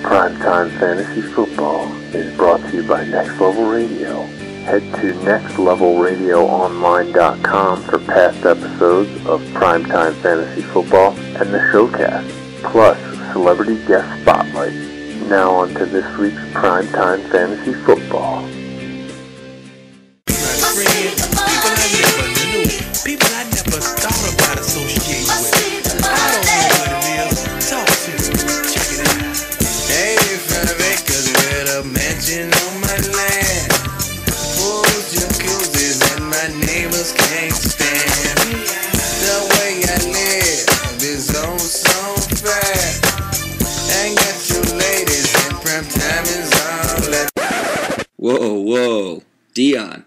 Primetime Fantasy Football is brought to you by Next Level Radio. Head to nextlevelradioonline.com for past episodes of Primetime Fantasy Football and the Showcast, plus celebrity guest spotlight. Now on to this week's Primetime Fantasy Football. People I never thought about associating with. I don't know what it is. Talk to me. Check it out. Hey, front of acres with a mansion on my land. Full jacuzzis and my neighbors can't stand. The way I live is oh so fast. Ain't got you ladies and prime time is all that. Whoa, Dion.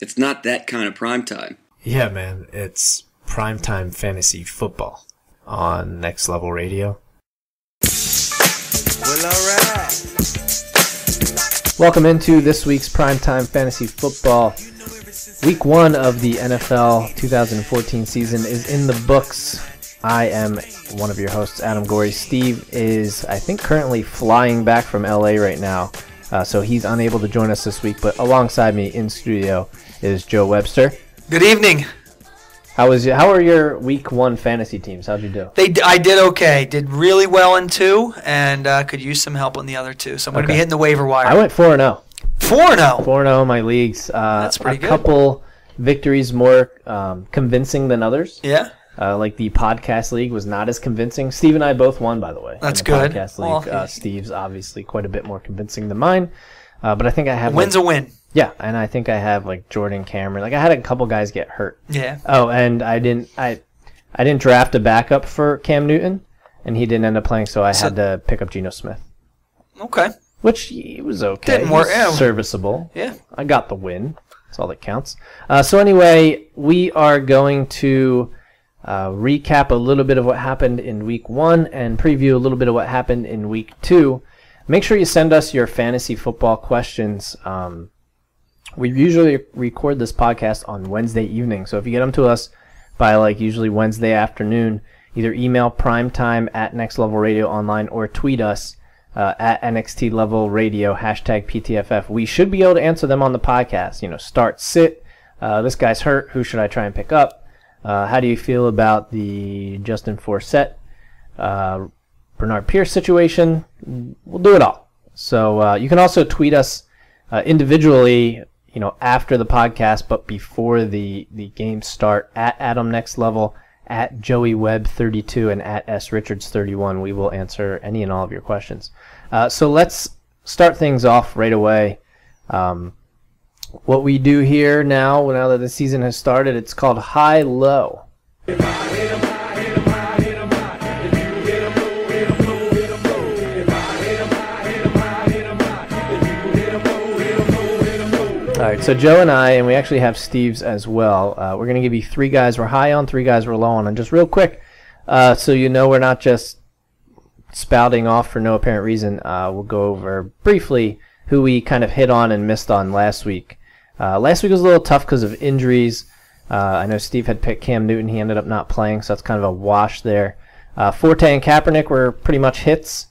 It's not that kind of prime time. Yeah, man, it's Primetime Fantasy Football on Next Level Radio. Well, alright. Welcome into this week's Primetime Fantasy Football. Week 1 of the NFL 2014 season is in the books. I am one of your hosts, Adam Gorey. Steve is, I think, currently flying back from LA right now, so he's unable to join us this week, but alongside me in studio is Joe Webster. Good evening. How are your Week 1 fantasy teams? How'd you do? I did okay. Did really well in 2, and could use some help in the other 2. So I'm going to be hitting the waiver wire. I went 4-0. 4-0? 4-0 in my leagues. That's pretty good. A couple victories more convincing than others. Yeah. Like the podcast league was not as convincing. Steve and I both won, by the way. That's in the good. Podcast league. Well, Steve's obviously quite a bit more convincing than mine. But I think I have... A win's a win. Yeah, and I think I have like Jordan Cameron. Like I had a couple guys get hurt. Yeah. Oh, and I didn't draft a backup for Cam Newton, and he didn't end up playing, so I had to pick up Geno Smith. Okay. Which he was okay. Didn't work. He was serviceable. Yeah. I got the win. That's all that counts. So anyway, we are going to recap a little bit of what happened in Week 1 and preview a little bit of what happened in Week 2. Make sure you send us your fantasy football questions. We usually record this podcast on Wednesday evening, so if you get them to us by like usually Wednesday afternoon, either email primetime@nextlevelradioonline or tweet us at NXTLevelRadio, #PTFF. We should be able to answer them on the podcast. Start, sit, this guy's hurt, who should I try and pick up? How do you feel about the Justin Forsett, Bernard Pierce situation? We'll do it all. So you can also tweet us individually, after the podcast, but before the games start, at AdamNextLevel, at JoeyWebb32, and at SRichards31. We will answer any and all of your questions. So let's start things off right away. What we do here now that the season has started, it's called High-Low. All right, so Joe and I, and we actually have Steve's as well, we're going to give you 3 guys we're high on, 3 guys we're low on. And just real quick, so we're not just spouting off for no apparent reason, we'll go over briefly who we kind of hit on and missed on last week. Last week was a little tough because of injuries. I know Steve had picked Cam Newton. He ended up not playing, so that's kind of a wash there. Forte and Kaepernick were pretty much hits.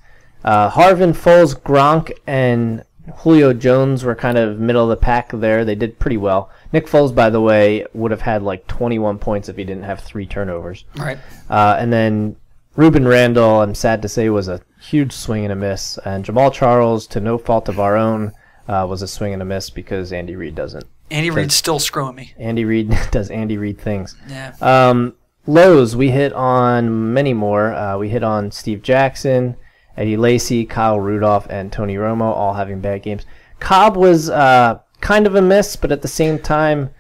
Harvin, Foles, Gronk, and Julio Jones were kind of middle of the pack there. They did pretty well. Nick Foles, by the way, would have had like 21 points if he didn't have 3 turnovers. Right. And then Ruben Randall, I'm sad to say, was a huge swing and a miss. And Jamal Charles, to no fault of our own, was a swing and a miss because Andy Reid doesn't. Andy Reid's still screwing me. Andy Reid does Andy Reid things. Yeah. Lows, we hit on many more. We hit on Steve Jackson, Eddie Lacy, Kyle Rudolph, and Tony Romo all having bad games. Cobb was kind of a miss, but at the same time,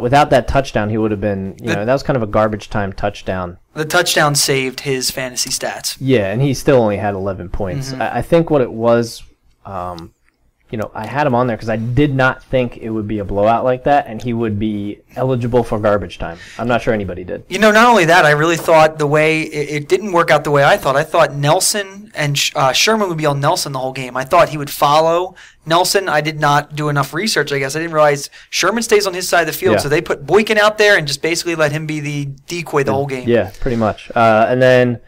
without that touchdown, he would have been, that was kind of a garbage time touchdown. The touchdown saved his fantasy stats. Yeah, and he still only had 11 points. Mm-hmm. I think what it was, I had him on there because I did not think it would be a blowout like that, and he would be eligible for garbage time. I'm not sure anybody did. Not only that, I really thought the way it didn't work out the way I thought. I thought Nelson and Sherman would be on Nelson the whole game. I thought he would follow Nelson. I did not do enough research, I guess. I didn't realize Sherman stays on his side of the field, so they put Boykin out there and just basically let him be the decoy the whole game. Yeah, pretty much. And then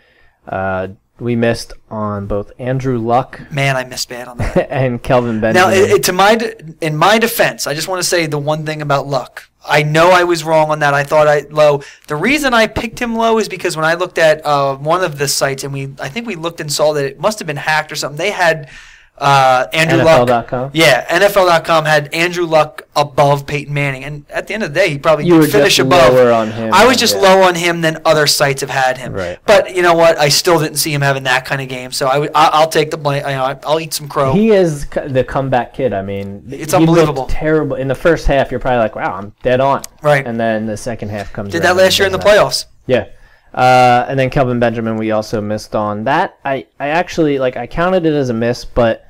we missed on both Andrew Luck Man, I missed bad on that. and Kelvin Now, Benjamin. in my defense, I just want to say the one thing about Luck. I know I was wrong on that. I thought low. The reason I picked him low is because when I looked at one of the sites, and I think we looked and saw that it must have been hacked or something. They had Andrew Luck. NFL.com? Yeah, NFL.com had Andrew Luck above Peyton Manning, and at the end of the day, he probably You were did finish just above. lower on him I was than- just yeah. low on him than other sites have had him. Right. But you know what? I still didn't see him having that kind of game, so I'll take the blame. I'll eat some crow. He is the comeback kid. I mean, It's he looked unbelievable. terrible in the first half. You're probably like, "Wow, I'm dead on." Right. And then the second half comes. Did around that last and year in the does that. playoffs. Yeah. And then Kelvin Benjamin, we also missed on that. I actually I counted it as a miss, but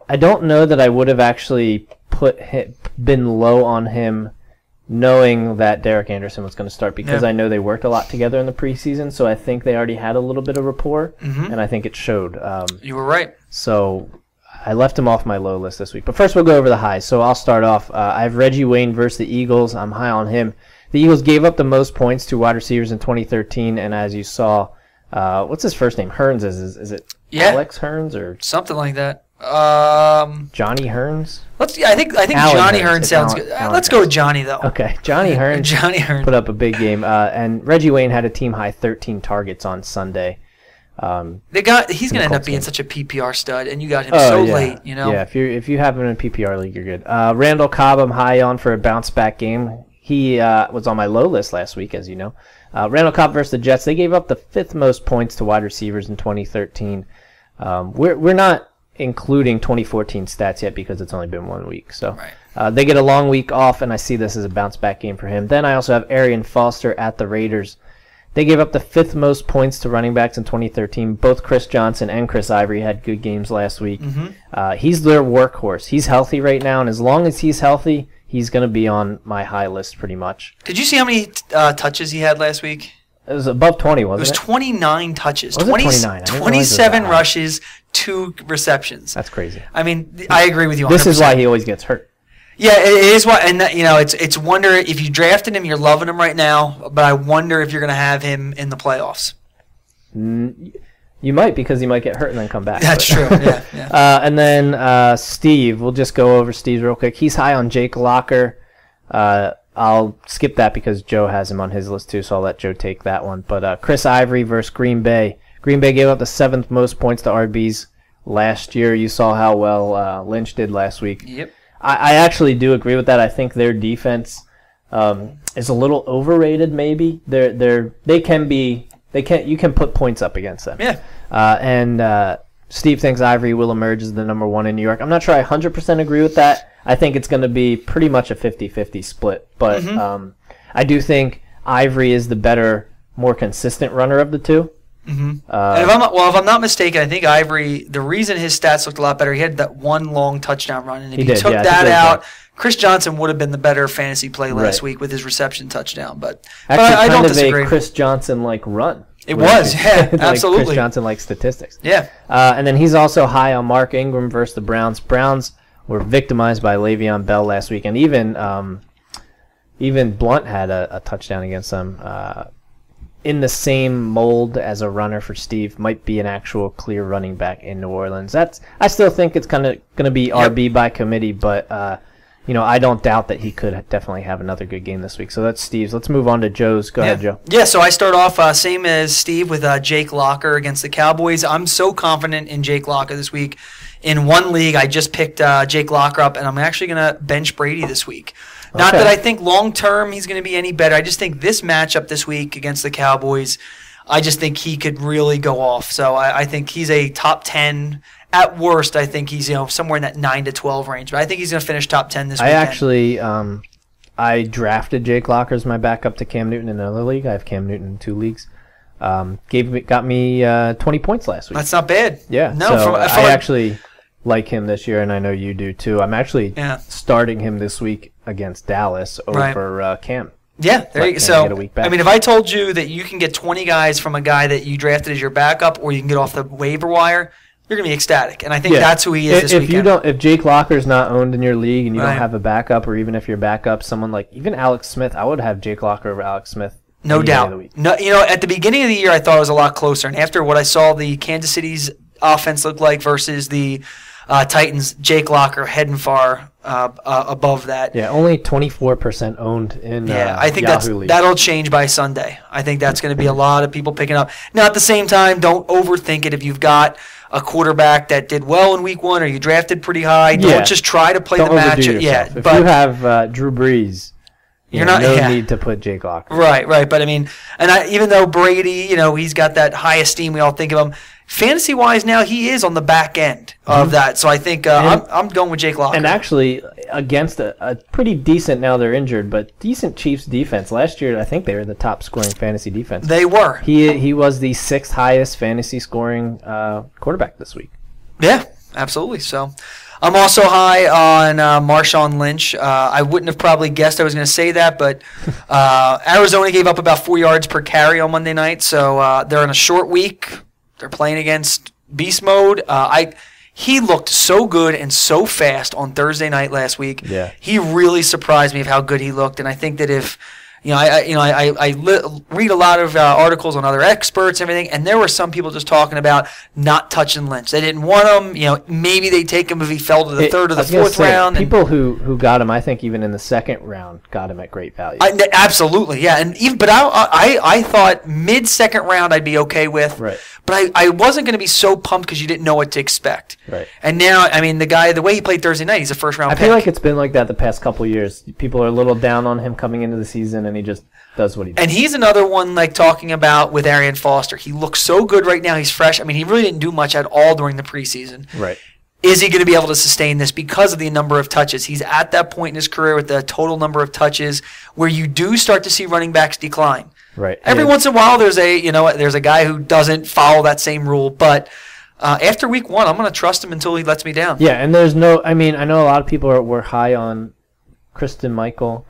I don't know that I would have actually been low on him, knowing that Derek Anderson was going to start because Yeah. I know they worked a lot together in the preseason. So I think they already had a little bit of rapport, Mm-hmm. and I think it showed. You were right. So I left him off my low list this week. But first, we'll go over the highs. So I'll start off. I have Reggie Wayne versus the Eagles. I'm high on him. The Eagles gave up the most points to wide receivers in 2013, and as you saw, what's his first name? Hearns is it? Yeah. Alex Hearns or Something like that. Johnny Hearns? I think Alan Johnny Hearns. Hearns It's sounds Alan- good. Alan Let's go with Hearns. Johnny though. Okay, Johnny Hearns Johnny Hearns. put up a big game, and Reggie Wayne had a team high 13 targets on Sunday. He's going to end up Colts being game. such a PPR stud, and you got him so yeah. late. You know. Yeah, if you have him in a PPR league, you're good. Randall Cobb, I'm high on for a bounce back game. He was on my low list last week, as you know. Randall Cobb versus the Jets. They gave up the 5th most points to wide receivers in 2013. We're not including 2014 stats yet because it's only been 1 week. So Right. they get a long week off, and I see this as a bounce back game for him. Then I also have Arian Foster at the Raiders. They gave up the 5th most points to running backs in 2013. Both Chris Johnson and Chris Ivory had good games last week. He's their workhorse. He's healthy right now, and as long as he's healthy, he's going to be on my high list pretty much. Did you see how many touches he had last week? It was above 20, It was wasn't it? 29 touches. Was it 29? I didn't realize it was 27 that high. rushes, 2 receptions. That's crazy. I mean, I agree with you 100%. This is why he always gets hurt. Yeah, it is why, and that, it's wonder if you drafted him, you're loving him right now, but I wonder if you're going to have him in the playoffs. You might, because he might get hurt and then come back. That's but- true. Yeah. And then Steve, we'll just go over Steve's real quick. He's high on Jake Locker. I'll skip that because Joe has him on his list too, so I'll let Joe take that one. But Chris Ivory versus Green Bay. Green Bay gave up the 7th most points to RBs last year. You saw how well Lynch did last week. Yep. I actually do agree with that. I think their defense is a little overrated. Maybe you can put points up against them. Yeah. And Steve thinks Ivory will emerge as the number 1 in New York. I'm not sure I 100% agree with that. I think it's going to be pretty much a 50-50 split. But I do think Ivory is the better, more consistent runner of the two. And if I'm not mistaken, I think Ivory, the reason his stats looked a lot better, he had that one long touchdown run, and if He you did, took yeah, I think that that's out, right. Chris Johnson would have been the better fantasy play last Right. week with his reception touchdown. But Actually, I don't kind of disagree. a Chris Johnson-like run. It was, yeah, like absolutely. Chris Johnson-like statistics. Yeah. And then he's also high on Mark Ingram versus the Browns. Browns were victimized by Le'Veon Bell last week, and even Blunt had a touchdown against them. In the same mold as a runner for Steve, might be an actual clear running back in New Orleans. I still think it's kind of going to be RB by committee, but I don't doubt that he could definitely have another good game this week. So that's Steve's. Let's move on to Joe's. Go ahead, Joe. Yeah, so I start off same as Steve with Jake Locker against the Cowboys. I'm so confident in Jake Locker this week. In one league, I just picked Jake Locker up, and I'm actually going to bench Brady this week. Not Okay. that I think long-term he's going to be any better. I just think this matchup this week against the Cowboys, I just think he could really go off. So I think he's a top 10. At worst, I think he's somewhere in that 9 to 12 range. But I think he's going to finish top 10 this I weekend. actually I drafted Jake Locker as my backup to Cam Newton in another league. I have Cam Newton in 2 leagues. Got me 20 points last week. That's not bad. Yeah, No, so from I actually like him this year, and I know you do too. I'm actually starting him this week against Dallas over Cam. Yeah, there Let you go. Cam So, get a week back. I mean, if I told you that you can get 20 guys from a guy that you drafted as your backup, or you can get off the waiver wire, you're gonna be ecstatic. And I think that's who he is this weekend. If Jake Locker's not owned in your league and you Right. don't have a backup, or even if your backup, someone like even Alex Smith, I would have Jake Locker over Alex Smith No any day of the doubt. week. No, at the beginning of the year, I thought it was a lot closer. And after what I saw the Kansas City's offense look like versus the Titans, Jake Locker heading far above that. Yeah, only 24% owned in I think Yahoo League. that'll change by Sunday. I think that's going to be a lot of people picking up. Now, at the same time, don't overthink it. If you've got a quarterback that did well in week 1 or you drafted pretty high, don't just try to play Don't the match. overdo yourself. Yeah, if but you have Drew Brees, You're not- no yeah. need to put Jake Locker. Right. But I mean, even though Brady, he's got that high esteem, we all think of him. Fantasy wise, now he is on the back end of that. So I think I'm going with Jake Locker. And actually, against a pretty decent, now they're injured, but decent Chiefs defense. Last year, I think they were the top scoring fantasy defense. They were. He was the 6th highest fantasy scoring quarterback this week. Yeah, absolutely. So I'm also high on Marshawn Lynch. I wouldn't have probably guessed I was going to say that, but Arizona gave up about 4 yards per carry on Monday night, so they're in a short week. They're playing against beast mode. He looked so good and so fast on Thursday night last week. Yeah. He really surprised me of how good he looked, and I think that if read a lot of articles on other experts and everything, and there were some people just talking about not touching Lynch. They didn't want him. Maybe they take him if he fell to the third or the fourth round. People who got him, I think even in the 2nd round, got him at great value. Absolutely, yeah. But I thought mid-second round I'd be okay with. Right. But I wasn't going to be so pumped because you didn't know what to expect. Right. And now, I mean, the way he played Thursday night, he's a first-round pick. I feel like it's been like that the past couple of years. People are a little down on him coming into the season, and he just does what he does. And he's another one like talking about with Arian Foster. He looks so good right now. He's fresh. I mean, he really didn't do much at all during the preseason. Right. Is he going to be able to sustain this because of the number of touches? He's at that point in his career with the total number of touches where you do start to see running backs decline. Right. Every once in a while, there's a guy who doesn't follow that same rule, but after week 1, I'm going to trust him until he lets me down. Yeah, and there's no. I mean, I know a lot of people were high on Christian Michael.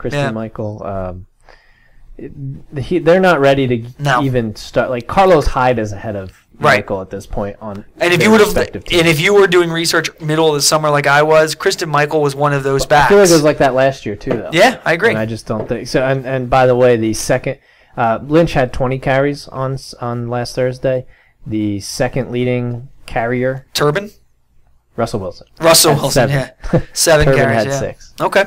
They're not ready to even start. Like Carlos Hyde is ahead of Michael at this point on. And if you were doing research middle of the summer like I was, Christian Michael was one of those backs. I feel like it was like that last year too, though. Yeah, I agree. And I just don't think so. And by the way, the second Lynch had 20 carries on last Thursday. The second leading carrier, Turbin, Russell Wilson. Had 7. Yeah, 7 Turbin carries. had yeah. 6. Okay.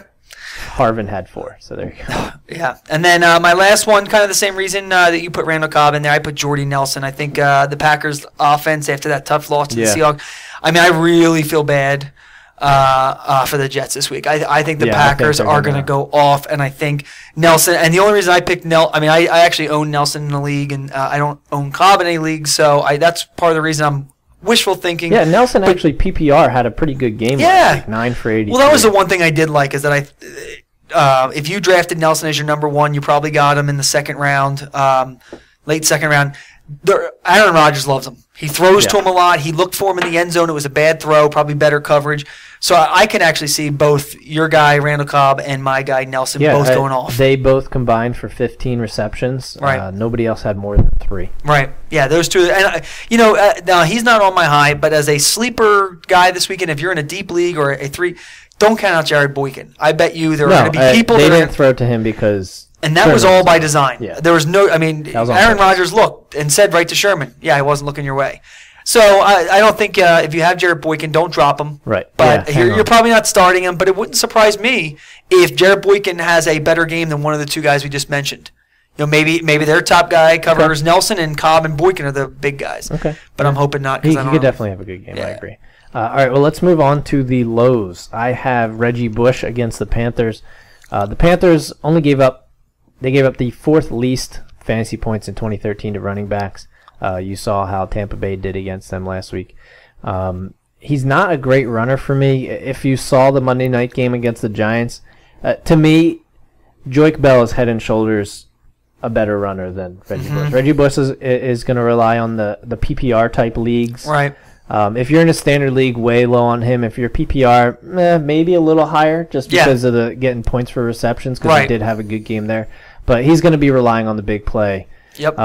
Harvin had 4. So there you go. Yeah, and then my last one, kind of the same reason that you put Randall Cobb in there. I put Jordy Nelson. I think the Packers' offense after that tough loss to the Seahawks. I mean, I really feel bad for the Jets this week. I think the Packers are going to go off, and I think Nelson. And the only reason I picked I actually own Nelson in the league, and I don't own Cobb in any league, so that's part of the reason I'm wishful thinking. Yeah, Nelson actually PPR had a pretty good game. Yeah, like 9 for 80. Well, that was the one thing I did like is that if you drafted Nelson as your number 1, you probably got him in the 2nd round, late 2nd round. Aaron Rodgers loves him. He throws to him a lot. He looked for him in the end zone. It was a bad throw, probably better coverage. So I can actually see both your guy, Randall Cobb, and my guy, Nelson, both going off. They both combined for 15 receptions. Right. Nobody else had more than 3. Right. Yeah, those two. And, now he's not on my high, but as a sleeper guy this weekend, if you're in a deep league or a 3, don't count out Jared Boykin. I bet you there are going to be people they didn't throw to him because... And that was all by design. Yeah. There was no, Aaron Rodgers looked and said right to Sherman, yeah, I wasn't looking your way. So I don't think if you have Jared Boykin, don't drop him. Right. But you're probably not starting him, but it wouldn't surprise me if Jared Boykin has a better game than one of the 2 guys we just mentioned. Maybe their top guy covers Nelson, and Cobb and Boykin are the big guys. Okay. But I'm hoping not. He could definitely have a good game. Yeah. I agree. All right, well, let's move on to the lows. I have Reggie Bush against the Panthers. The Panthers only gave up the 4th least fantasy points in 2013 to running backs. You saw how Tampa Bay did against them last week. He's not a great runner for me. If you saw the Monday night game against the Giants, to me, Joique Bell is head and shoulders a better runner than Reggie Bush. Reggie Bush is going to rely on the PPR type leagues. Right. If you're in a standard league, way low on him. If you're PPR, maybe a little higher just because of the getting points for receptions because he did have a good game there. But he's going to be relying on the big play. Yep.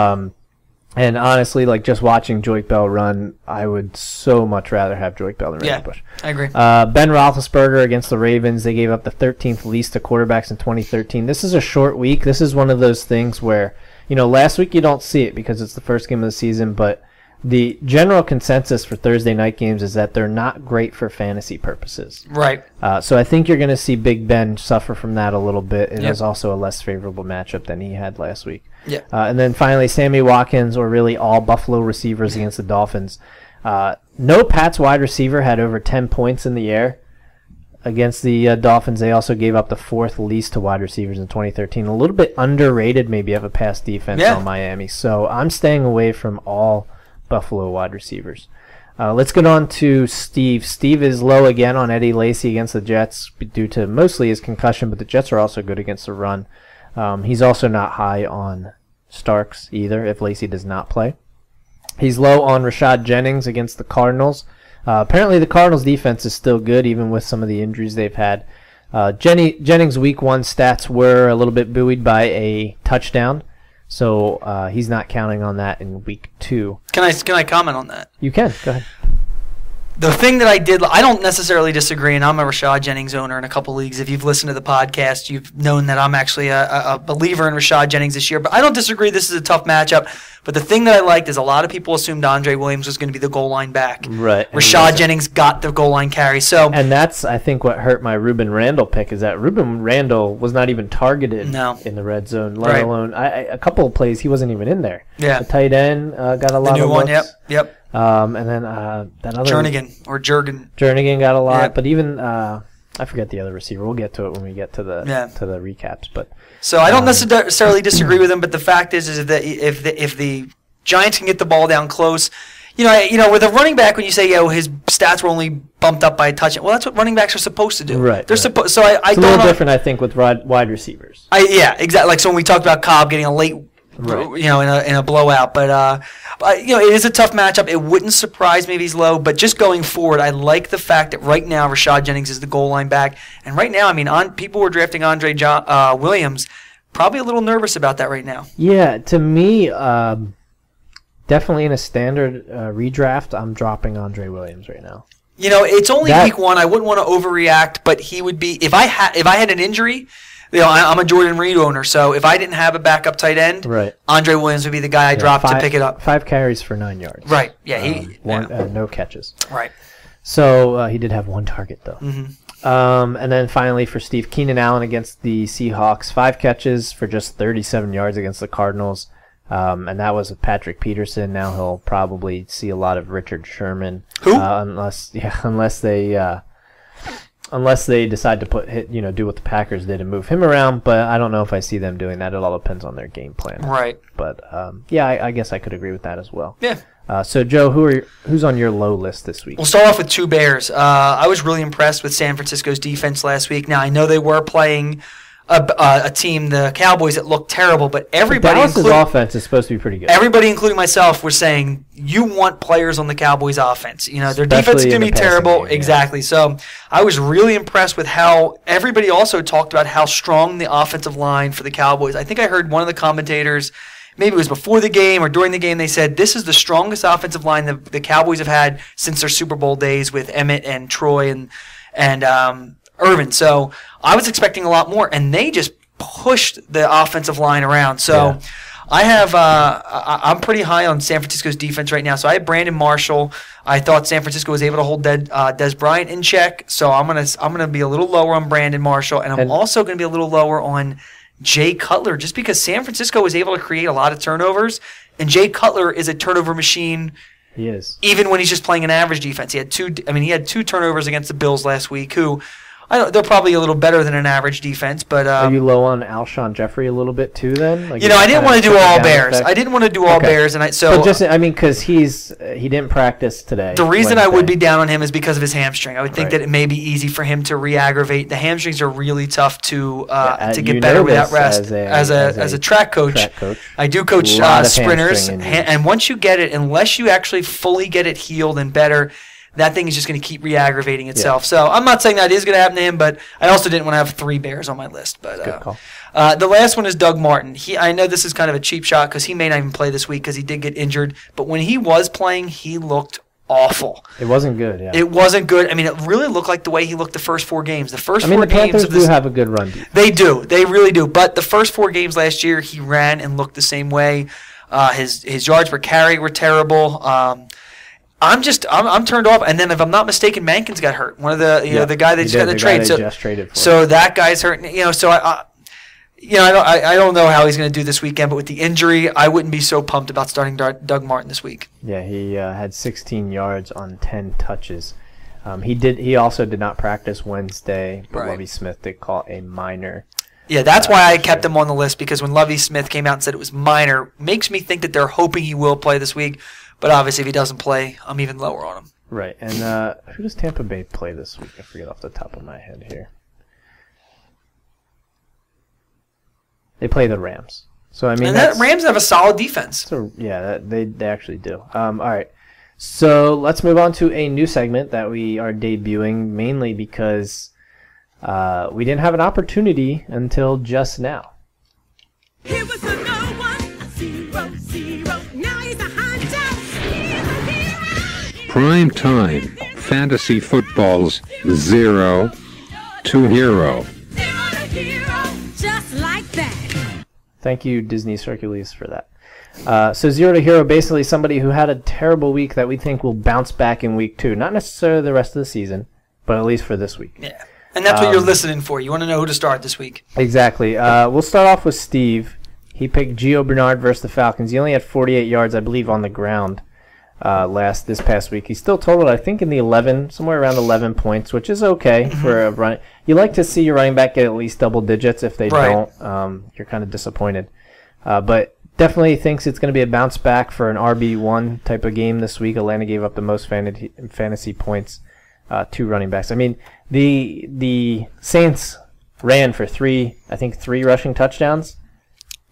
And honestly, like just watching Joique Bell run, I would so much rather have Joique Bell than Reggie Bush. I agree. Ben Roethlisberger against the Ravens, they gave up the 13th least to quarterbacks in 2013. This is a short week. This is one of those things where Last week you don't see it because it's the first game of the season, but the general consensus for Thursday night games is that they're not great for fantasy purposes. Right. So I think you're going to see Big Ben suffer from that a little bit. It is also a less favorable matchup than he had last week. Yeah. And then finally, Sammy Watkins, or really all Buffalo receivers against the Dolphins. No Pats wide receiver had over 10 points in the air against the Dolphins. They also gave up the fourth least to wide receivers in 2013. A little bit underrated maybe of a pass defense on Miami. So I'm staying away from all Buffalo wide receivers. Let's get on to Steve. Steve is low again on Eddie Lacy against the Jets due to mostly his concussion, but the Jets are also good against the run. He's also not high on Starks either if Lacy does not play. He's low on Rashad Jennings against the Cardinals. Apparently the Cardinals defense is still good even with some of the injuries they've had. Jennings' week 1 stats were a little bit buoyed by a touchdown. So he's not counting on that in week 2. Can I comment on that? You can. Go ahead. The thing that I don't necessarily disagree, and I'm a Rashad Jennings owner in a couple leagues. If you've listened to the podcast, you've known that I'm actually a believer in Rashad Jennings this year. But I don't disagree. This is a tough matchup. But the thing that I liked is a lot of people assumed Andre Williams was going to be the goal line back. Right. Rashad Jennings got the goal line carry. And that's, I think, what hurt my Ruben Randall pick is that Ruben Randall was not even targeted in the red zone, let alone a couple of plays he wasn't even in there. Yeah. The tight end got a lot of looks. Yep. And then that other Jernigan got a lot, but even I forget the other receiver. We'll get to it when we get to the recaps. But so I don't necessarily disagree with him, but the fact is that if the Giants can get the ball down close, with a running back, when you say his stats were only bumped up by a touchdown, well, that's what running backs are supposed to do. Right. They're supposed. So I it's a little different, I think, with wide receivers. Exactly. Like so when we talked about Cobb getting a late. Right. In a blowout, but it is a tough matchup. It wouldn't surprise me if he's low, but just going forward, I like the fact that right now Rashad Jennings is the goal line back, and right now, people were drafting Andre Williams, probably a little nervous about that right now. Yeah, to me, definitely in a standard redraft, I'm dropping Andre Williams right now. It's only week 1. I wouldn't want to overreact, but he would be if I had an injury. I'm a Jordan Reed owner, so if I didn't have a backup tight end, Andre Williams would be the guy I dropped to pick it up. 5 carries for 9 yards. Right. Yeah. No catches. Right. So he did have 1 target though. Mm-hmm. And then finally for Steve, Keenan Allen against the Seahawks, 5 catches for just 37 yards against the Cardinals. And that was with Patrick Peterson. Now he'll probably see a lot of Richard Sherman. Who? Unless they decide to do what the Packers did and move him around, but I don't know if I see them doing that. It all depends on their game plan. Right. But I guess I could agree with that as well. Yeah. So Joe, who's on your low list this week? We'll start off with 2 Bears. I was really impressed with San Francisco's defense last week. Now I know they were playing a team, the Cowboys, that looked terrible, but everybody, Dallas's offense is supposed to be pretty good. Everybody, including myself, were saying you want players on the Cowboys' offense. Their defense is going to be terrible. Game, exactly. So I was really impressed with how everybody also talked about how strong the offensive line for the Cowboys. I think I heard one of the commentators, maybe it was before the game or during the game, they said this is the strongest offensive line the Cowboys have had since their Super Bowl days with Emmett and Troy and Irvin. So I was expecting a lot more, and they just pushed the offensive line around. So I have I'm pretty high on San Francisco's defense right now. So I have Brandon Marshall. I thought San Francisco was able to hold Des Bryant in check. So I'm gonna be a little lower on Brandon Marshall, and I'm also gonna be a little lower on Jay Cutler, just because San Francisco was able to create a lot of turnovers, and Jay Cutler is a turnover machine. He is. Even when he's just playing an average defense. He had 2 turnovers against the Bills last week, who they're probably a little better than an average defense, but are you low on Alshon Jeffrey a little bit too? Then I didn't want to do all Bears. I didn't want to do all Bears, and because he didn't practice today. The reason I would be down on him is because of his hamstring. I would think that it may be easy for him to re-aggravate. The hamstrings are really tough to get better without rest. As a track coach, I do coach sprinters, and once you get it, unless you actually fully get it healed and better, that thing is just going to keep re-aggravating itself. Yeah. So I'm not saying that is going to happen to him, but I also didn't want to have 3 Bears on my list. But good call. The last one is Doug Martin. I know this is kind of a cheap shot because he may not even play this week because he did get injured. But when he was playing, he looked awful. It wasn't good, yeah. It wasn't good. I mean, it really looked like the way he looked the first 4 games. The first 4 the games Panthers of this, do have a good run defense. They do. They really do. But the first 4 games last year, he ran and looked the same way. His yards per carry were terrible. I'm turned off. And then, if I'm not mistaken, Mankins got hurt. One of the the guy they just got the trade. So just traded for so that guy's hurt. So I don't know how he's going to do this weekend. But with the injury, I wouldn't be so pumped about starting Doug Martin this week. Yeah, he had 16 yards on 10 touches. He also did not practice Wednesday, but Right. Lovie Smith did call a minor. Yeah, that's why I kept him on the list, because when Lovie Smith came out and said it was minor, makes me think that they're hoping he will play this week. But obviously, if he doesn't play, I'm even lower on him. Right, and who does Tampa Bay play this week? I forget off the top of my head here. They play the Rams. So I mean, And that Rams have a solid defense. So yeah, they actually do. All right, so let's move on to a new segment that we are debuting, mainly because we didn't have an opportunity until just now. He was a no one, a 0-0. Now he's a hunter. He's a hero. Prime time fantasy football's 0 to hero. 0 to hero, just like that. Thank you, Disney Hercules, for that. So 0 to hero, basically somebody who had a terrible week that we think will bounce back in week 2. Not necessarily the rest of the season, but at least for this week. Yeah. And that's what you're listening for. You want to know who to start this week. Exactly. We'll start off with Steve. He picked Gio Bernard versus the Falcons. He only had 48 yards, I believe, on the ground this past week. He still totaled, I think, in the somewhere around 11 points, which is okay for a run. You like to see your running back get at least double digits. If they Right. don't, you're kind of disappointed. But definitely thinks it's going to be a bounce back for an RB1 type of game this week. Atlanta gave up the most fantasy points to running backs. I mean, the Saints ran for three rushing touchdowns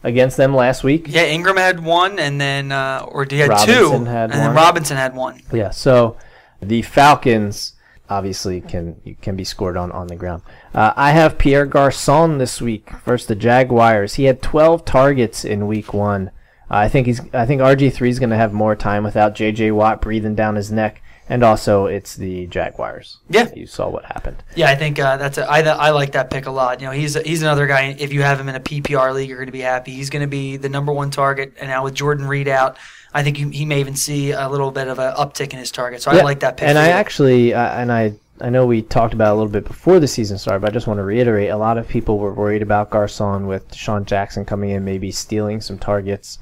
against them last week. Yeah, Ingram had 1, and then he had Robinson 2, had and then one. Robinson had 1. Yeah, so the Falcons obviously can be scored on the ground. I have Pierre Garçon this week versus the Jaguars. He had 12 targets in week 1. I think RG3 is going to have more time without J.J. Watt breathing down his neck, and also it's the Jaguars. Yeah. You saw what happened. Yeah, I think I like that pick a lot. You know, he's another guy. If you have him in a PPR league, you're going to be happy. He's going to be the number 1 target, and now with Jordan Reed out, I think he may even see a little bit of an uptick in his target. So I like that pick. And for I you. actually, I know we talked about it a little bit before the season started, but I just want to reiterate, a lot of people were worried about Garçon with Deshaun Jackson coming in, maybe stealing some targets,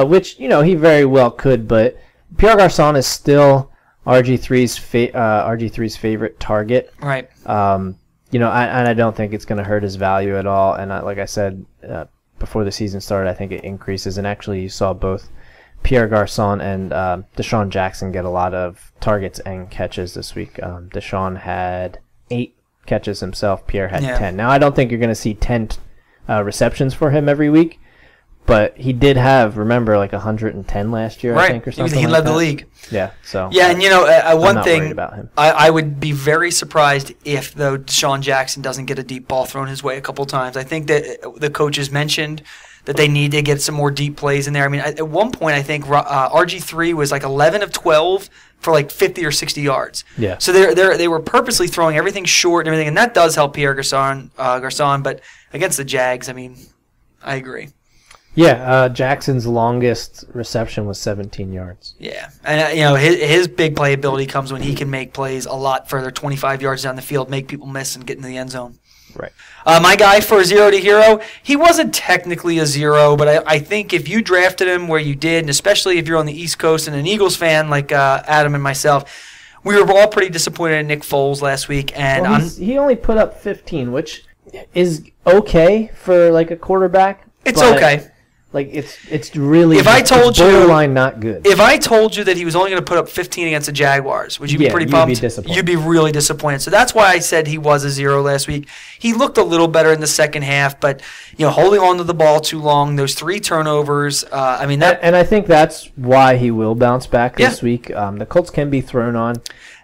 which, he very well could, but Pierre Garçon is still RG3's favorite target. Right. And I don't think it's going to hurt his value at all. And like I said, before the season started, I think it increases. And actually, you saw both Pierre Garçon and Deshaun Jackson get a lot of targets and catches this week. Deshaun had 8 catches himself. Pierre had 10. Now, I don't think you're going to see 10 receptions for him every week. But he did have, remember, like 110 last year, I think, or something. He like led that. the league. Yeah, so. Yeah, and one not thing, worried about him. I would be very surprised if though Deshaun Jackson doesn't get a deep ball thrown his way a couple times. I think that the coaches mentioned that they need to get some more deep plays in there. I mean, at one point, I think RG3 was like 11 of 12 for like 50 or 60 yards. Yeah. So they were purposely throwing everything short and everything, and that does help Pierre Garçon. But against the Jags, I mean, I agree. Yeah, Jackson's longest reception was 17 yards. Yeah, and his big playability comes when he can make plays a lot further, 25 yards down the field, make people miss and get in the end zone. Right. My guy for 0 to hero, he wasn't technically a 0, but I think if you drafted him where you did, and especially if you're on the East Coast and an Eagles fan like Adam and myself, we were all pretty disappointed in Nick Foles last week. And he only put up 15, which is okay for like a quarterback. It's but, okay. Like it's really If I told it's you- borderline not good. If I told you that he was only going to put up 15 against the Jaguars, would you be Yeah, pretty you'd pumped? be disappointed. You'd be really disappointed. So that's why I said he was a 0 last week. He looked a little better in the second half, but holding on to the ball too long, those 3 turnovers. And I think that's why he will bounce back this Yeah. week. The Colts can be thrown on.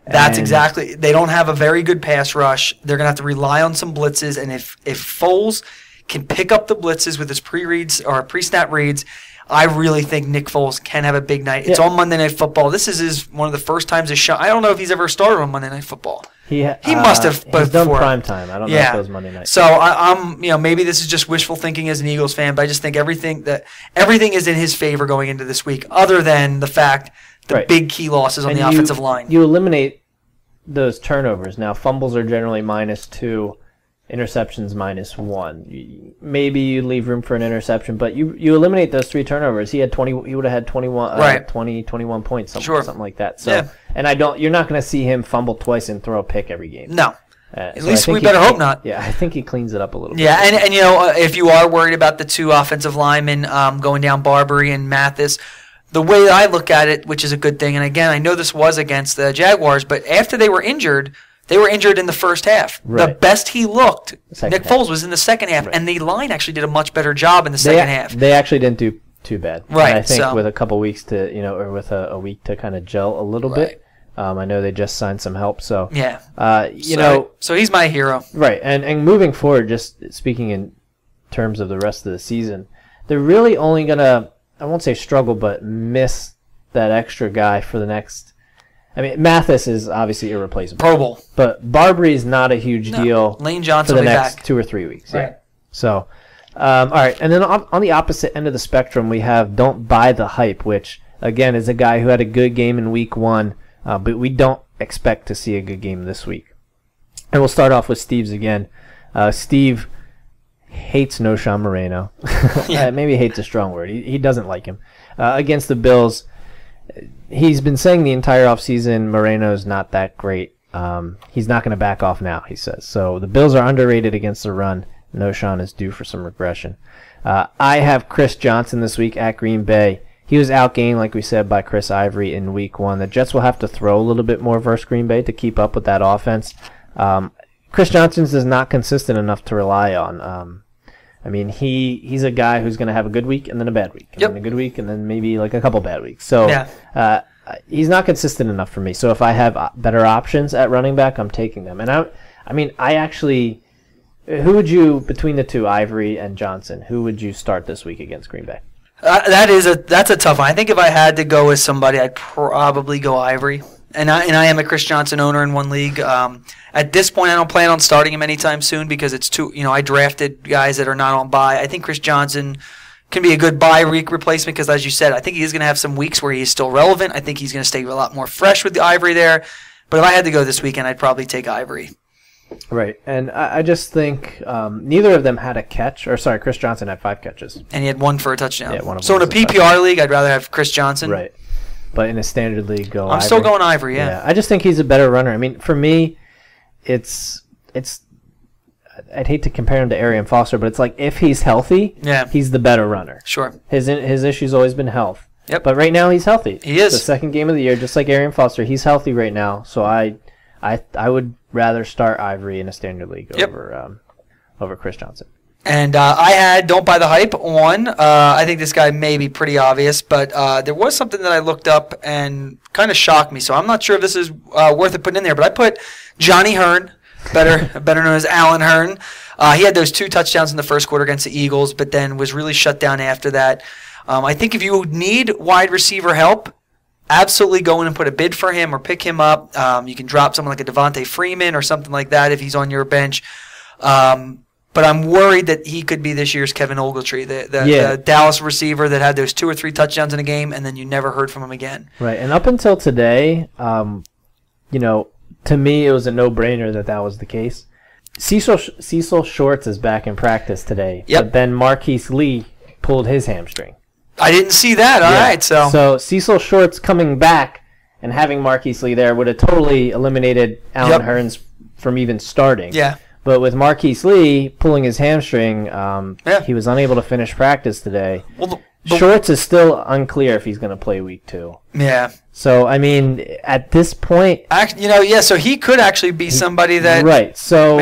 That's and- exactly. They don't have a very good pass rush. They're going to have to rely on some blitzes, and if Foles can pick up the blitzes with his pre-reads or pre-snap reads, I really think Nick Foles can have a big night. It's Yeah. on Monday Night Football. This is one of the first times I don't know if he's ever started on Monday Night Football. He must have He's done before. prime time. I don't know if it was Monday night. So I'm maybe this is just wishful thinking as an Eagles fan, but I just think everything is in his favor going into this week, other than the fact the Right. big key losses on And the offensive line. You eliminate those turnovers. Now, fumbles are generally -2, interceptions -1. Maybe you leave room for an interception, but you eliminate those 3 turnovers. He would have had 21, Right. 21 points, Sure. something like that. So, Yeah. and you're not going to see him fumble twice and throw a pick every game. No. So At I least think we he- better hope not. Yeah, I think he cleans it up a little bit. Yeah, and if you are worried about the 2 offensive linemen going down, Barbary and Mathis, the way that I look at it, which is a good thing, and again, I know this was against the Jaguars, but after they were injured in the first half. The Right. best he looked, Second Nick half. Foles, was in the second half, Right. and the line actually did a much better job in the They, second half. they actually didn't do too bad. Right, And I think so- with a couple weeks or with a week to kind of gel a little bit. I know they just signed some help, so Yeah. So he's my hero. right. And moving forward, just speaking in terms of the rest of the season, they're really only gonna, I won't say struggle, but miss that extra guy for the next. I mean, Mathis is obviously irreplaceable, Pro Bowl. but Barbary is not a huge deal Lane for Johnson the will be next back. 2 or 3 weeks. Yeah. Right. So, all right. And then on the opposite end of the spectrum, we have Don't Buy the Hype, which, again, is a guy who had a good game in week 1, but we don't expect to see a good game this week. And we'll start off with Steve's again. Steve hates Noshawn Moreno. Maybe hate's a strong word. He doesn't like him. Against the Bills, he's been saying the entire offseason Moreno's not that great. He's not going to back off now, he says. So the Bills are underrated against the run. Noshawn is due for some regression. I have Chris Johnson this week at Green Bay. He was outgained, like we said, by Chris Ivory in week 1. The Jets will have to throw a little bit more versus Green Bay to keep up with that offense. Chris Johnson's is not consistent enough to rely on. I mean, he's a guy who's going to have a good week and then a bad week, and then a good week and then maybe like a couple bad weeks. So he's not consistent enough for me. So if I have better options at running back, I'm taking them. And I actually, who would you, between the two, Ivory and Johnson, who would you start this week against Green Bay? That's a tough one. I think if I had to go with somebody, I'd probably go Ivory. And I am a Chris Johnson owner in one league. At this point, I don't plan on starting him anytime soon because it's too. I drafted guys that are not on bye. I think Chris Johnson can be a good bye week replacement because, as you said, I think he is going to have some weeks where he's still relevant. I think he's going to stay a lot more fresh with the Ivory there. But if I had to go this weekend, I'd probably take Ivory. Right, and I just think neither of them had a catch. Or sorry, Chris Johnson had 5 catches. And he had 1 for a touchdown. Yeah, one of so them in a was a PPR league, I'd rather have Chris Johnson. Right, but in a standard league, go. I'm still going Ivory. Yeah. I just think he's a better runner. I mean, for me, it's. I'd hate to compare him to Arian Foster, but it's like if he's healthy, he's the better runner. Sure. His issue's always been health. Yep. But right now he's healthy. He is. The second game of the year, just like Arian Foster, he's healthy right now. So I would rather start Ivory in a standard league over Chris Johnson. And I had Don't Buy the Hype on. I think this guy may be pretty obvious, but there was something that I looked up and kind of shocked me. So I'm not sure if this is worth it putting in there, but I put Johnny Hearn, better known as Alan Hearn. He had those 2 touchdowns in the first quarter against the Eagles, but then was really shut down after that. I think if you need wide receiver help, absolutely go in and put a bid for him or pick him up. You can drop someone like a Devontae Freeman or something like that if he's on your bench. But I'm worried that he could be this year's Kevin Ogletree, the Dallas receiver that had those 2 or 3 touchdowns in a game, and then you never heard from him again. Right, and up until today, to me it was a no-brainer that was the case. Cecil Shorts is back in practice today, but then Marquise Lee pulled his hamstring. I didn't see that. All right, so Cecil Shorts coming back and having Marquise Lee there would have totally eliminated Alan Hearns from even starting. Yeah. But with Marquise Lee pulling his hamstring, he was unable to finish practice today. Well, Shorts is still unclear if he's going to play week 2. Yeah. So, I mean, at this point... so he could actually be somebody that... Right. So,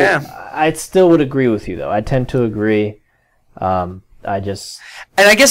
I still would agree with you, though. I tend to agree. And I guess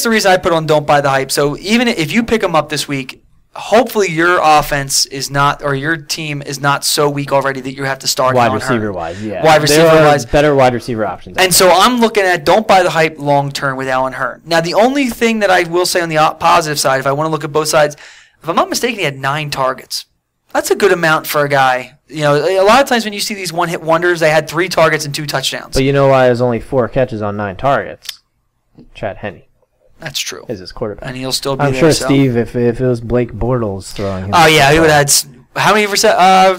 the reason I put on Don't Buy the Hype, so even if you pick him up this week, hopefully your offense is not, or your team is not so weak already that you have to start Wide Allen Hurns. receiver-wise, yeah. Wide receiver-wise. There are better wide receiver options. And so I'm looking at don't buy the hype long term with Allen Hurns. Now, the only thing that I will say on the positive side, if I want to look at both sides, if I'm not mistaken, he had 9 targets. That's a good amount for a guy. You know, a lot of times when you see these one-hit wonders, they had 3 targets and 2 touchdowns. But you know why there's only 4 catches on 9 targets? Chad Henne That's true. is his quarterback. And he'll still be I'm there. sure so. Steve, if it was Blake Bortles throwing him. Oh, yeah, he would have had how many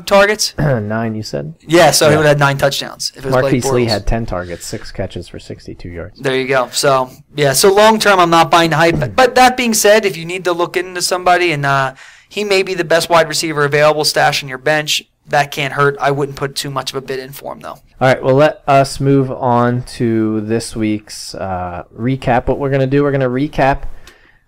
targets? 9, you said? Yeah, so he Yeah. would have had 9 touchdowns. If it was Marquise Blake Lee Bortles. had 10 targets, 6 catches for 62 yards. There you go. So, yeah, so long term, I'm not buying the hype. But that being said, if you need to look into somebody and he may be the best wide receiver available, stash in your bench, that can't hurt. I wouldn't put too much of a bid in for him, though. All right, well, let us move on to this week's recap. What we're going to do, we're going to recap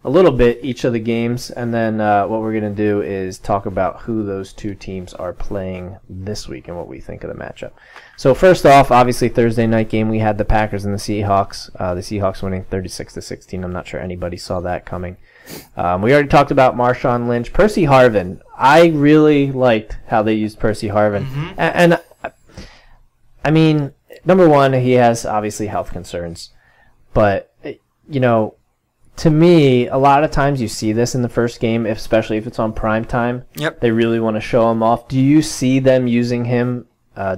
a little bit each of the games, and then what we're going to do is talk about who those 2 teams are playing this week and what we think of the matchup. So first off, obviously Thursday night game, we had the Packers and the Seahawks. The Seahawks winning 36-16. I'm not sure anybody saw that coming. We already talked about Marshawn Lynch. Percy Harvin, I really liked how they used Percy Harvin. And I mean, number one, he has obviously health concerns. But, you know, to me, a lot of times you see this in the first game, especially if it's on prime time. Yep. They really want to show him off. Do you see them using him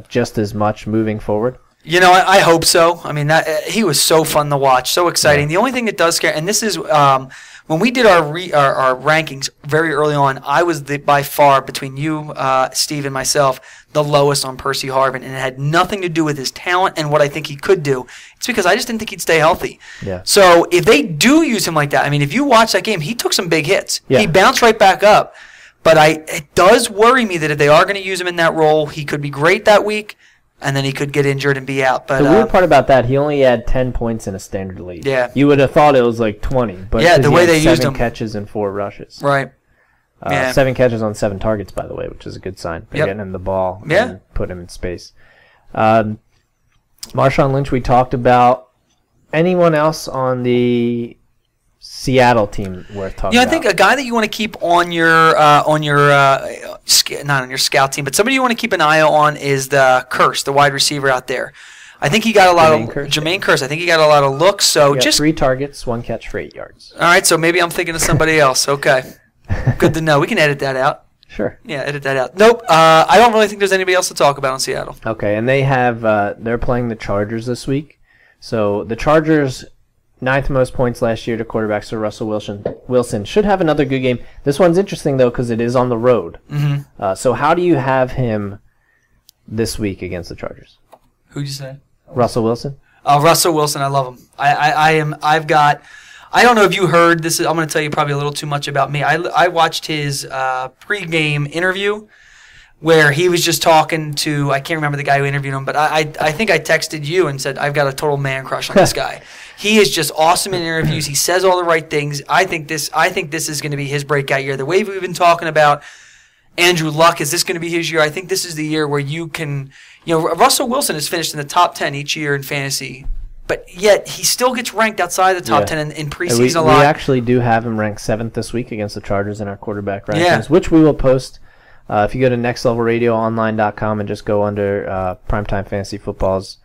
just as much moving forward? You know, I hope so. I mean, he was so fun to watch, so exciting. Yeah. The only thing that does scare, and this is when we did our rankings very early on, I was by far, between you, Steve, and myself, the lowest on Percy Harvin, and it had nothing to do with his talent and what I think he could do. It's because I just didn't think he'd stay healthy. Yeah. So if they do use him like that, I mean, if you watch that game, he took some big hits. Yeah. He bounced right back up. But it does worry me that if they are going to use him in that role, he could be great that week, and then he could get injured and be out. But the weird part about that, he only had 10 points in a standard league. Yeah. You would have thought it was like 20, but yeah, the way they used him, 7 catches and 4 rushes. Right. Yeah. 7 catches on 7 targets, by the way, which is a good sign. They're getting him the ball and put him in space. Marshawn Lynch, we talked about. Anyone else on the Seattle team worth talking about? I think a guy that you want to keep on your not on your scout team, but somebody you want to keep an eye on is the Kearse, the wide receiver out there. I think he got a lot Jermaine Kearse. I think he got a lot of looks. So just 3 targets, 1 catch for 8 yards. All right, so maybe I'm thinking of somebody else. Okay, good to know. We can edit that out. Sure. Yeah, edit that out. Nope. I don't really think there's anybody else to talk about in Seattle. Okay, and they have they're playing the Chargers this week. So the Chargers, 9th most points last year to quarterbacks, so Russell Wilson should have another good game. This one's interesting, though, because it is on the road. Mm-hmm. So how do you have him this week against the Chargers? Who'd you say? Russell Wilson? Russell Wilson, I love him. I don't know if you heard this. I'm going to tell you probably a little too much about me. I watched his pregame interview where he was just talking to, I can't remember the guy who interviewed him, but I think I texted you and said, I've got a total man crush on this guy. He is just awesome in interviews. He says all the right things. I think this is going to be his breakout year. The way we've been talking about Andrew Luck, is this going to be his year? I think this is the year where you can, Russell Wilson has finished in the top 10 each year in fantasy, but yet he still gets ranked outside the top 10 in preseason a lot. We actually do have him ranked 7th this week against the Chargers in our quarterback rankings, which we will post. If you go to nextlevelradioonline.com and just go under Primetime Fantasy Football's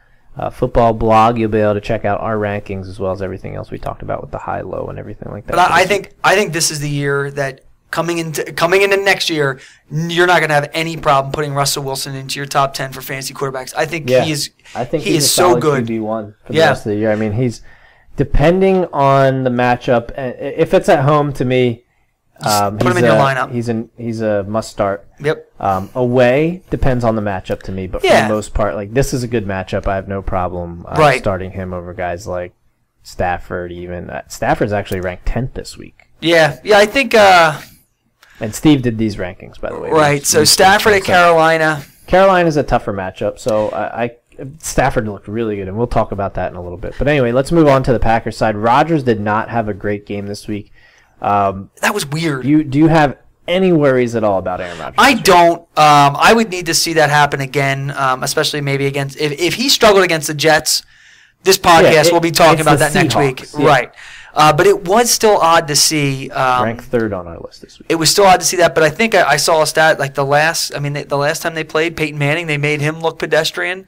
football blog, you'll be able to check out our rankings as well as everything else we talked about with the high, low, and everything like that. But I think this is the year that coming into next year, you're not going to have any problem putting Russell Wilson into your top 10 for fantasy quarterbacks. I think he is so good. QB1 for the rest of the year. I mean, he's depending on the matchup. If it's at home, to me. Put him in your lineup. He's a must start. Yep. Away depends on the matchup to me, but for the most part, like this is a good matchup. I have no problem starting him over guys like Stafford. Even Stafford's actually ranked 10th this week. Yeah. I think. And Steve did these rankings, by the way. Right. So Stafford at Carolina. Carolina's a tougher matchup. So Stafford looked really good, and we'll talk about that in a little bit. But anyway, let's move on to the Packers side. Rodgers did not have a great game this week. That was weird. Do you have any worries at all about Aaron Rodgers? I don't. I would need to see that happen again, especially maybe against if he struggled against the Jets. This podcast we'll be talking about that next week, right? But it was still odd to see. Ranked third on our list this week. It was still odd to see that, but I think I saw a stat like the last time they played Peyton Manning, they made him look pedestrian.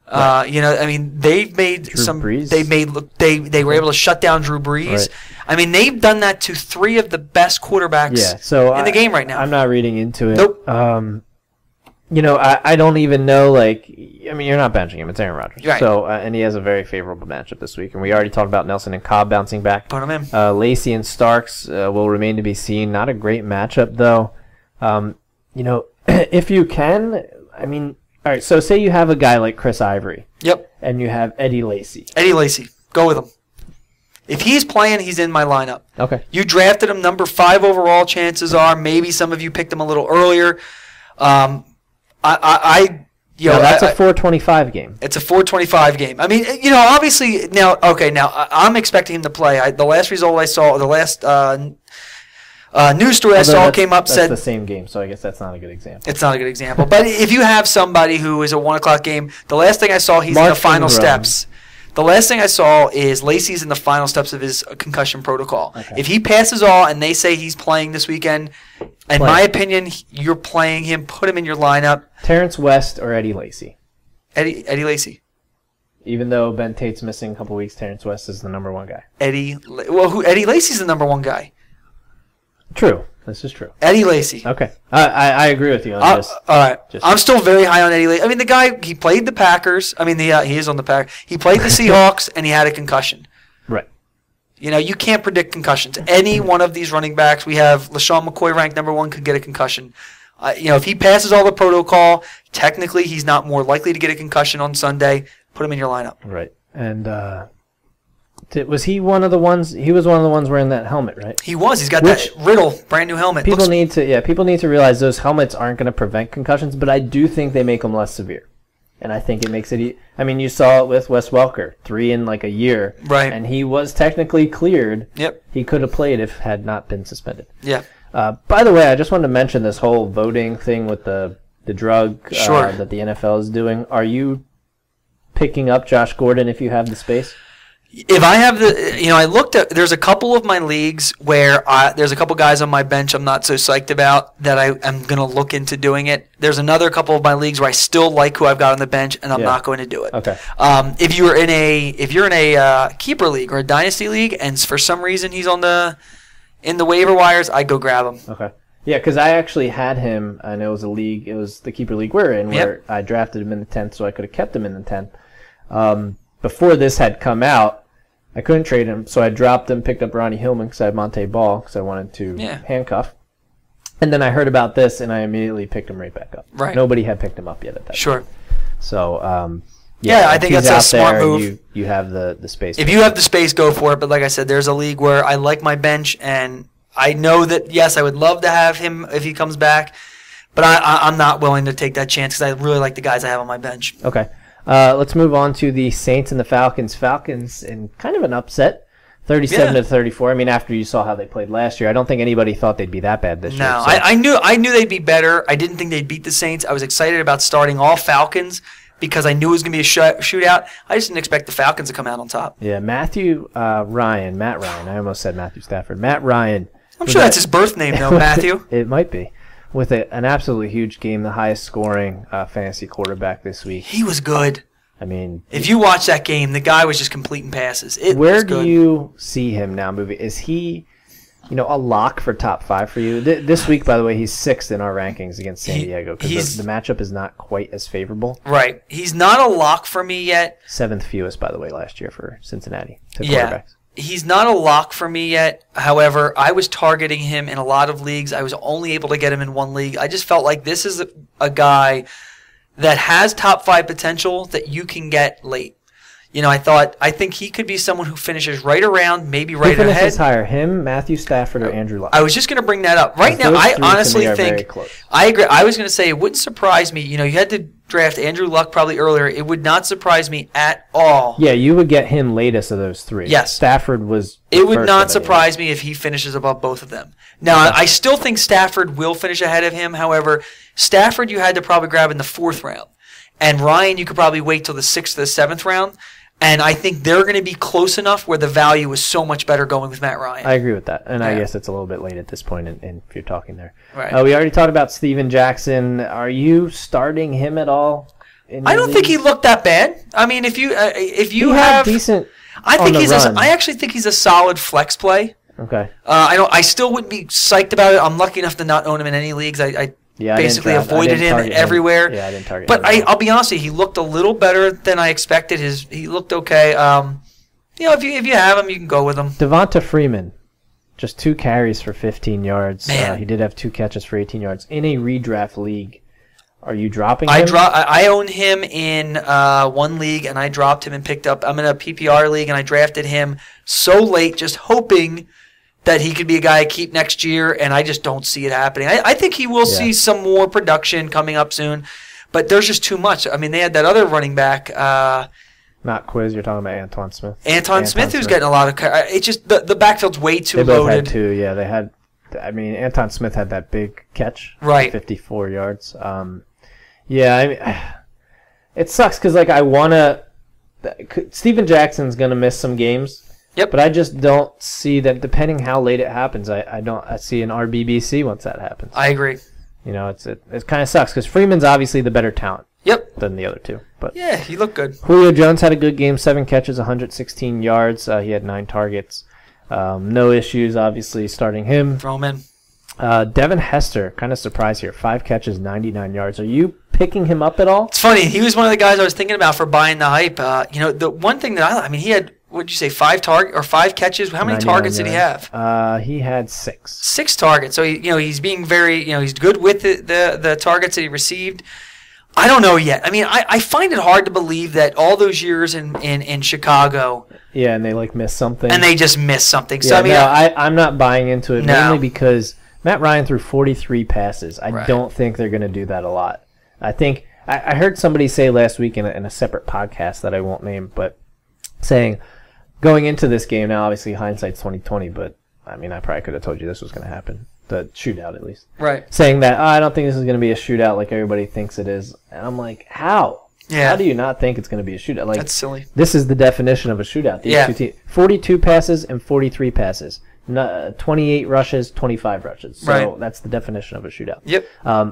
They've made Brees. They were able to shut down Drew Brees. Right. I mean, they've done that to 3 of the best quarterbacks in the game right now. I'm not reading into it. Nope. I don't even know, you're not benching him. It's Aaron Rodgers. Right. So, and he has a very favorable matchup this week. And we already talked about Nelson and Cobb bouncing back. Put him in. Lacey and Starks will remain to be seen. Not a great matchup, though. If you can, all right, so say you have a guy like Chris Ivory. Yep. And you have Eddie Lacy. Eddie Lacy. Go with him. If he's playing, he's in my lineup. Okay. You drafted him number 5 overall, chances are. Maybe some of you picked him a little earlier. That's a 425 game. It's a 425 game. I mean, obviously, now I'm expecting him to play. The last result I saw, the last news story I saw came up said the same game, so I guess that's not a good example. It's not a good example. But if you have somebody who is a 1 o'clock game, the last thing I saw, he's in the final steps. The last thing I saw is Lacey's in the final steps of his concussion protocol. Okay. If he passes all and they say he's playing this weekend, in my opinion, you're playing him. Put him in your lineup. Terrence West or Eddie Lacy? Eddie Lacy. Even though Ben Tate's missing a couple weeks, Terrence West is the number 1 guy. Eddie Lacy's the number 1 guy. True. This is true. Eddie Lacy. Okay. I agree with you on this. All right. I'm still very high on Eddie Lacy. I mean, the guy, he played the Packers. I mean, he is on the Packers. He played the Seahawks, and he had a concussion. Right. You can't predict concussions. Any one of these running backs, we have LaShawn McCoy ranked number 1, could get a concussion. If he passes all the protocol, technically he's not more likely to get a concussion on Sunday. Put him in your lineup. Right. And was he one of the ones? He was one of the ones wearing that helmet, right? He was. He's got that Riddle brand new helmet. People need to realize those helmets aren't going to prevent concussions, but I do think they make them less severe. And I think it makes it. You saw it with Wes Welker, 3 in a year, right? And he was technically cleared. Yep. He could have played if had not been suspended. Yeah. By the way, I just wanted to mention this whole voting thing with the drug that the NFL is doing. Are you picking up Josh Gordon if you have the space? If I have I looked at, there's a couple of my leagues where there's a couple guys on my bench I'm not so psyched about that I am going to look into doing it. There's another couple of my leagues where I still like who I've got on the bench and I'm not going to do it. Okay. If you're in a keeper league or a dynasty league and for some reason he's in the waiver wires, I go grab him. Okay. Yeah, because I actually had him, and it was the keeper league we're in, where I drafted him in the 10th, so I could have kept him in the 10th. Before this had come out, I couldn't trade him, so I dropped him, picked up Ronnie Hillman because I had Monte Ball because I wanted to handcuff. And then I heard about this, and I immediately picked him right back up. Right. Nobody had picked him up yet at that point. So, I think that's a smart move. You have the space. If you have the space, go for it. But like I said, there's a league where I like my bench, and I know that, yes, I would love to have him if he comes back, but I'm not willing to take that chance because I really like the guys I have on my bench. Okay. Let's move on to the Saints and the Falcons. Falcons in kind of an upset, 37-34. After you saw how they played last year, I don't think anybody thought they'd be that bad this year. No, I knew they'd be better. I didn't think they'd beat the Saints. I was excited about starting all Falcons because I knew it was going to be a shootout. I just didn't expect the Falcons to come out on top. Yeah, Matt Ryan. I almost said Matthew Stafford. Matt Ryan. I'm sure that's his birth name, though, Matthew. It might be. With an absolutely huge game, the highest scoring fantasy quarterback this week. He was good. If you watch that game, the guy was just completing passes. Where do you see him now moving? Is he, a lock for top 5 for you? This week, by the way, he's 6th in our rankings against San Diego because the matchup is not quite as favorable. Right. He's not a lock for me yet. 7th fewest, by the way, last year for Cincinnati to quarterbacks. He's not a lock for me yet. However, I was targeting him in a lot of leagues. I was only able to get him in one league. I just felt like this is a guy that has top 5 potential that you can get late. I think he could be someone who finishes right around, maybe right ahead. Who finishes higher, him, Matthew Stafford, or Andrew Luck? I was just going to bring that up. Right now, I honestly think I agree. I was going to say it wouldn't surprise me. You had to draft Andrew Luck probably earlier. It would not surprise me at all. Yeah, you would get him latest of those 3. Yes. Stafford was It would not surprise me if he finishes above both of them. Now, I still think Stafford will finish ahead of him. However, Stafford you had to probably grab in the 4th round. And Ryan you could probably wait till the 6th or the 7th round. And I think they're going to be close enough where the value is so much better going with Matt Ryan. I agree with that, and I Yeah. guess it's a little bit late at this point if you're talking there. Right. We already talked about Steven Jackson. Are you starting him at all? I don't think he looked that bad. I mean, if you He had have decent. I on think the run. I actually think he's a solid flex play. Okay. I still wouldn't be psyched about it. I'm lucky enough to not own him in any leagues. I Yeah, basically I avoided didn't him target everywhere. Yeah, I didn't target But him. at all. I'll be honest with you, he looked a little better than I expected. He looked okay. If you have him, you can go with him. Devonta Freeman, just 2 carries for 15 yards. Man. He did have 2 catches for 18 yards in a redraft league. Are you dropping him? I own him in one league, and I dropped him and picked up. I'm in a PPR league, and I drafted him so late, just hoping that he could be a guy I keep next year, and I just don't see it happening. I think he will see some more production coming up soon, but there's just too much. I mean, they had that other running back, Not Quiz. You're talking about Antoine Smith. Anton Smith, who's getting a lot of. It's just the backfield's way too They both loaded. had 2. Yeah, they had. I mean, Anton Smith had that big catch. Right. 54 yards. Yeah, I mean, it sucks because like I wanna. Steven Jackson's gonna miss some games. Yep. But I just don't see that. Depending how late it happens, I see an RBBC once that happens. I agree. You know, it kind of sucks because Freeman's obviously the better talent Yep. than the other 2. But Yeah, he looked good. Julio Jones had a good game, 7 catches, 116 yards. He had 9 targets. No issues, obviously, starting him. Throw him in. Devin Hester, kind of surprised here, 5 catches, 99 yards. Are you picking him up at all? It's funny. He was one of the guys I was thinking about for buying the hype. The one thing that I mean, he had, what did you say, 5 catches? How many 99 targets did he yards. have? He had 6. 6 targets. So he's being very, he's good with the targets that he received. I don't know yet. I mean, I find it hard to believe that all those years in Chicago, Yeah, and they like missed something. and they just missed something. Yeah, So I mean, I'm not buying into it No. mainly because Matt Ryan threw 43 passes. I Right. don't think they're going to do that a lot. I think I heard somebody say last week in a separate podcast that I won't name, but saying going into this game now, obviously hindsight's 2020, but I mean I probably could have told you this was going to happen, the shootout at least. right? Saying that I don't think this is going to be a shootout like everybody thinks it is, and I'm like, how? Yeah. How do you not think it's going to be a shootout? Like That's silly. this is the definition of a shootout. These Yeah. two teams, 42 passes and 43 passes. 28 rushes, 25 rushes. So Right. that's the definition of a shootout. Yep.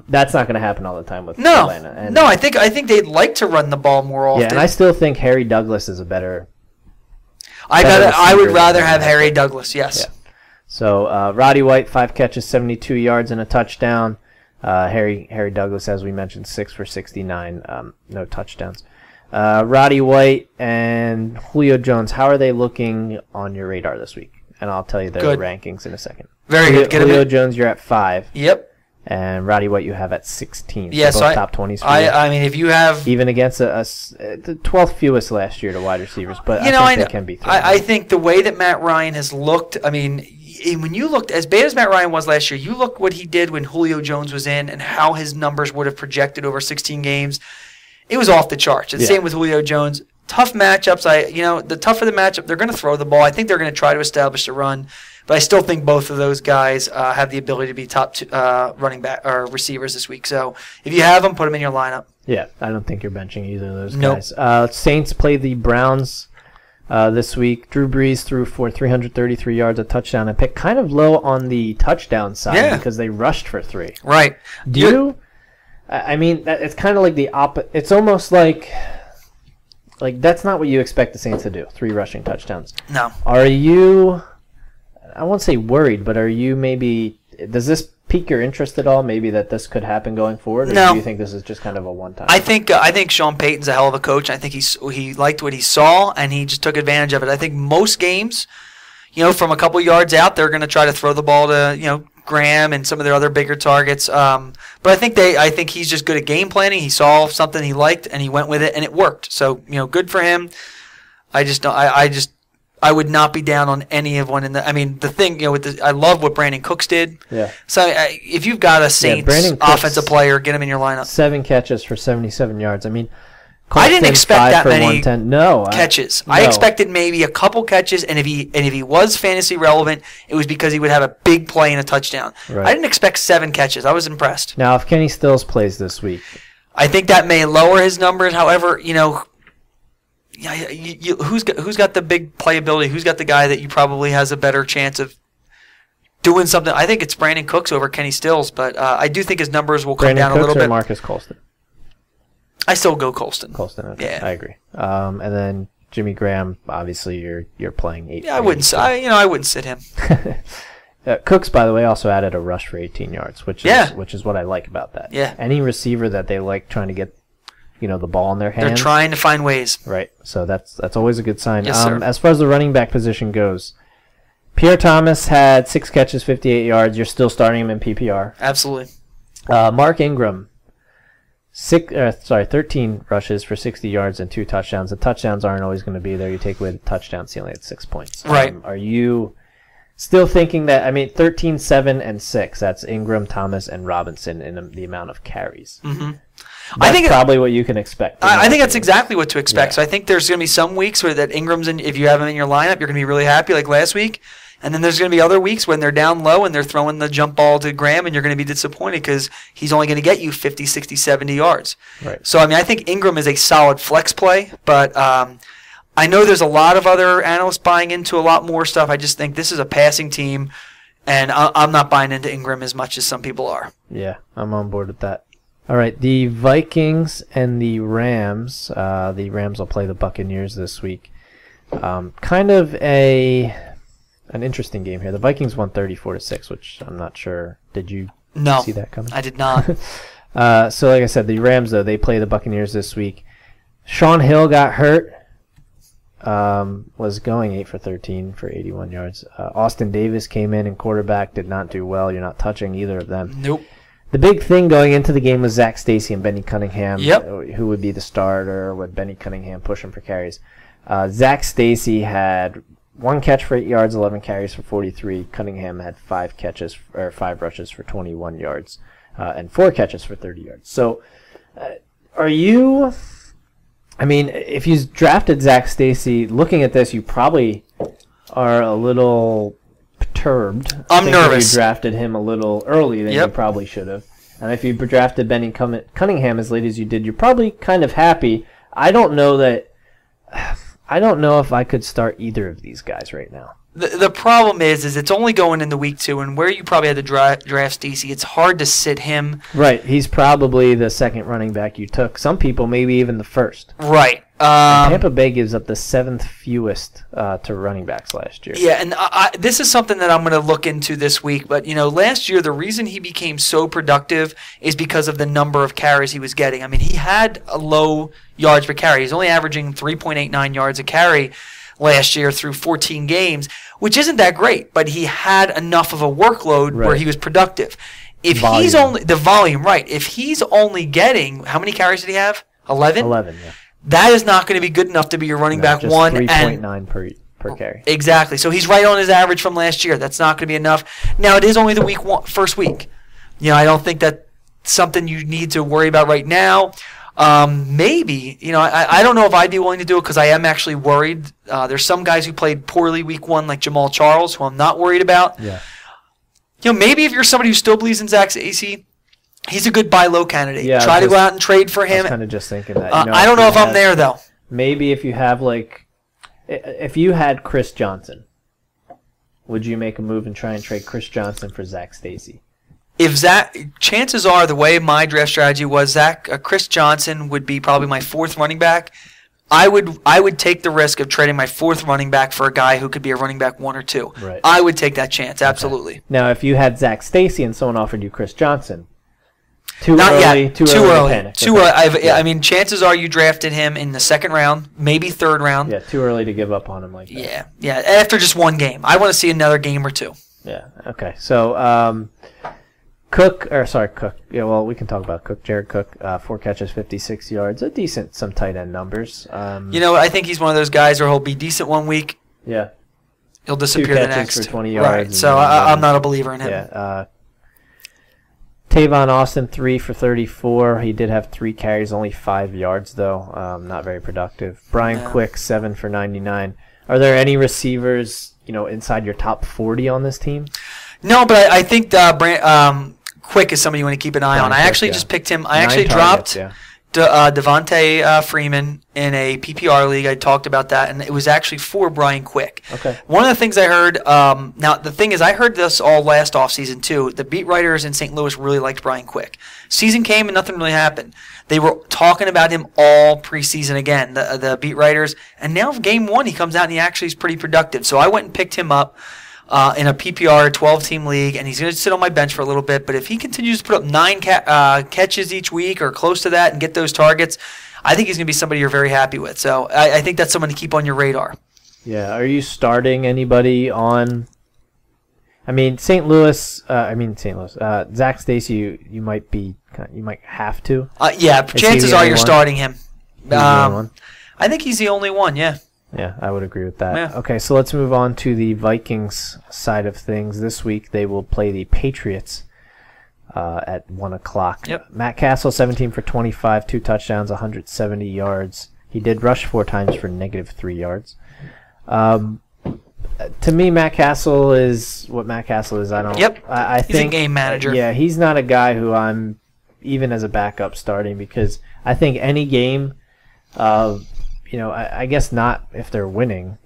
That's not going to happen all the time with No, Atlanta. And, no. I think they'd like to run the ball more often. yeah, and I still think Harry Douglas is a better. I better would receiver rather than have that. Harry Douglas. Yes. Yeah. So Roddy White, 5 catches, 72 yards and a touchdown. Harry Douglas, as we mentioned, 6 for 69, no touchdowns. Roddy White and Julio Jones, how are they looking on your radar this week? And I'll tell you their Good. rankings in a second. Very good. Get him Julio in. Jones, you're at 5, Yep. and Roddy White you have at 16. Yeah, so so both I- top 20s for you. I mean, if you have, Even against the 12th fewest last year to wide receivers, but you know, I think they can be thrown. I think the way that Matt Ryan has looked, I mean, when you looked, as bad as Matt Ryan was last year, you look what he did when Julio Jones was in and how his numbers would have projected over 16 games. It was off the charts. And Yeah. same with Julio Jones. Tough matchups. The tougher the matchup, they're going to throw the ball. I think they're going to try to establish the run. But I still think both of those guys have the ability to be top running back or receivers this week. So if you have them, put them in your lineup. Yeah, I don't think you're benching either of those Nope. guys. Saints play the Browns this week. Drew Brees threw for 333 yards, a touchdown, and picked kind of low on the touchdown side Yeah. because they rushed for 3. Right. Do you? I mean, it's kind of like the opposite. It's almost like that's not what you expect the Saints to do. 3 rushing touchdowns. No. Are you? I won't say worried, but are you maybe? Does this pique your interest at all? Maybe that this could happen going forward, or No. do you think this is just kind of a one-time? I think Sean Payton's a hell of a coach. I think he liked what he saw and he just took advantage of it. I think most games, from a couple yards out, they're going to try to throw the ball to Graham and some of their other bigger targets. But I think he's just good at game planning. He saw something he liked and he went with it and it worked. So good for him. I just don't. I would not be down on any of one in the. I mean, the thing, I love what Brandon Cooks did. Yeah. So if you've got a Saints Brandon Cooks- offensive player, get him in your lineup. 7 catches for 77 yards. I mean, I didn't Colston, expect 5 that for many 110. No, catches. no. I expected maybe a couple catches, and if he was fantasy relevant, it was because he would have a big play and a touchdown. Right. I didn't expect 7 catches. I was impressed. Now, if Kenny Stills plays this week, I think that may lower his numbers. However, who's got the big playability? Who's got the guy that you probably has a better chance of doing something? I think it's Brandon Cooks over Kenny Stills, but I do think his numbers will come Brandon down Cooks a little or bit. Marcus Colston? I still go Colston. Colston, okay. Yeah. I agree. And then Jimmy Graham, obviously you're playing 8. Yeah, I wouldn't sit him. Cooks, by the way, also added a rush for 18 yards, which is what I like about that. Yeah. Any receiver that they like trying to get, the ball in their hands. They're trying to find ways. Right. So that's always a good sign. Yes, sir. As far as the running back position goes, Pierre Thomas had 6 catches, 58 yards. You're still starting him in PPR. Absolutely. Mark Ingram, 13 rushes for 60 yards and 2 touchdowns. The touchdowns aren't always going to be there. You take away the touchdowns, he only had 6 points. Right. Are you still thinking that, 13, 7, and 6, that's Ingram, Thomas, and Robinson in the amount of carries. Mm-hmm. I think probably what you can expect. I think that's exactly what to expect. Yeah. So I think there's going to be some weeks where that Ingram's if you have him in your lineup, you're going to be really happy, like last week. And then there's going to be other weeks when they're down low and they're throwing the jump ball to Graham, and you're going to be disappointed because he's only going to get you 50, 60, 70 yards. Right. So, I think Ingram is a solid flex play, but I know there's a lot of other analysts buying into a lot more stuff. I just think this is a passing team, and I'm not buying into Ingram as much as some people are. Yeah, I'm on board with that. All right, the Vikings and the Rams. The Rams will play the Buccaneers this week. Kind of an interesting game here. The Vikings won 34-6, which I'm not sure. Did you see that coming? I did not. So like I said, the Rams, though, they play the Buccaneers this week. Sean Hill got hurt. Was going 8 for 13 for 81 yards. Austin Davis came in and quarterback, did not do well. You're not touching either of them. Nope. The big thing going into the game was Zach Stacy and Benny Cunningham. Yep. Who would be the starter? Would Benny Cunningham push him for carries? Zach Stacy had 1 catch for 8 yards, 11 carries for 43. Cunningham had 5 rushes for 21 yards, and 4 catches for 30 yards. So, are you? If you drafted Zach Stacy, looking at this, you probably are a little perturbed. I'm nervous. You drafted him a little early than you probably should have. And if you drafted Benny Cunningham as late as you did, you're probably kind of happy. I don't know if I could start either of these guys right now. The problem is it's only going into week 2, and where you probably had to draft Stacy, it's hard to sit him. Right. He's probably the second running back you took. Some people, maybe even the first. Right. Tampa Bay gives up the 7th fewest to running backs last year. Yeah, and this is something that I'm going to look into this week. But, last year the reason he became so productive is because of the number of carries he was getting. He had a low yards per carry. He's only averaging 3.89 yards a carry last year through 14 games, which isn't that great, but he had enough of a workload where he was productive. If he's only the volume, right? If he's only getting, how many carries did he have? 11. 11, yeah. That is not going to be good enough to be your running back just one. 3.9 per carry. Exactly. So he's right on his average from last year. That's not going to be enough. Now it is only the first week. I don't think that's something you need to worry about right now. Maybe, I don't know if I'd be willing to do it because I am actually worried. There's some guys who played poorly week 1, like Jamal Charles, who I'm not worried about. Yeah. Maybe if you're somebody who still believes in Zach Stacy, he's a good buy low candidate. Yeah, Try to go out and trade for him. I was kind of just thinking that. I don't know if I'm there, though. Maybe if you have, if you had Chris Johnson, would you make a move and try and trade Chris Johnson for Zach Stacy? Chances are, the way my draft strategy was, Chris Johnson would be probably my 4th running back. I would take the risk of trading my 4th running back for a guy who could be a running back 1 or 2. Right. I would take that chance, absolutely. Okay. Now, if you had Zach Stacy and someone offered you Chris Johnson, too Not early yet. to panic. Too early. Chances are you drafted him in the 2nd round, maybe 3rd round. Yeah, too early to give up on him like that. Yeah. After just 1 game, I want to see another game or 2. Yeah. Okay. So, Cook. Yeah, well, we can talk about Cook. Jared Cook, 4 catches, 56 yards. Some tight end numbers. I think he's one of those guys where he'll be decent 1 week. Yeah. He'll disappear 2 the catches next. for 20 yards. Right. So I'm not a believer in him. Yeah. Tavon Austin, 3 for 34. He did have 3 carries, only 5 yards, though. Not very productive. Brian Quick, 7 for 99. Are there any receivers, inside your top 40 on this team? No, but I think Quick is somebody you want to keep an eye on. I actually just picked him. I actually dropped. Devontae Freeman in a PPR league. I talked about that, and it was actually for Brian Quick. Okay. One of the things I heard, now the thing is I heard this all last offseason too. The beat writers in St. Louis really liked Brian Quick. Season came and nothing really happened. They were talking about him all preseason again, the beat writers, and now game 1 he comes out and he actually is pretty productive. So I went and picked him up in a PPR 12-team league, and he's going to sit on my bench for a little bit. But if he continues to put up 9 catches each week or close to that and get those targets, I think he's going to be somebody you're very happy with. So I think that's someone to keep on your radar. Yeah. Are you starting anybody on? I mean, St. Louis. Zach Stacy. You might have to. Yeah. Is he Chances the are only you're one? starting him. He's the only one? I think he's the only one. Yeah. Yeah, I would agree with that. Yeah. Okay, so let's move on to the Vikings side of things. This week they will play the Patriots at 1 o'clock. Yep. Matt Castle, 17 for 25, 2 touchdowns, 170 yards. He did rush 4 times for -3 yards. To me, Matt Castle is what Matt Castle is. I don't. Yep. I He's a think game manager. Yeah, he's not a guy who I'm even as a backup starting because I think any game. I guess not if they're winning,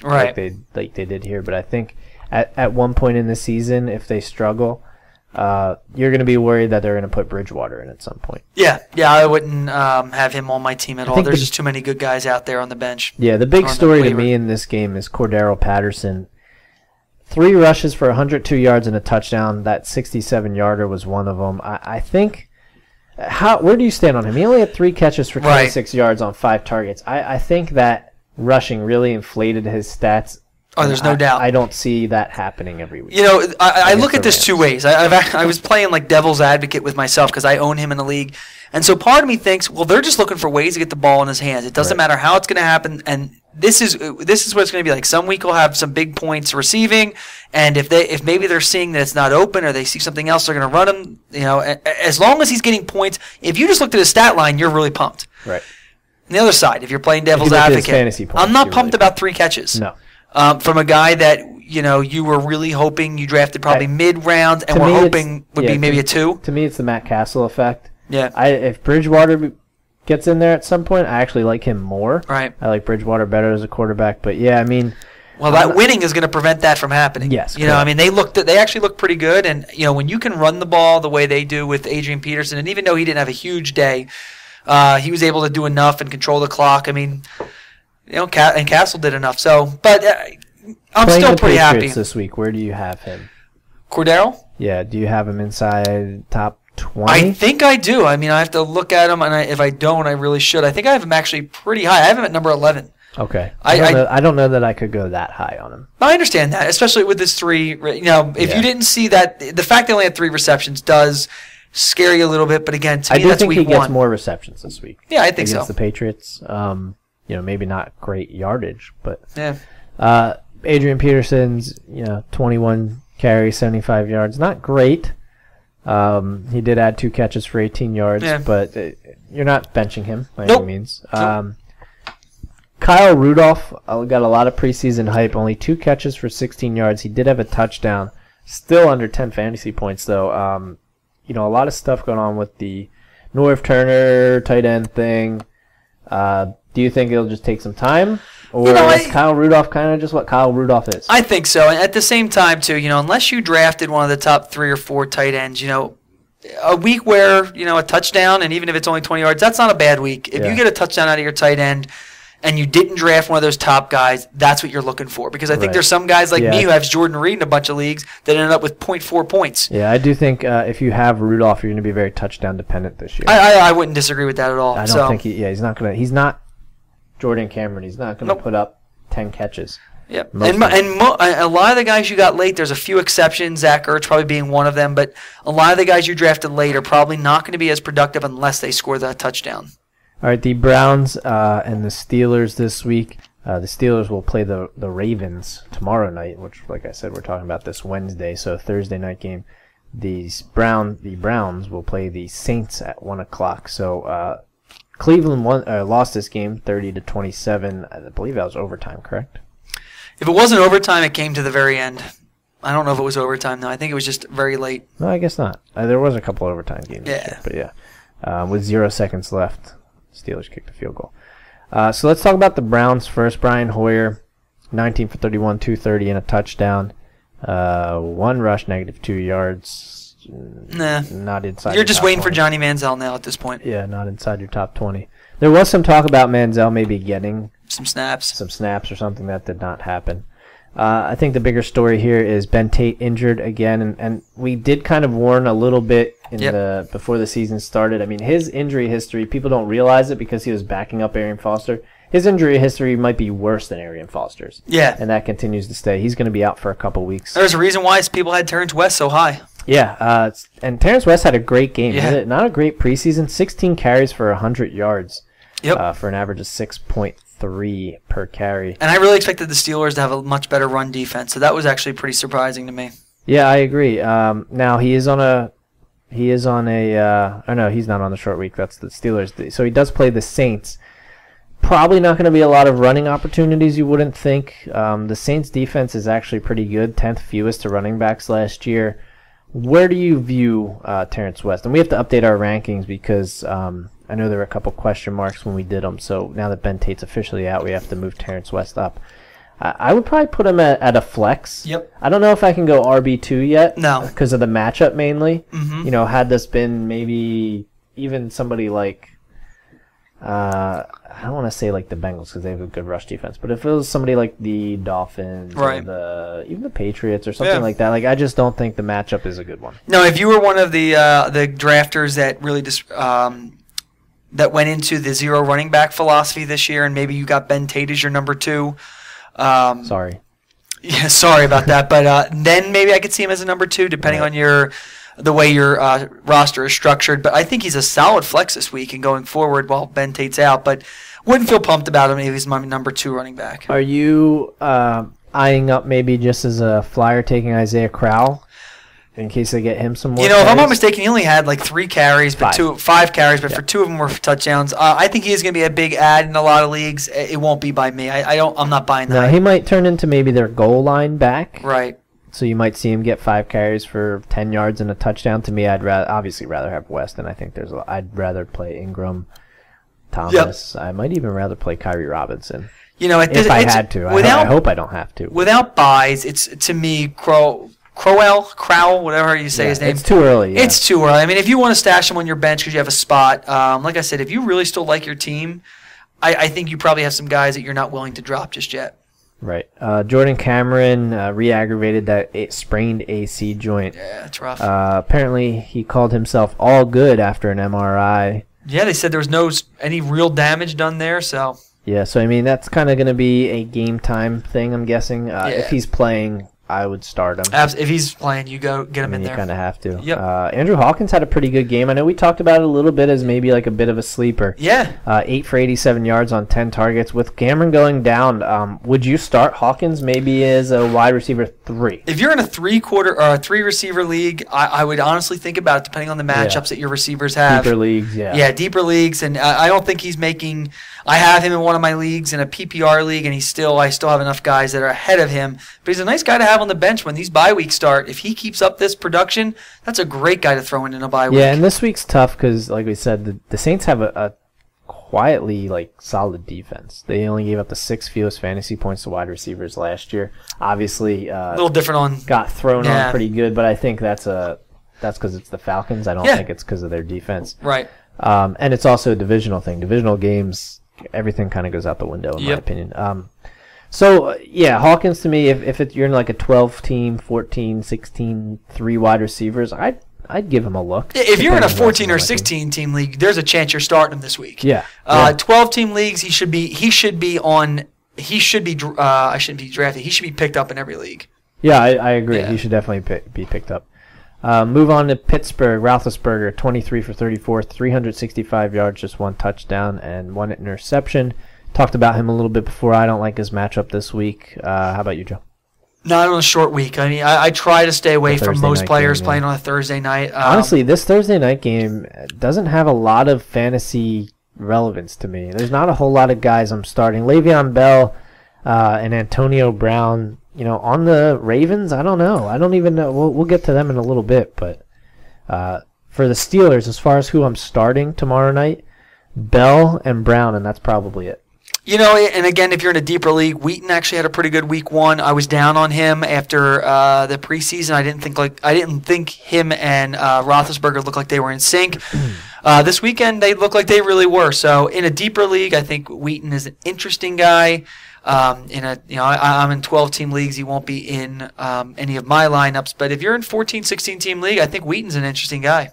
Right. like they did here. But I think at one point in the season, if they struggle, you're going to be worried that they're going to put Bridgewater in at some point. Yeah, I wouldn't have him on my team at all. think There's the- just too many good guys out there on the bench. Yeah, the big On the story to waiver. me in this game is Cordero Patterson. 3 rushes for 102 yards and a touchdown. That 67-yarder was one of them. I think. Where do you stand on him? He only had 3 catches for 26 yards on 5 targets. I think that rushing really inflated his stats. Oh, there's no doubt. I don't see that happening every week. You know, I Against look at the this Rams. 2 ways. I was playing like devil's advocate with myself because I own him in the league. And so part of me thinks, well, they're just looking for ways to get the ball in his hands. It doesn't Right. matter how it's going to happen. And this is what it's going to be like. Some week he'll have some big points receiving, and if maybe they're seeing that it's not open or they see something else, they're going to run him. You know, as long as he's getting points. If you just looked at his stat line, you're really pumped. Right. On the other side, if you're playing devil's look at his advocate, fantasy points, I'm not you're pumped really about 3 catches. No. From a guy that you were really hoping you drafted probably mid-round, and To we're me, hoping would be maybe a to 2. To me, it's the Matt Castle effect. Yeah. If Bridgewater gets in there at some point, I actually like him more. Right. I like Bridgewater better as a quarterback. But yeah, I mean, Well, that winning is going to prevent that from happening. Yes, You know, I correct. mean, they actually look pretty good, and when you can run the ball the way they do with Adrian Peterson, and even though he didn't have a huge day, he was able to do enough and control the clock. I mean, and Castle did enough. So, but I'm playing still the pretty Patriots happy. this week. Where do you have him? Cordero? Yeah, do you have him inside top 20? I think I do. I mean, I have to look at him, and if I don't, I really should. I think I have him actually pretty high. I have him at number 11. Okay. I I don't know that I could go that high on him. I understand that, especially with this 3. If Yeah. you didn't see that, the fact they only had 3 receptions does scare you a little bit. But again, to I me, do that's think week he gets 1. more receptions this week. Yeah, I think against so. the Patriots. Maybe not great yardage, but Yeah. Adrian Peterson's 21 carries, 75 yards. Not great. He did add 2 catches for 18 yards, Yeah. but you're not benching him by Nope. any means. Kyle Rudolph got a lot of preseason hype. Only 2 catches for 16 yards. He did have a touchdown. Still under 10 fantasy points, though. A lot of stuff going on with the Norv Turner tight end thing. Do you think it'll just take some time? Or is Kyle Rudolph kind of just what Kyle Rudolph is? I think so. And at the same time, too, unless you drafted one of the top 3 or 4 tight ends, a week where, a touchdown, and even if it's only 20 yards, that's not a bad week. If Yeah. you get a touchdown out of your tight end and you didn't draft one of those top guys, that's what you're looking for. Because I think Right. there's some guys like Yeah. me who have Jordan Reed in a bunch of leagues that ended up with 0.4 points. Yeah, I do think if you have Rudolph, you're going to be very touchdown dependent this year. I wouldn't disagree with that at all. I don't So, think he's not Jordan Cameron. He's not going to Nope. put up 10 catches. Yep. Most And, of them. a lot of the guys you got late, there's a few exceptions, Zach Ertz probably being one of them, but a lot of the guys you drafted late are probably not going to be as productive unless they score that touchdown. All right, the Browns and the Steelers this week. The Steelers will play the Ravens tomorrow night, which, like I said, we're talking about this Wednesday, so Thursday night game. The Browns will play the Saints at 1 o'clock. So Cleveland lost this game 30-27. I believe that was overtime, correct? If it wasn't overtime, it came to the very end. I don't know if it was overtime, though. I think it was just very late. No, I guess not. There was a couple overtime games. this Yeah. year, but yeah. with 0 seconds left. Steelers kicked a field goal. So let's talk about the Browns first. Brian Hoyer, 19 for 31, 230 and a touchdown. 1 rush, -2 yards. Nah. Not inside. You're your just top waiting for 20. Johnny Manziel now at this point. Yeah, not inside your top 20. There was some talk about Manziel maybe getting Some snaps. some snaps or something. That did not happen. I think the bigger story here is Ben Tate injured again, and we did kind of warn a little bit before the season started. I mean, his injury history, people don't realize it because he was backing up Arian Foster. His injury history might be worse than Arian Foster's. Yeah. And that continues to stay. He's going to be out for a couple weeks. There's a reason why people had Terrence West so high. Yeah, and Terrence West had a great game. Yeah. Not a great preseason. 16 carries for 100 yards. Yep. For an average of 6.3 per carry. And I really expected the Steelers to have a much better run defense, so that was actually pretty surprising to me. Yeah, I agree. Now he's not on the short week. That's the Steelers. So he does play the Saints. Probably not going to be a lot of running opportunities, you wouldn't think. The Saints defense is actually pretty good, 10th fewest to running backs last year. Where do you view Terrence West? And we have to update our rankings because I know there were a couple question marks when we did them. So now that Ben Tate's officially out, we have to move Terrence West up. I would probably put him at a flex. Yep. I don't know if I can go RB2 yet. No. Because of the matchup mainly. Mm-hmm. You know, had this been maybe even somebody like, I don't want to say like the Bengals because they have a good rush defense, but if it was somebody like the Dolphins Right. or even the Patriots or something like that, like I just don't think the matchup is a good one. No, if you were one of the drafters that really just that went into the zero running back philosophy this year, and maybe you got Ben Tate as your number 2. Sorry. Yeah, sorry about that, but then maybe I could see him as a number 2, depending on the way your roster is structured. But I think he's a solid flex this week and going forward while Ben Tate's out. But wouldn't feel pumped about him if he's my number 2 running back. Are you eyeing up maybe just as a flyer taking Isaiah Crowell in case they get him some more? You know, if I'm not carries? mistaken, he only had like 3 carries, but 5 carries, but for 2 of them were touchdowns. I think he is going to be a big add in a lot of leagues. It won't be by me. I'm not buying that. No, he might turn into maybe their goal line back. Right. So you might see him get 5 carries for 10 yards and a touchdown. To me, I'd obviously rather have West, and I think I'd rather play Ingram, Thomas. Yep. I might even rather play Kyrie Robinson. You know, if I had to. I hope I don't have to. Without buys, it's to me Crowell, whatever you say his name. It's too early. Yeah. It's too early. I mean, if you want to stash him on your bench because you have a spot, like I said, if you really still like your team, I think you probably have some guys that you're not willing to drop just yet. Right. Jordan Cameron re-aggravated that sprained AC joint. Yeah, that's rough. Apparently, he called himself all good after an MRI. Yeah, they said there was any real damage done there, so. Yeah, so I mean, that's kind of going to be a game time thing, I'm guessing. If he's playing, I would start him. If he's playing, you go get him in there. You kind of have to. Yep. Andrew Hawkins had a pretty good game. I know we talked about it a little bit as maybe like a bit of a sleeper. Yeah. 8 for 87 yards on 10 targets. With Cameron going down, would you start Hawkins maybe as a wide receiver 3? If you're in a 3 receiver league, I would honestly think about it depending on the matchups that your receivers have. Deeper leagues, yeah. Yeah, deeper leagues, and I don't think he's making. I have him in one of my leagues in a PPR league, and I still have enough guys that are ahead of him. But he's a nice guy to have on the bench when these bye weeks start. If he keeps up this production, that's a great guy to throw in a bye week. Yeah, and this week's tough because, like we said, the Saints have a quietly solid defense. They only gave up the 6th fewest fantasy points to wide receivers last year. Obviously, a little different on. Got thrown on pretty good, but I think that's because it's the Falcons. I don't think it's because of their defense. Right. And it's also a divisional thing. Divisional games, everything kind of goes out the window, in my opinion. Hawkins to me, if you're in like a 12-team, 14, 16, 3 wide receivers, I'd give him a look. If you're in a 14 or 16 team league, there's a chance you're starting him this week. Yeah. 12 team leagues, I shouldn't be drafted. He should be picked up in every league. Yeah, I agree. Yeah. He should definitely be picked up. Move on to Pittsburgh. Roethlisberger, 23 for 34, 365 yards, just 1 touchdown and 1 interception. Talked about him a little bit before. I don't like his matchup this week. How about you, Joe? Not on a short week. I mean, I try to stay away from most players playing on a Thursday night. Honestly, this Thursday night game doesn't have a lot of fantasy relevance to me. There's not a whole lot of guys I'm starting. Le'Veon Bell and Antonio Brown, on the Ravens, I don't know. I don't even know. We'll get to them in a little bit, but For the Steelers, as far as who I'm starting tomorrow night, Bell and Brown, and that's probably it. You know, and again, if you're in a deeper league, Wheaton actually had a pretty good week 1. I was down on him after the preseason. I didn't think him and Roethlisberger looked like they were in sync. This weekend, they look like they really were. So in a deeper league, I think Wheaton is an interesting guy. I'm in 12-team leagues. He won't be in any of my lineups. But if you're in 14, 16-team league, I think Wheaton's an interesting guy.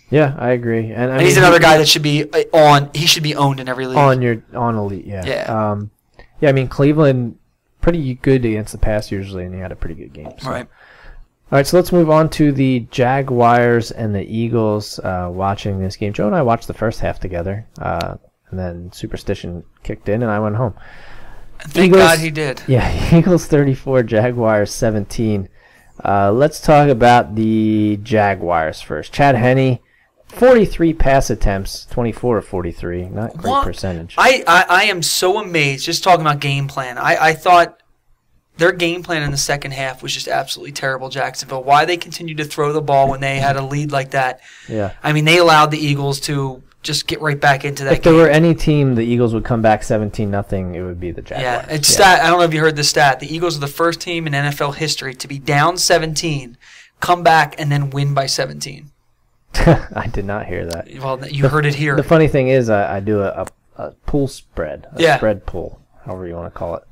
Yeah, I agree. And he's another guy that should be on. He should be owned in every league. On elite, yeah. Yeah. I mean, Cleveland pretty good against the pass usually, and he had a pretty good game. So. Right. All right, so let's move on to the Jaguars and the Eagles. Watching this game, Joe and I watched the first half together, and then Superstition kicked in, and I went home. Thank God he did. Yeah, Eagles 34, Jaguars 17. Let's talk about the Jaguars first. Chad Henne. 43 pass attempts, 24 of 43. Not great percentage. I am so amazed, just talking about game plan. I thought their game plan in the second half was just absolutely terrible, Jacksonville. Why they continued to throw the ball when they had a lead like that. Yeah. I mean, they allowed the Eagles to just get right back into that game. If there were any team the Eagles would come back 17-0, it would be the Jaguars. Yeah, I don't know if you heard the stat. The Eagles are the first team in NFL history to be down 17, come back, and then win by 17. I did not hear that. Well, you heard it here. The funny thing is I do a pool spread, spread pool, however you want to call it.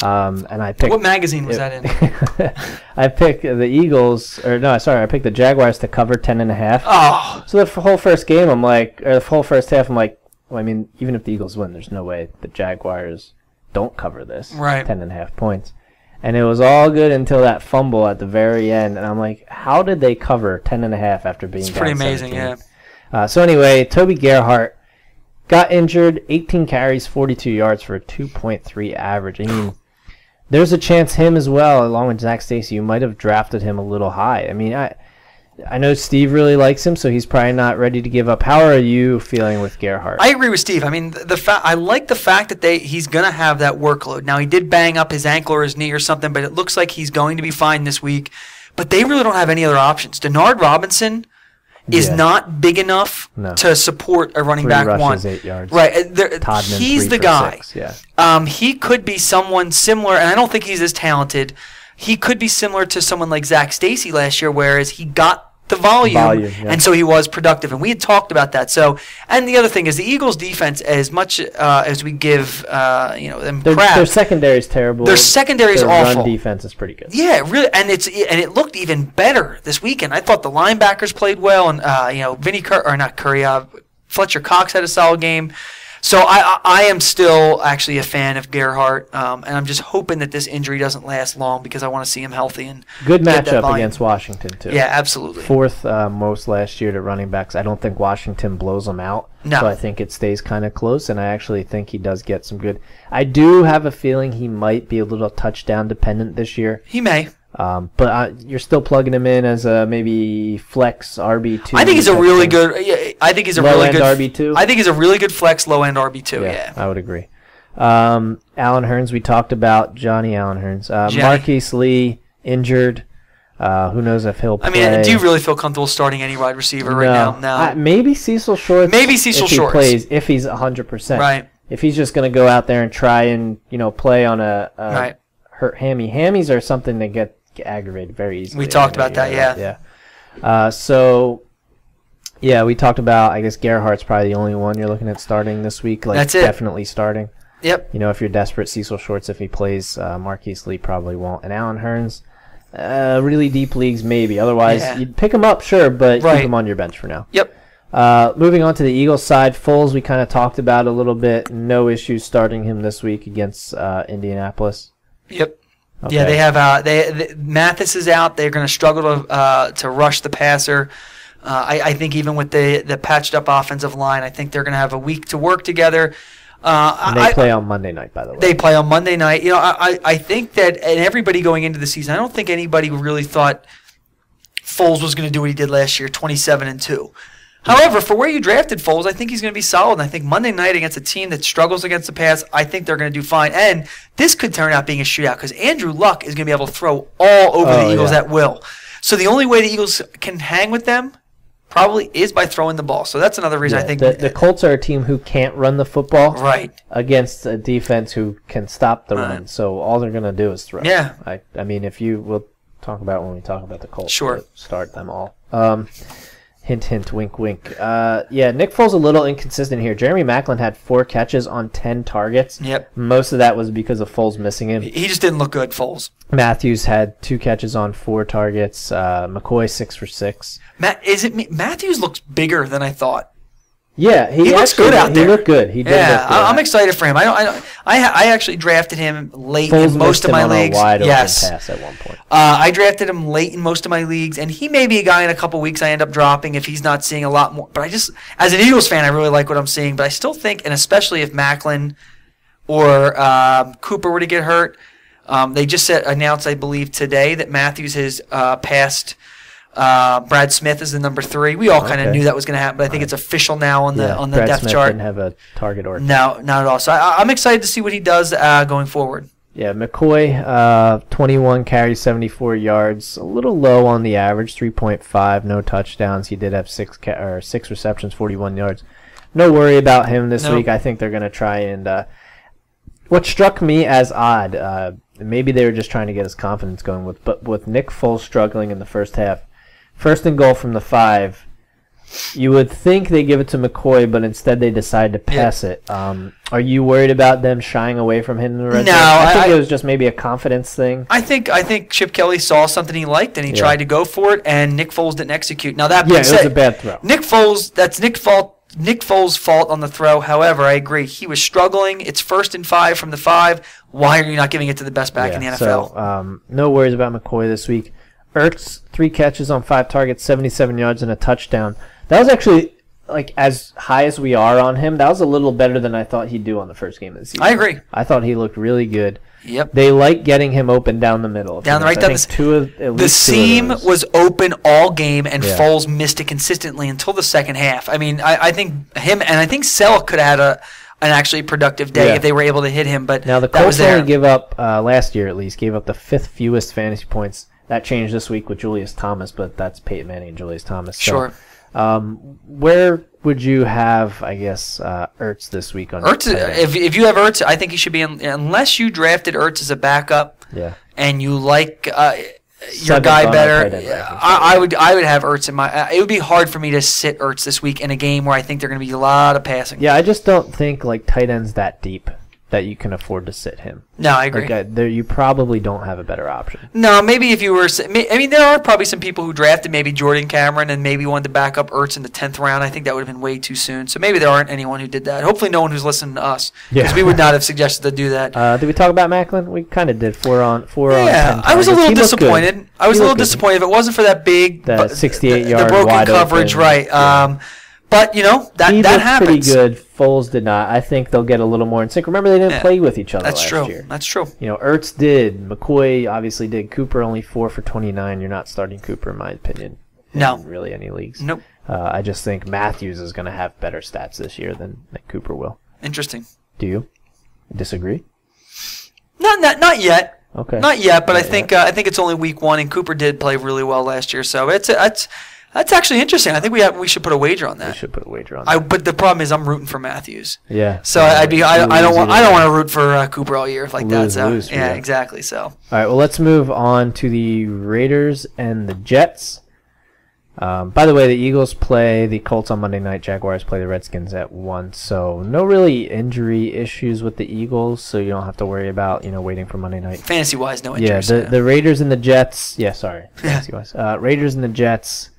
And I picked. What magazine was that in? I picked the Eagles, I picked the Jaguars to cover 10.5. Oh. So the whole first game, the whole first half, I'm like, well, I mean, even if the Eagles win, there's no way the Jaguars don't cover this. Right. 10.5 points. And it was all good until that fumble at the very end. And I'm like, how did they cover 10.5 after being down 17? It's pretty amazing, yeah. So anyway, Toby Gerhart got injured, 18 carries, 42 yards for a 2.3 average. I mean, there's a chance him as well, along with Zach Stacy, you might have drafted him a little high. I mean, I know Steve really likes him, so he's probably not ready to give up. How are you feeling with Gerhart? I agree with Steve. I mean, I like the fact that he's going to have that workload. Now, he did bang up his ankle or his knee or something, but it looks like he's going to be fine this week. But they really don't have any other options. Denard Robinson is not big enough to support a running back rushes, 8 yards. Right. He's the guy. 6, yeah. He could be someone similar, and I don't think he's as talented. He could be similar to someone like Zach Stacy last year, whereas he got the volume, and so he was productive, and we had talked about that. So, and the other thing is the Eagles' defense, as much as we give them crap, their secondary is terrible. Their secondary is awful. Their run defense is pretty good. Yeah, really, and it looked even better this weekend. I thought the linebackers played well, and Fletcher Cox had a solid game. So I am still actually a fan of Gerhart, and I'm just hoping that this injury doesn't last long because I want to see him healthy and good matchup against Washington too. Yeah, absolutely. Fourth most last year to running backs. I don't think Washington blows them out. No. So I think it stays kind of close, and I actually think he does get some good. I do have a feeling he might be a little touchdown dependent this year. He may. But you're still plugging him in as a maybe flex RB2. I think he's a really good. I think he's a really good RB2. I think he's a really good flex low end RB2. Yeah, I would agree. Allen Hurns, we talked about Johnny Allen Hurns. Marquise Lee injured. Who knows if he'll play? I mean, do you really feel comfortable starting any wide receiver right now? No. Maybe Cecil Shorts. Maybe Cecil if he Shorts plays if he's 100%. Right. If he's just going to go out there and try and play on a hurt hammy. Hammies are something that get aggravated very easily. We talked about that, yeah. We talked about, I guess Gerhart's probably the only one you're looking at starting this week. That's it. Definitely starting. Yep. If you're desperate, Cecil Shorts, if he plays, Marquise Lee probably won't. And Allen Hurns, really deep leagues maybe. Otherwise, you'd pick him up, sure, but keep him on your bench for now. Yep. Moving on to the Eagles side, Foles we kind of talked about a little bit. No issues starting him this week against Indianapolis. Yep. Okay. Yeah, they have Mathis is out. They're going to struggle to rush the passer. I think even with the patched up offensive line, I think they're going to have a week to work together. And they play on Monday night, by the way. They play on Monday night. I think that, and everybody going into the season, I don't think anybody really thought Foles was going to do what he did last year, 27-2. However, for where you drafted Foles, I think he's going to be solid. And I think Monday night against a team that struggles against the pass, I think they're going to do fine. And this could turn out being a shootout because Andrew Luck is going to be able to throw all over the Eagles at will. So the only way the Eagles can hang with them probably is by throwing the ball. So that's another reason I think the Colts are a team who can't run the football right against a defense who can stop the run. So all they're going to do is throw. Yeah. I mean, we'll talk about when we talk about the Colts. Sure. But start them all. Hint, hint, wink, wink. Nick Foles a little inconsistent here. Jeremy Maclin had 4 catches on 10 targets. Yep. Most of that was because of Foles missing him. he just didn't look good, Foles. Matthews had 2 catches on 4 targets. McCoy 6 for 6. Matthews looks bigger than I thought. Yeah, He looks good out there. He looked good. He did look good. I'm excited for him. I actually drafted him late Foles in most missed of him my on leagues. A wide open Yes. pass at one point. I drafted him late in most of my leagues, and he may be a guy in a couple weeks I end up dropping if he's not seeing a lot more. But as an Eagles fan, I really like what I'm seeing. But I still think, and especially if Maclin or Cooper were to get hurt, they just announced, I believe, today that Matthews has passed Brad Smith as the number 3. We all kind of knew that was going to happen, but I think it's official now on the Brad depth Smith chart. Didn't have a target or No, not at all. So I'm excited to see what he does going forward. Yeah, McCoy, 21 carries, 74 yards, a little low on the average, 3.5, no touchdowns. He did have 6 receptions, 41 yards. No worry about him this week. I think they're going to try and what struck me as odd, maybe they were just trying to get his confidence going but with Nick Foles struggling in the first half, 1st and goal from the 5. You would think they give it to McCoy, but instead they decide to pass it. Are you worried about them shying away from him in the red zone? I think it was just maybe a confidence thing. I think Chip Kelly saw something he liked and he tried to go for it, and Nick Foles didn't execute. Now that being it said, was a bad throw. That's Nick Foles' fault on the throw. However, I agree. He was struggling. It's 1st and 5 from the 5. Why are you not giving it to the best back in the NFL? So, no worries about McCoy this week. Ertz, 3 catches on 5 targets, 77 yards and a touchdown. That was actually, as high as we are on him, that was a little better than I thought he'd do on the first game of the season. I agree. I thought he looked really good. Yep. They like getting him open down the middle. The seam was open all game, and Foles missed it consistently until the second half. I mean, I think him and I think Selleck could have had an actually productive day if they were able to hit him. But now the Colts only give up last year at least gave up the 5th fewest fantasy points. That changed this week with Julius Thomas, but that's Peyton Manning and Julius Thomas. Sure. So, where would you have, I guess, Ertz this week on Ertz? If you have Ertz, I think he should be in, unless you drafted Ertz as a backup. Yeah. And you like your guy better. I would have Ertz in my. It would be hard for me to sit Ertz this week in a game where I think they're going to be a lot of passing. Yeah, I just don't think tight ends that deep that you can afford to sit him. No, I agree. You probably don't have a better option. No, maybe if you were... I mean, there are probably some people who drafted maybe Jordan Cameron and maybe wanted to back up Ertz in the 10th round. I think that would have been way too soon. So maybe there aren't anyone who did that. Hopefully no one who's listening to us. Because we would not have suggested to do that. Did we talk about Maclin? We kind of did. 4 on 10 I was a little disappointed. I was a little disappointed if it wasn't for that big... The 68-yard the broken wide coverage, open. right. Yeah. But, that happens. Pretty good. Foles did not. I think they'll get a little more in sync. Remember, they didn't play with each other last year. That's true. Ertz did. McCoy obviously did. Cooper only 4 for 29. You're not starting Cooper, in my opinion. No. In really any leagues. Nope. I just think Matthews is going to have better stats this year than Cooper will. Interesting. Do you disagree? Not yet. Okay. Not yet, but I think it's only week 1, and Cooper did play really well last year. So that's actually interesting. I think we should put a wager on that. We should put a wager on that. But the problem is I'm rooting for Matthews. Yeah. So I don't want to root for Cooper all year like that. So yeah, exactly. So. All right. Well, let's move on to the Raiders and the Jets. By the way, the Eagles play the Colts on Monday night. Jaguars play the Redskins at 1. So no really injury issues with the Eagles. So you don't have to worry about waiting for Monday night. Fantasy wise, no injuries. Yeah. The Raiders and the Jets. Yeah. Sorry. Fantasy wise. Raiders and the Jets.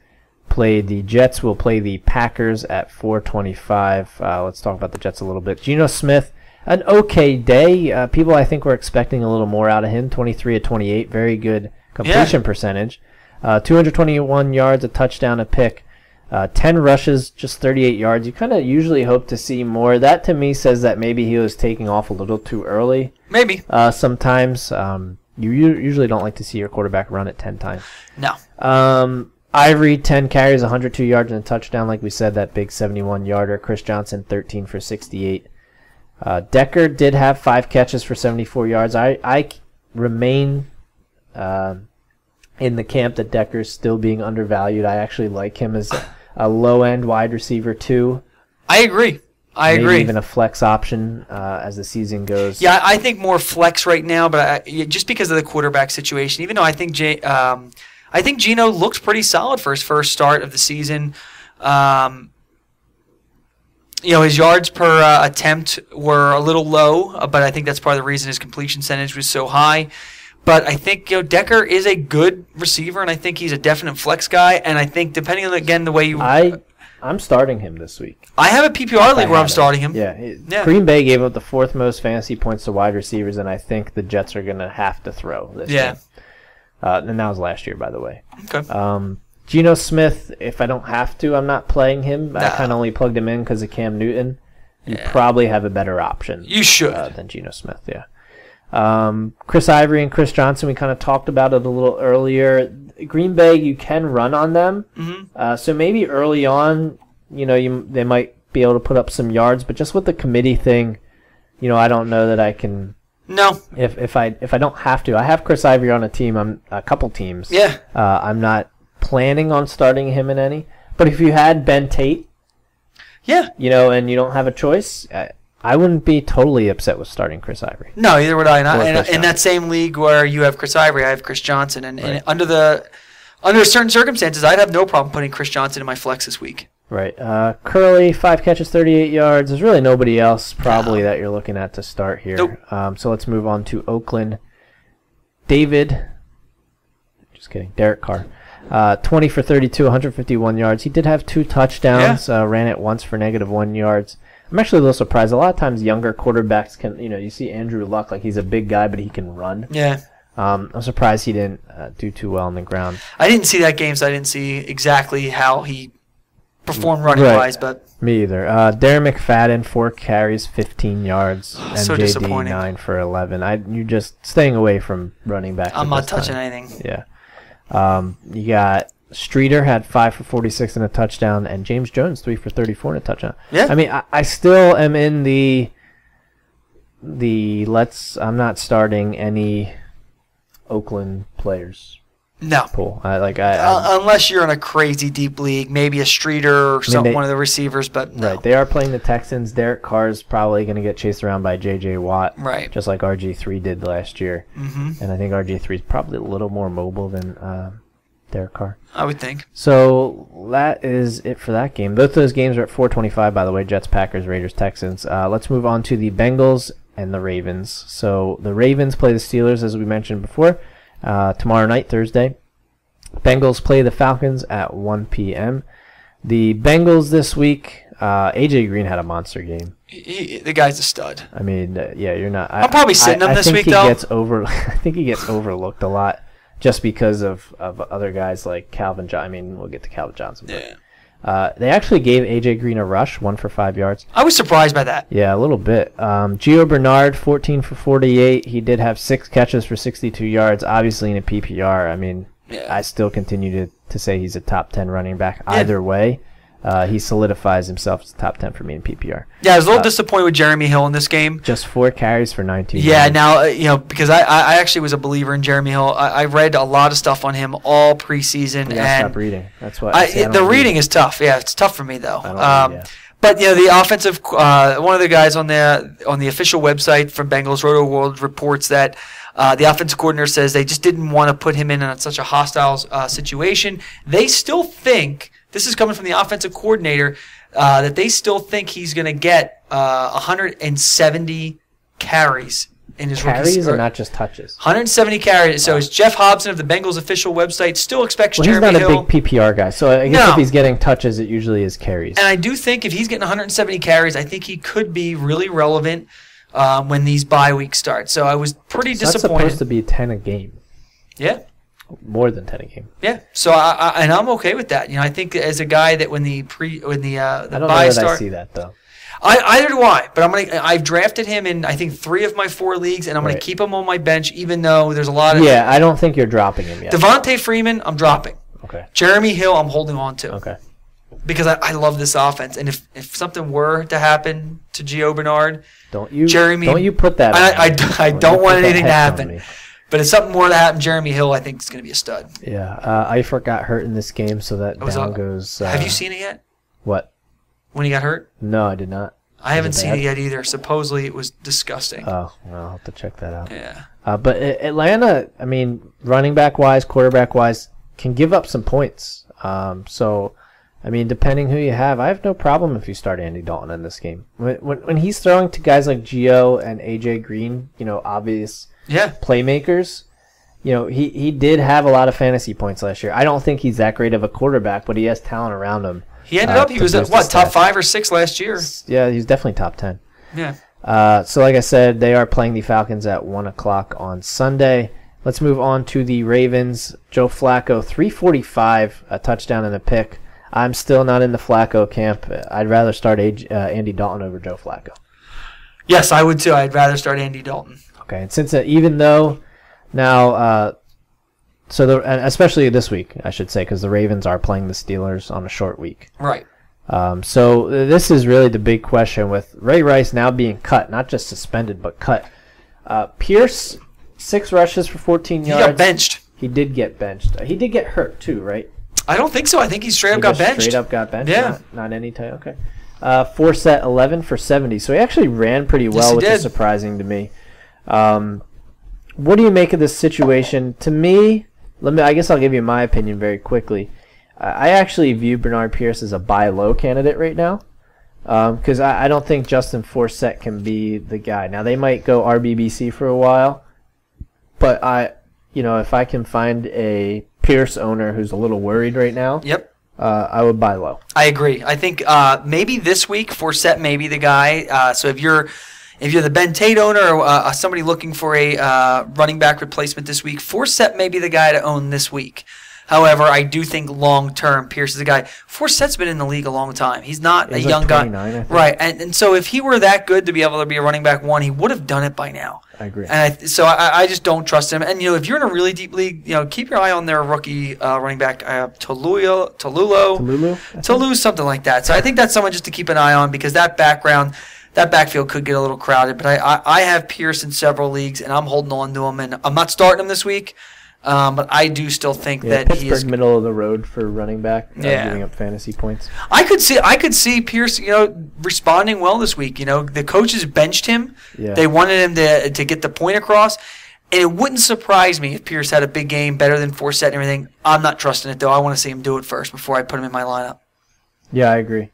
The Jets will play the Packers at 4:25. Let's talk about the Jets a little bit. Geno Smith, an okay day. People I think were expecting a little more out of him. 23 of 28, very good completion percentage. 221 yards, a touchdown, a pick. 10 rushes, just 38 yards. You kind of usually hope to see more. That to me says that maybe he was taking off a little too early. Maybe. Sometimes you usually don't like to see your quarterback run it 10 times. No. Ivory, 10 carries, 102 yards and a touchdown. Like we said, that big 71-yarder. Chris Johnson, 13 for 68. Decker did have 5 catches for 74 yards. I remain in the camp that Decker's still being undervalued. I actually like him as a low-end wide receiver too. I agree. I Maybe agree. even a flex option as the season goes. Yeah, I think more flex right now, but just because of the quarterback situation. Even though I think Geno looked pretty solid for his first start of the season. His yards per attempt were a little low, but I think that's part of the reason his completion percentage was so high. But I think Decker is a good receiver, and I think he's a definite flex guy. And I think depending on again the way you, I'm starting him this week. I have a PPR league where I'm starting him. Yeah. Green Bay gave up the 4th most fantasy points to wide receivers, and I think the Jets are going to have to throw this game. And that was last year, by the way. Okay. Geno Smith, if I don't have to, I'm not playing him. I kind of only plugged him in because of Cam Newton. You probably have a better option. You should. Than Geno Smith, yeah. Chris Ivory and Chris Johnson, we kind of talked about it a little earlier. Green Bay, you can run on them. Mm-hmm. So maybe early on, they might be able to put up some yards, but just with the committee thing, I don't know that I can. No. If I don't have to, I have Chris Ivory on a couple teams. Yeah. I'm not planning on starting him in any. But if you had Ben Tate, and you don't have a choice, I wouldn't be totally upset with starting Chris Ivory. No, either would I. And in that same league where you have Chris Ivory, I have Chris Johnson. And under certain circumstances, I'd have no problem putting Chris Johnson in my flex this week. Right. Curley, 5 catches, 38 yards. There's really nobody else probably that you're looking at to start here. Nope. So let's move on to Oakland. Derek Carr. 20 for 32, 151 yards. He did have 2 touchdowns. Ran it once for -1 yards. I'm actually a little surprised. A lot of times younger quarterbacks can, you see Andrew Luck, like he's a big guy, but he can run. Yeah. I'm surprised he didn't do too well on the ground. I didn't see that game, so I didn't see exactly how he performed running-wise. But me either. Darren McFadden, 4 carries, 15 yards. So MJD, disappointing. 9 for 11. You're just staying away from running back. I'm not touching anything. Yeah. You got Streeter had 5 for 46 and a touchdown, and James Jones 3 for 34 and a touchdown. Yeah. I mean, I still am in the I'm not starting any Oakland players No. pool. Unless you're in a crazy deep league, maybe a Streeter or one of the receivers, but no. Right. They are playing the Texans. Derek Carr's probably going to get chased around by J.J. Watt. Right. Just like RG3 did last year. Mm-hmm. And I think RG3 is probably a little more mobile than Derek Carr. I would think. So that is it for that game. Both those games are at 4:25, by the way. Jets, Packers, Raiders, Texans. Let's move on to the Bengals and the Ravens. So the Ravens play the Steelers, as we mentioned before, tomorrow night, Thursday. Bengals play the Falcons at 1 p.m. The Bengals this week, A.J. Green had a monster game. The guy's a stud. I mean, you're not. I'm probably sitting him this week, though. I think he gets overlooked a lot just because of other guys like Calvin Johnson. I mean, we'll get to Calvin Johnson. But, they actually gave A.J. Green a rush, 1 for 5 yards. I was surprised by that. Yeah, a little bit. Gio Bernard, 14 for 48. He did have 6 catches for 62 yards, obviously in a PPR. I mean, I still continue to say he's a top 10 running back either way. He solidifies himself as top 10 for me in PPR. Yeah, I was a little disappointed with Jeremy Hill in this game. Just 4 carries for 19 Yeah, yards. now, because I actually was a believer in Jeremy Hill. I read a lot of stuff on him all preseason. You gotta stop reading. That's what the reading is tough. Yeah, it's tough for me, though. But the offensive, one of the guys on the official website from Bengals, Roto World, reports that the offensive coordinator says they just didn't want to put him in such a hostile situation. They still think, this is coming from the offensive coordinator, that they still think he's going to get 170 carries in his rookie carries season. or not just touches? 170 carries. So Jeff Hobson of the Bengals official website still expects Jeremy Hill. He's not Hill. a big PPR guy, so I guess if he's getting touches, it usually is carries. And I do think if he's getting 170 carries, I think he could be really relevant when these bye weeks start. So I was pretty disappointed. That's supposed to be 10 a game. Yeah. More than 10 a game. Yeah. So I'm okay with that. I think as a guy that when the I don't know bye that start, I see that though. Either do I. But I've drafted him in I think 3 of my 4 leagues, and I'm going to keep him on my bench, even though there's a lot of. Yeah, I don't think you're dropping him yet. Devontae Freeman, I'm dropping. Okay. Jeremy Hill, I'm holding on to. Okay. Because I love this offense, and if something were to happen to Gio Bernard, don't you Jeremy, put that. I don't want anything to happen. But if something more to happen, Jeremy Hill, I think, is going to be a stud. Yeah, Eifert got hurt in this game, so that down goes. Have you seen it yet? What? When he got hurt? No, I did not. I haven't it seen bad? it yet either. Supposedly it was disgusting. Oh, well, I'll have to check that out. Yeah. But Atlanta, I mean, running back wise, quarterback wise, can give up some points. So, I mean, depending who you have, I have no problem if you start Andy Dalton in this game. When he's throwing to guys like Gio and AJ Green, obvious playmakers, he did have a lot of fantasy points last year. I don't think he's that great of a quarterback, but he has talent around him. He ended up, he was at, top 5 or 6 last year? Yeah, he's definitely top 10. Yeah. So like I said, they are playing the Falcons at 1 o'clock on Sunday. Let's move on to the Ravens. Joe Flacco, 345, a touchdown and a pick. I'm still not in the Flacco camp. I'd rather start Andy Dalton over Joe Flacco. Yes, I would too. I'd rather start Andy Dalton. Okay, and since even though now, especially this week, I should say, because the Ravens are playing the Steelers on a short week. Right. So this is really the big question with Ray Rice now being cut, not just suspended, but cut. Pierce, 6 rushes for 14 yards. He got benched. He did get benched. He did get hurt too, right? I don't think so. I think he straight up got benched. Straight up got benched? Yeah. Not any time. Okay. Forsett, 11 for 70. So he actually ran pretty well, which is surprising to me. What do you make of this situation? To me, I guess I'll give you my opinion very quickly. I actually view Bernard Pierce as a buy low candidate right now because I don't think Justin Forsett can be the guy. Now, they might go RBBC for a while, but if I can find a Pierce owner who's a little worried right now, I would buy low. I agree. I think maybe this week Forsett may be the guy. So if you're the Ben Tate owner or somebody looking for a running back replacement this week, Forsett may be the guy to own this week. However, I do think long-term Pierce is a guy. Forsett's been in the league a long time. He's not a young guy. I think. Right, and so if he were that good to be able to be a running back 1, he would have done it by now. I agree. And so I just don't trust him. And, if you're in a really deep league, keep your eye on their rookie running back, Tolu, something like that. So I think that's someone just to keep an eye on because that backfield could get a little crowded. But I have Pierce in several leagues, and I'm holding on to him. And I'm not starting him this week. But I do still think that Pittsburgh he is middle of the road for running back, giving up fantasy points. I could see Pierce, responding well this week. The coaches benched him. Yeah. They wanted him to get the point across, and it wouldn't surprise me if Pierce had a big game, better than Forsett and everything. I'm not trusting it though. I want to see him do it first before I put him in my lineup. Yeah, I agree.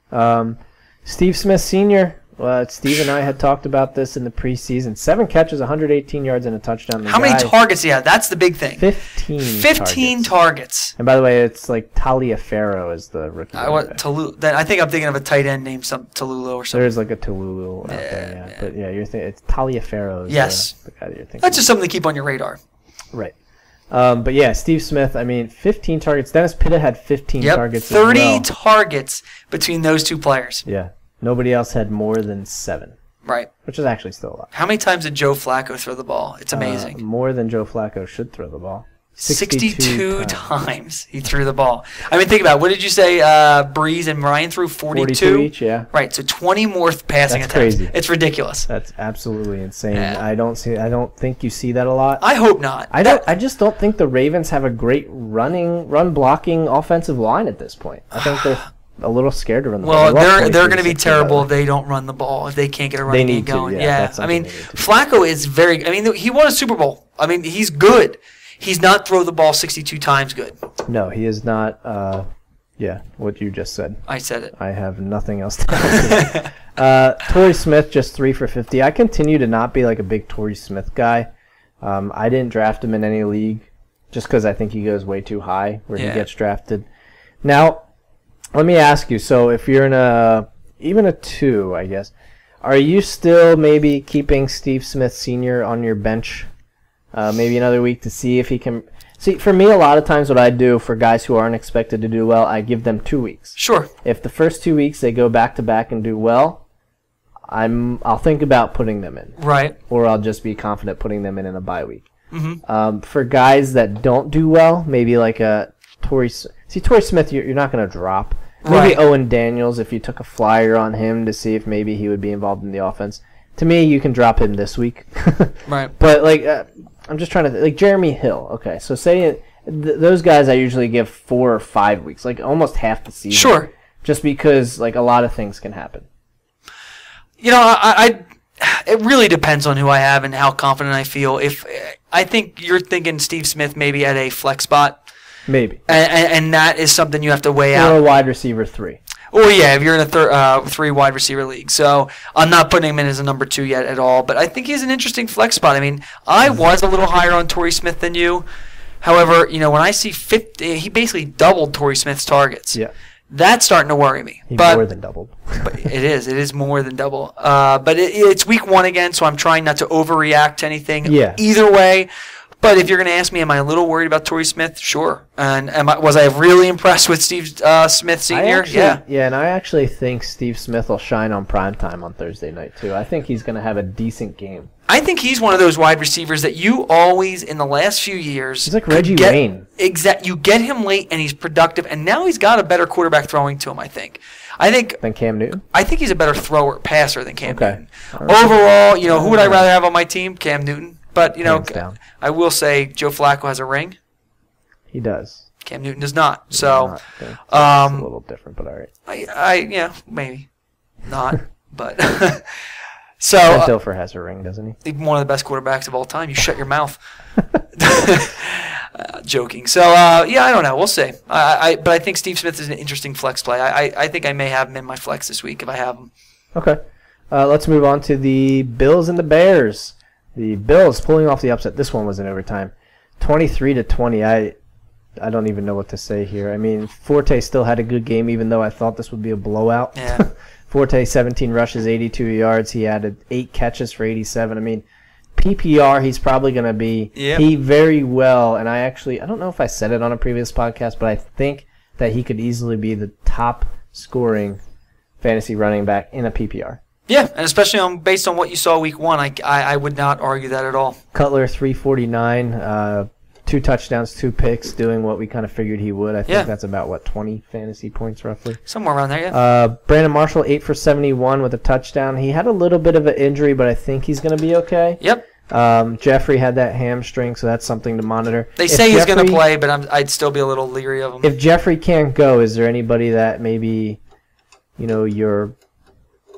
Steve Smith Sr. Steve and I had talked about this in the preseason. 7 catches, 118 yards, and a touchdown. How many targets he had? That's the big thing. 15 targets. And by the way, it's like Taliaferro is the rookie. I think I'm thinking of a tight end named Tallulah or something. There's like a Tallulah out there, yeah. But yeah, it's Taliaferro. Yes. The guy that you're thinking. That's just something to keep on your radar. Right. But yeah, Steve Smith, 15 targets. Dennis Pitta had 15 targets 30 as well. targets between those two players. Yeah. Nobody else had more than 7. Right. Which is actually still a lot. How many times did Joe Flacco throw the ball? It's amazing. More than Joe Flacco should throw the ball. 62 times he threw the ball. Think about it. What did you say Breeze and Ryan threw? 42 each, yeah. Right, so 20 more passing attempts. Crazy. It's ridiculous. That's absolutely insane. Yeah. I don't think you see that a lot. I hope not. I just don't think the Ravens have a great run blocking offensive line at this point. I think they're a little scared to run the ball. Well, they're going to be terrible if they don't run the ball, if they can't get a running game going. Flacco is very – he won a Super Bowl. He's good. He's not throw the ball 62 times good. No, he is not what you just said. I said it. I have nothing else to add. Torrey Smith, just 3 for 50. I continue to not be like a big Torrey Smith guy. I didn't draft him in any league just because I think he goes way too high where he gets drafted. Now, let me ask you, so if you're in even a 2, I guess, are you still maybe keeping Steve Smith Sr. on your bench maybe another week to see if he can... See, for me, a lot of times what I do for guys who aren't expected to do well, I give them 2 weeks. Sure. If the first 2 weeks they go back-to-back and do well, I'll think about putting them in. Right. Or I'll just be confident putting them in a bye week. Mm-hmm. For guys that don't do well, maybe like a Torrey Smith, you're not going to drop. Maybe Owen Daniels, if you took a flyer on him to see if maybe he would be involved in the offense. to me, you can drop him this week. Right. But like, I'm just trying to like Jeremy Hill. Okay, so say those guys I usually give 4 or 5 weeks, like almost half the season. Sure. Just because like a lot of things can happen. You know, it really depends on who I have and how confident I feel. If I think you're thinking Steve Smith maybe at a flex spot, Maybe. and that is something you have to weigh Or out. a wide receiver 3. Or yeah, if you're in a 3 wide receiver league. So I'm not putting him in as a number 2 yet at all. But I think he's an interesting flex spot. I mean, I was a little higher on Torrey Smith than you. However, you know, when I see 50, he basically doubled Torrey Smith's targets. Yeah. That's starting to worry me. He But more than doubled. but it is more than double. But it's week 1 again, so I'm trying not to overreact to anything. Yeah. Either way. But if you're going to ask me, am I a little worried about Torrey Smith? Sure. And was I really impressed with Steve Smith Sr.? Yeah. Yeah, and I actually think Steve Smith will shine on primetime on Thursday night, too. I think he's going to have a decent game. I think he's one of those wide receivers that you always, in the last few years... He's like Reggie Wayne. You get him late, and he's productive, and now he's got a better quarterback throwing to him, I think. Than Cam Newton? I think he's a better passer than Cam Okay. Newton. All right. Overall, you know, who would I rather have on my team? Cam Newton. But, you know, Hands down. I will say Joe Flacco has a ring. He does. Cam Newton does not. So, It's a little different, but all right. yeah, maybe. Not. But, so, Trent Dilfer has a ring, doesn't he? one of the best quarterbacks of all time. You shut your mouth. Joking. So, yeah, I don't know. We'll see. But I think Steve Smith is an interesting flex play. I think I may have him in my flex this week if I have him. Okay. Let's move on to the Bills and the Bears. The Bills pulling off the upset. This one was in overtime. 23-20. I don't even know what to say here. I mean, Forte still had a good game, even though I thought this would be a blowout. Yeah. Forte, 17 rushes, 82 yards. He added 8 catches for 87. I mean, PPR, he's probably going to be. Yep. He very well, and I don't know if I said it on a previous podcast, but I think that he could easily be the top scoring fantasy running back in a PPR. Yeah, and especially based on what you saw week 1, I would not argue that at all. Cutler, 349, 2 touchdowns, 2 picks, doing what we kind of figured he would. I think that's about, 20 fantasy points roughly? Somewhere around there, yeah. Brandon Marshall, 8 for 71 with a touchdown. He had a little bit of an injury, but I think he's going to be okay. Yep. Jeffrey had that hamstring, so that's something to monitor. They say he's going to play, but I'd still be a little leery of him. If Jeffrey can't go, is there anybody that maybe, you're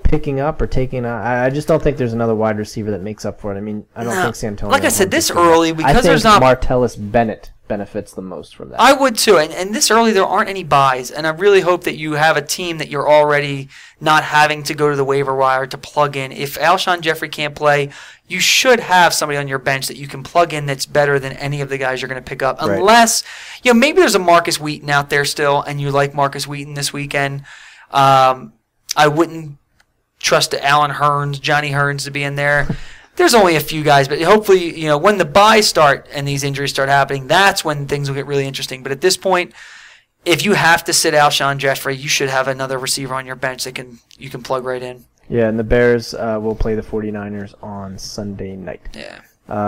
picking up or taking I just don't think there's another wide receiver that makes up for it. I mean, I don't think Santonio. Like I said, this early, because I think there's not... Martellus Bennett benefits the most from that. I would too, and this early there aren't any buys, and I really hope that you have a team that you're already not having to go to the waiver wire to plug in. If Alshon Jeffrey can't play, you should have somebody on your bench that you can plug in that's better than any of the guys you're going to pick up, Right. unless, maybe there's a Marcus Wheaton out there still, and you like Marcus Wheaton this weekend. I wouldn't trust Alan Hearns, Johnny Hearns to be in there. There's only a few guys, but hopefully, when the buys start and these injuries start happening, that's when things will get really interesting. But at this point, if you have to sit Alshon Jeffrey, you should have another receiver on your bench that you can plug right in. Yeah, and the Bears will play the 49ers on Sunday night. Yeah.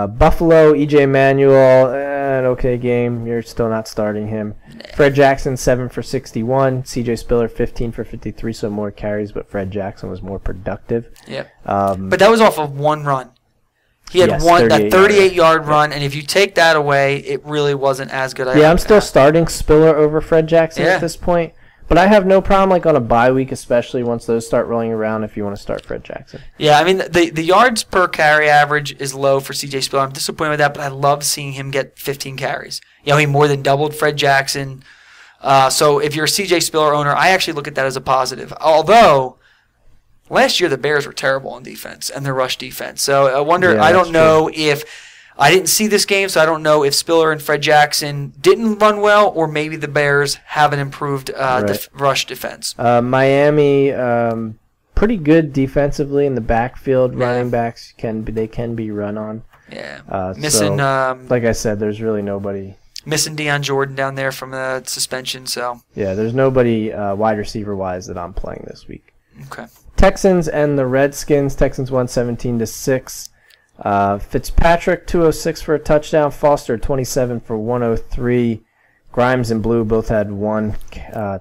Buffalo, E.J. Manuel, an okay game. You're still not starting him. Fred Jackson, 7 for 61. C.J. Spiller, 15 for 53, so more carries, but Fred Jackson was more productive. Yep. But that was off of one run. He had that 38-yard run, and if you take that away, it really wasn't as good. I'm still starting Spiller over Fred Jackson at this point. But I have no problem, on a bye week, especially once those start rolling around, if you want to start Fred Jackson. Yeah, I mean, the yards per carry average is low for C.J. Spiller. I'm disappointed with that, but I love seeing him get 15 carries. He more than doubled Fred Jackson. So if you're a C.J. Spiller owner, I actually look at that as a positive. Although, last year the Bears were terrible on defense and their rush defense. So I wonder, I don't know if... I didn't see this game, so I don't know if Spiller and Fred Jackson didn't run well, or maybe the Bears have an improved rush defense. Miami, pretty good defensively in the backfield. Running backs can be run on. Yeah, missing. Like I said, there's really nobody. Missing Deion Jordan down there from the suspension. So yeah, there's nobody wide receiver wise that I'm playing this week. Okay. Texans and the Redskins. Texans won 17-6. Fitzpatrick 206 for a touchdown. Foster 27 for 103. Grimes and Blue both had 1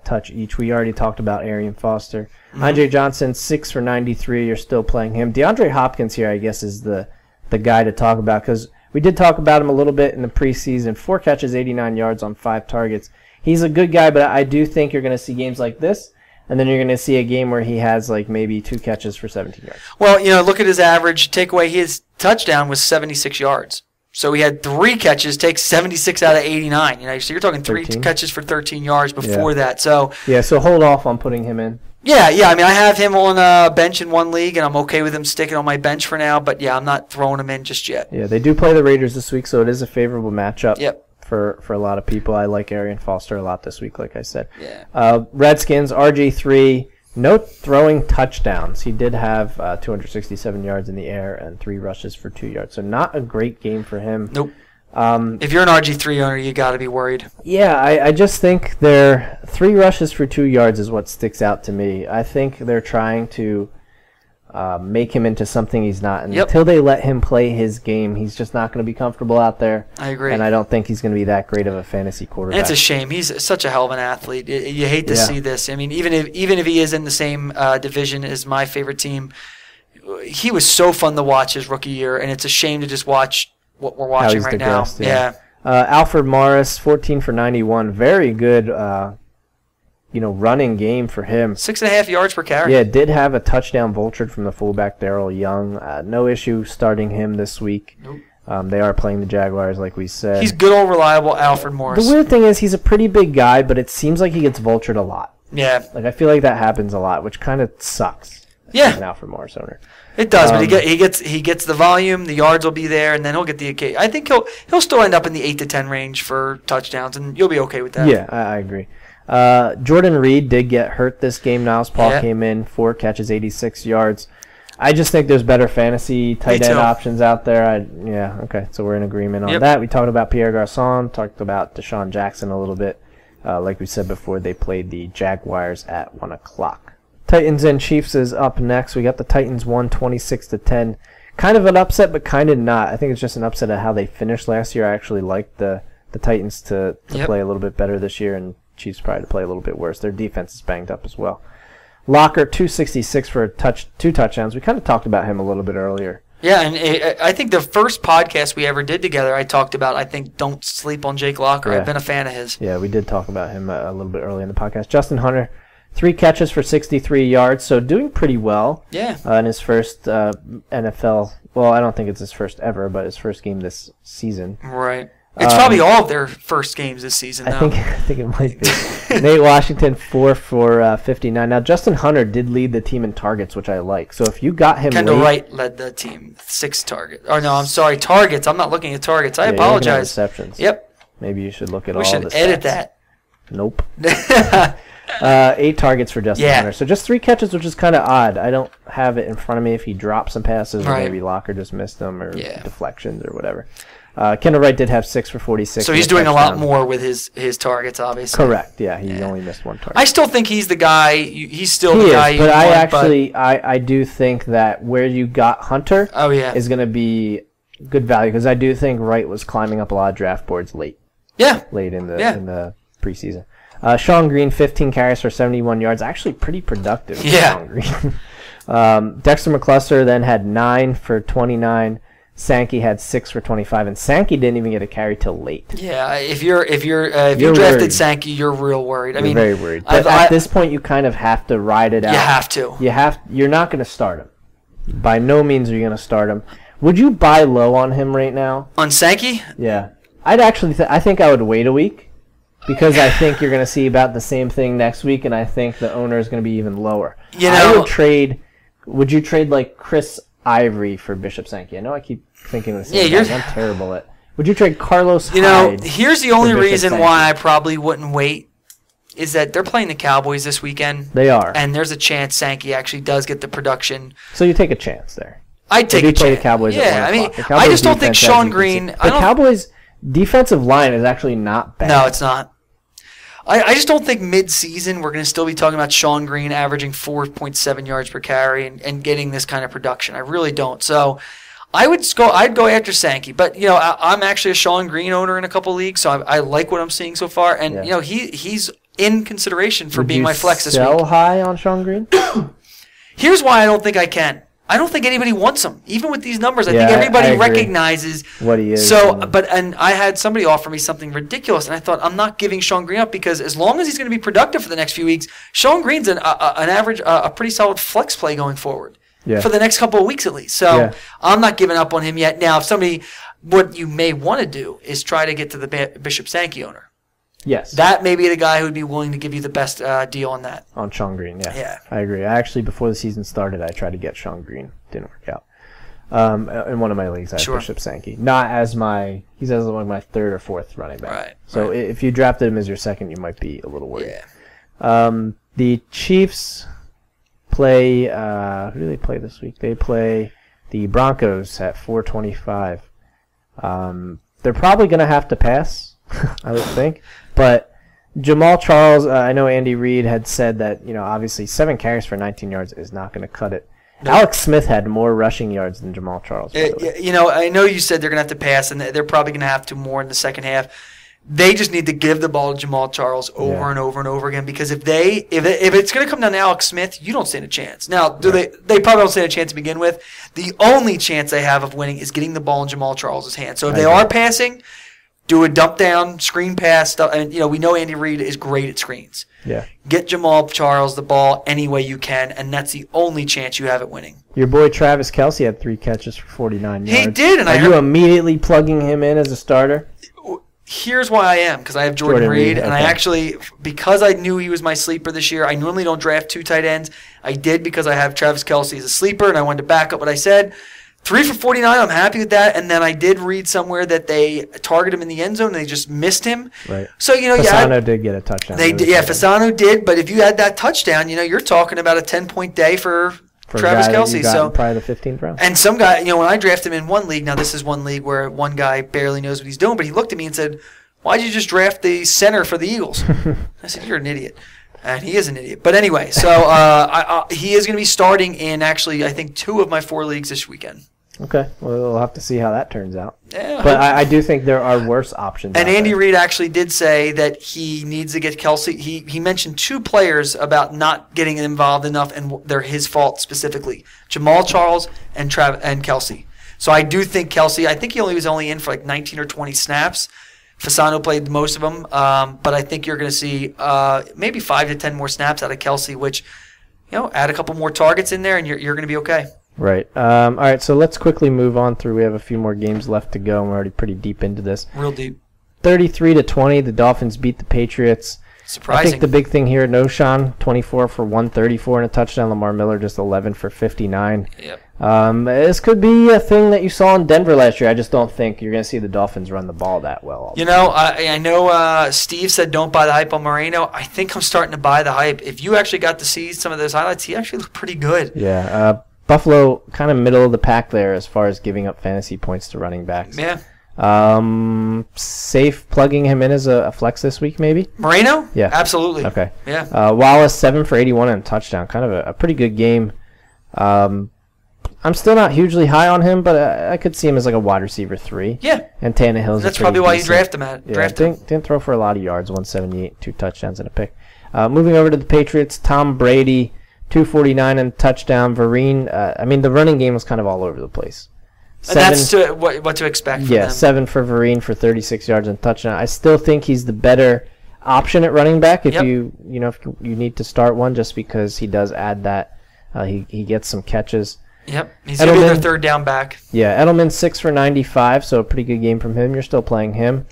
touch each. We already talked about Arian Foster. Andre Johnson, 6 for 93. You're still playing him. DeAndre Hopkins here, I guess, is the guy to talk about because we did talk about him a little bit in the preseason. 4 catches, 89 yards on 5 targets. He's a good guy, but I do think you're going to see games like this, and then you're going to see a game where he has like maybe 2 catches for 17 yards. Well, look at his average takeaway. His touchdown was 76 yards. So he had 3 catches, take 76 out of 89. So you're talking 3 13. catches for 13 yards before that. So so hold off on putting him in. yeah. I mean, I have him on a bench in one league, and I'm okay with him sticking on my bench for now. But yeah, I'm not throwing him in just yet. Yeah, they do play the Raiders this week, so it is a favorable matchup. Yep. For a lot of people. I like Arian Foster a lot this week, like I said. Yeah. Redskins, RG3, no throwing touchdowns. He did have 267 yards in the air and 3 rushes for 2 yards. So not a great game for him. Nope. If you're an RG3 owner, you got to be worried. Yeah, I just think their 3 rushes for 2 yards is what sticks out to me. I think they're trying to make him into something he's not. And until they let him play his game, he's just not going to be comfortable out there. I agree. And I don't think he's going to be that great of a fantasy quarterback. And it's a shame. He's such a hell of an athlete. You hate to see this. I mean, even if he is in the same division as my favorite team, he was so fun to watch his rookie year, and it's a shame to just watch what we're watching right now. Yeah. Alfred Morris, 14 for 91. Very good running game for him. 6.5 yards per carry. Yeah, did have a touchdown vultured from the fullback Darrell Young. No issue starting him this week. Nope. They are playing the Jaguars, like we said. He's good, old, reliable Alfred Morris. The weird thing is he's a pretty big guy, but it seems like he gets vultured a lot. Yeah. Like I feel like that happens a lot, which kind of sucks. Yeah. As an Alfred Morris owner. It does, but he gets the volume, the yards will be there, and then he'll get the occasion. I think he'll still end up in the 8 to 10 range for touchdowns, and you'll be okay with that. Yeah, I agree. Jordan Reed did get hurt this game. Niles Paul came in, 4 catches, 86 yards. I just think there's better fantasy tight end options out there. Okay, so we're in agreement on that. We talked about Pierre Garçon, talked about Deshaun Jackson a little bit. Like we said before, they played the Jaguars at 1 o'clock. Titans and Chiefs is up next. We got the Titans won 26-10. Kind of an upset, but kind of not. I think it's just an upset of how they finished last year. I actually liked the Titans to play a little bit better this year, and Chiefs probably to play a little bit worse. Their defense is banged up as well. Locker, 266 for 2 touchdowns. We kind of talked about him a little bit earlier. Yeah, and I think the first podcast we ever did together, I talked about, don't sleep on Jake Locker. I've been a fan of his. Yeah, we did talk about him a little bit earlier in the podcast. Justin Hunter, 3 catches for 63 yards, so doing pretty well. Yeah. In his first NFL, well, I don't think it's his first ever, but his first game this season. Right. It's probably all of their first games this season, though. I think it might be. Nate Washington, 4 for 59. Now, Justin Hunter did lead the team in targets, which I like. So if you got him Kendall Wright led the team, 6 targets. Or no, I'm sorry, targets. I'm not looking at targets. I apologize. Receptions. Yep. Maybe you should look at all the stats. We should edit that. Nope. 8 targets for Justin Hunter. So just 3 catches, which is kind of odd. I don't have it in front of me if he dropped some passes or maybe Locker just missed them or deflections or whatever. Kendall Wright did have 6 for 46. So he's doing a lot more with his targets, obviously. Correct. Yeah, he only missed 1 target. I still think he's the guy. He's still the guy. But I do think that where you got Hunter is going to be good value because I do think Wright was climbing up a lot of draft boards late. Yeah. Late in the preseason. Sean Green, 15 carries for 71 yards. Actually pretty productive. Yeah. Sean Green. Dexter McCluster then had 9 for 29. Sankey had 6 for 25, and Sankey didn't even get a carry till late. Yeah, if you drafted worried. Sankey, you're real worried. You're very worried. But at this point, you kind of have to ride it out. You have to. You're not going to start him. By no means are you going to start him. Would you buy low on him right now? On Sankey? Yeah, I'd actually. I think I would wait a week because I think you're going to see about the same thing next week, and I think the owner is going to be even lower. I would trade. Would you trade like Chris Ivory for Bishop Sankey? I know I keep thinking the same thing. I'm terrible at. Would you trade Carlos Hyde? Here's the only reason why I probably wouldn't wait is that they're playing the Cowboys this weekend. They are. And there's a chance Sankey actually does get the production. So you take a chance there. I'd take a chance. Play the Cowboys at 1 o'clock. I just don't think Sean Green. The Cowboys' defensive line is actually not bad. No, it's not. I just don't think mid-season we're going to still be talking about Sean Green averaging 4.7 yards per carry and getting this kind of production. I really don't. So I'd go after Sankey, but I'm actually a Sean Green owner in a couple leagues, so I like what I'm seeing so far, and he's in consideration for being my flex this week. Sell high on Sean Green? Here's why I don't think I can. I don't think anybody wants him, even with these numbers. I think I everybody agree. recognizes What he is. So, and I had somebody offer me something ridiculous, and I thought I'm not giving Sean Green up because as long as he's going to be productive for the next few weeks, Sean Green's an average, a pretty solid flex play going forward. Yeah. For the next couple of weeks at least. So Yeah. I'm not giving up on him yet. Now, what you may want to do is try to get to the Bishop Sankey owner. Yes. That may be the guy who would be willing to give you the best deal on that. On Sean Green, yeah. Yeah. I agree. I actually, before the season started, I tried to get Sean Green. Didn't work out. In one of my leagues, I had Sure. Bishop Sankey. Not as he's as like my third or fourth running back. Right, So right. if you drafted him as your second, you might be a little worried. Yeah. The Chiefs play, who do they play this week? They play the Broncos at 4:25. They're probably going to have to pass, I would think. But Jamal Charles, I know Andy Reid had said that, obviously 7 carries for 19 yards is not going to cut it. Alex Smith had more rushing yards than Jamal Charles. By the way. I know you said they're going to have to pass, and they're probably going to have to more in the second half. They just need to give the ball to Jamal Charles over and over and over again because if it's going to come down to Alex Smith, you don't stand a chance. Now, they probably don't stand a chance to begin with. The only chance they have of winning is getting the ball in Jamal Charles' hands. So if they are passing, do a dump down, screen pass stuff. And we know Andy Reid is great at screens. Yeah. Get Jamal Charles the ball any way you can, and that's the only chance you have at winning. Your boy Travis Kelce had 3 catches for 49 yards. He did, and Are you immediately plugging him in as a starter? Here's why I am, because I have Jordan Reed, and I okay. actually, because I knew he was my sleeper this year, I normally don't draft 2 tight ends. I did because I have Travis Kelce as a sleeper, and I wanted to back up what I said. 3 for 49, I'm happy with that. And then I did read somewhere that they targeted him in the end zone, and they just missed him. Right. So, Fasano did get a touchdown. Fasano did, but if you had that touchdown, you're talking about a 10-point day for Travis Kelce. So probably the 15th round. And some guy, when I drafted him in one league, now this is one league where one guy barely knows what he's doing, but he looked at me and said, "Why'd you just draft the center for the Eagles?" I said, "You're an idiot." And he is an idiot. But anyway, so he is going to be starting in actually, I think, 2 of my 4 leagues this weekend. Okay. Well, we'll have to see how that turns out. Yeah, but I do think there are worse options. And out Andy there. Reid actually did say that he needs to get Kelce. He mentioned 2 players about not getting involved enough, and they're his fault specifically: Jamal Charles and Kelce. So I do think Kelce. I think he was only in for like 19 or 20 snaps. Fasano played most of them, but I think you're going to see maybe 5 to 10 more snaps out of Kelce, which add a couple more targets in there, and you're going to be okay. Right. All right. So let's quickly move on through. We have a few more games left to go, and we're already pretty deep into this. Real deep. 33-20, the Dolphins beat the Patriots. Surprising. I think the big thing here, Noshan, 24 for 134 and a touchdown. Lamar Miller just 11 for 59. Yep. This could be a thing that you saw in Denver last year. I just don't think you're going to see the Dolphins run the ball that well. I know Steve said don't buy the hype on Moreno. I think I'm starting to buy the hype. If you actually got to see some of those highlights, he actually looked pretty good. Yeah. Buffalo kind of middle of the pack there as far as giving up fantasy points to running backs. Yeah. Safe plugging him in as a flex this week, maybe? Moreno? Yeah. Absolutely. Okay. Yeah. Wallace, 7 for 81 and a touchdown. Kind of a pretty good game. I'm still not hugely high on him, but I could see him as like a wide receiver 3. Yeah. And Tannehill's That's probably why you draft him at. Yeah, didn't throw for a lot of yards, 178, 2 touchdowns and a pick. Moving over to the Patriots, Tom Brady, 249 and a touchdown. Vereen, the running game was kind of all over the place. That's what to expect from them. 7 for Vereen for 36 yards and a touchdown. I still think he's the better option at running back if you need to start one, just because he does add that. He gets some catches. Yep, he's going to be their third down back. Yeah, Edelman 6 for 95, so a pretty good game from him. You're still playing him.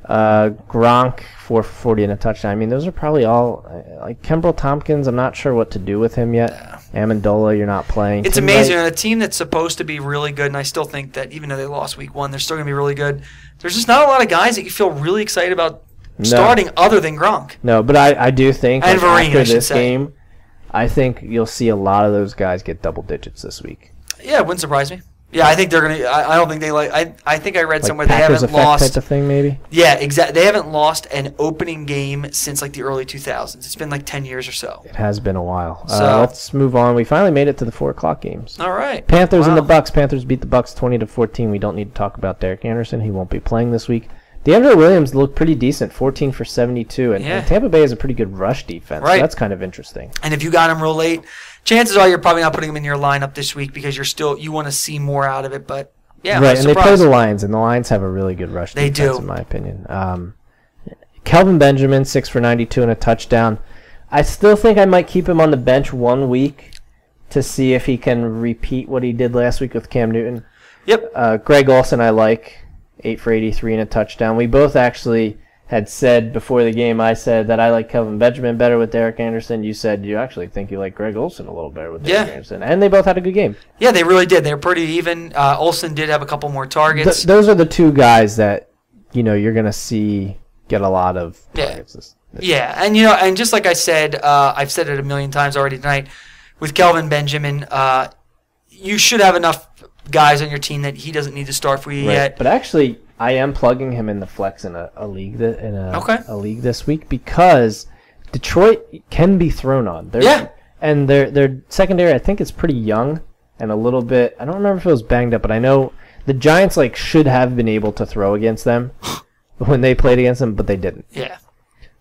Gronk 4 for 40 and a touchdown. Those are probably all like Kembrell Tompkins. I'm not sure what to do with him yet. Yeah. Amendola, you're not playing. It's amazing. A team that's supposed to be really good, and I still think that even though they lost week 1, they're still going to be really good. There's just not a lot of guys that you feel really excited about starting other than Gronk. No, but I do think and Vereen, after this game, I think you'll see a lot of those guys get double digits this week. Yeah, it wouldn't surprise me. Yeah, I think they're gonna. I don't think they like. I think I read Like somewhere they Packers haven't effect lost. type of thing, maybe. Yeah, exactly. They haven't lost an opening game since like the early 2000s. It's been like 10 years or so. It has been a while. So- Let's move on. We finally made it to the 4:00 games. All right. Panthers and the Wow. Bucks. Panthers beat the Bucks 20-14. We don't need to talk about Derek Anderson. He won't be playing this week. DeAndre Williams looked pretty decent, 14 for 72, and, Yeah. and Tampa Bay has a pretty good rush defense. So Right. that's kind of interesting. And if you got him real late, chances are you're probably not putting him in your lineup this week because you want to see more out of it. But yeah, Right, I'm and they play surprised. the Lions, and the Lions have a really good rush They defense, do. in my opinion. Kelvin Benjamin, 6 for 92 and a touchdown. I still think I might keep him on the bench 1 week to see if he can repeat what he did last week with Cam Newton. Yep. Greg Olsen, I like, 8 for 83 and a touchdown. We both actually had said before the game, I said that I like Kelvin Benjamin better with Derek Anderson. You said you actually think you like Greg Olsen a little better with Derek Yeah. Anderson. And they both had a good game. Yeah, they really did. They were pretty even. Olsen did have a couple more targets. Those are the two guys that, you're going to see get a lot of Yeah. targets. This Yeah, and just like I said, I've said it a million times already tonight, with Kelvin Benjamin, you should have enough guys on your team that he doesn't need to start for you Right. yet. But actually, I am plugging him in the flex in a league Okay. a league this week because Detroit can be thrown on. Yeah. And their secondary, I think, is pretty young and a little bit. I don't remember if it was banged up, but I know the Giants should have been able to throw against them when they played against them, but they didn't. Yeah.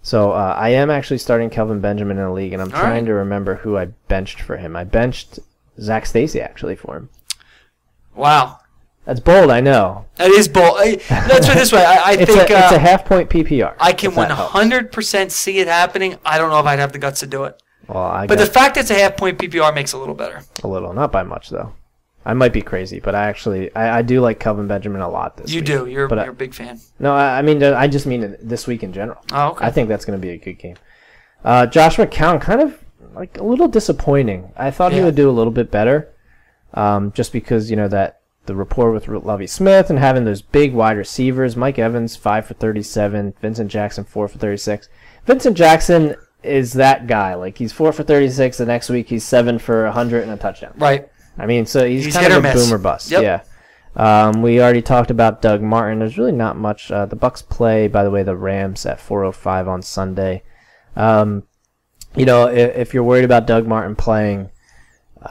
So I am actually starting Kelvin Benjamin in a league, and I'm All trying right. to remember who I benched for him. I benched Zach Stacy actually for him. Wow. That's bold, I know. That is bold. Let's put it this way. I It's think a half-point PPR. I can if that helps. 100% see it happening. I don't know if I'd have the guts to do it. Well, I But got the fact it's a half-point PPR makes it a little better. a little, not by much though. I might be crazy, but I do like Kelvin Benjamin a lot this You week. do. You're But a big fan. No, I just mean this week in general. Oh, okay. I think that's going to be a good game. Josh McCown, kind of a little disappointing. I thought he Yeah. would do a little bit better, just because that the rapport with Lovie Smith and having those big wide receivers. Mike Evans 5 for 37, Vincent Jackson 4 for 36. Vincent Jackson is that guy. He's 4 for 36. The next week he's 7 for 100 and a touchdown. Right. I mean, so he's He's kind hit of or a miss. boomer bust. Yep. Yeah. We already talked about Doug Martin. There's really not much. The Bucks play, by the way, the Rams at 4:05 on Sunday. If you're worried about Doug Martin playing,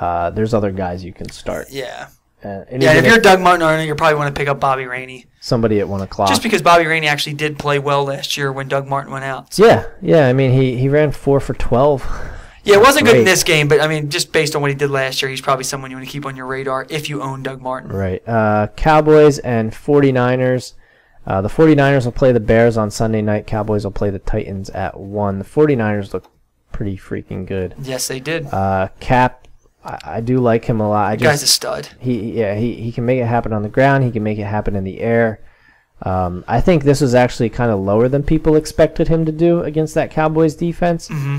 there's other guys you can start. Yeah. And Yeah, even if you're Doug Martin owner, you probably want to pick up Bobby Rainey. somebody at 1:00. Just because Bobby Rainey actually did play well last year when Doug Martin went out. Yeah. I mean, he ran 4 for 12. Yeah, it wasn't good in Great. this game, but I mean, just based on what he did last year, he's probably someone you want to keep on your radar if you own Doug Martin. Right. Cowboys and 49ers. The 49ers will play the Bears on Sunday night. Cowboys will play the Titans at 1. The 49ers look pretty freaking good. Yes, they did. Cap, I do like him a lot. The guy's a stud. He can make it happen on the ground. He can make it happen in the air. I think this was actually kind of lower than people expected him to do against that Cowboys defense. Mm-hmm.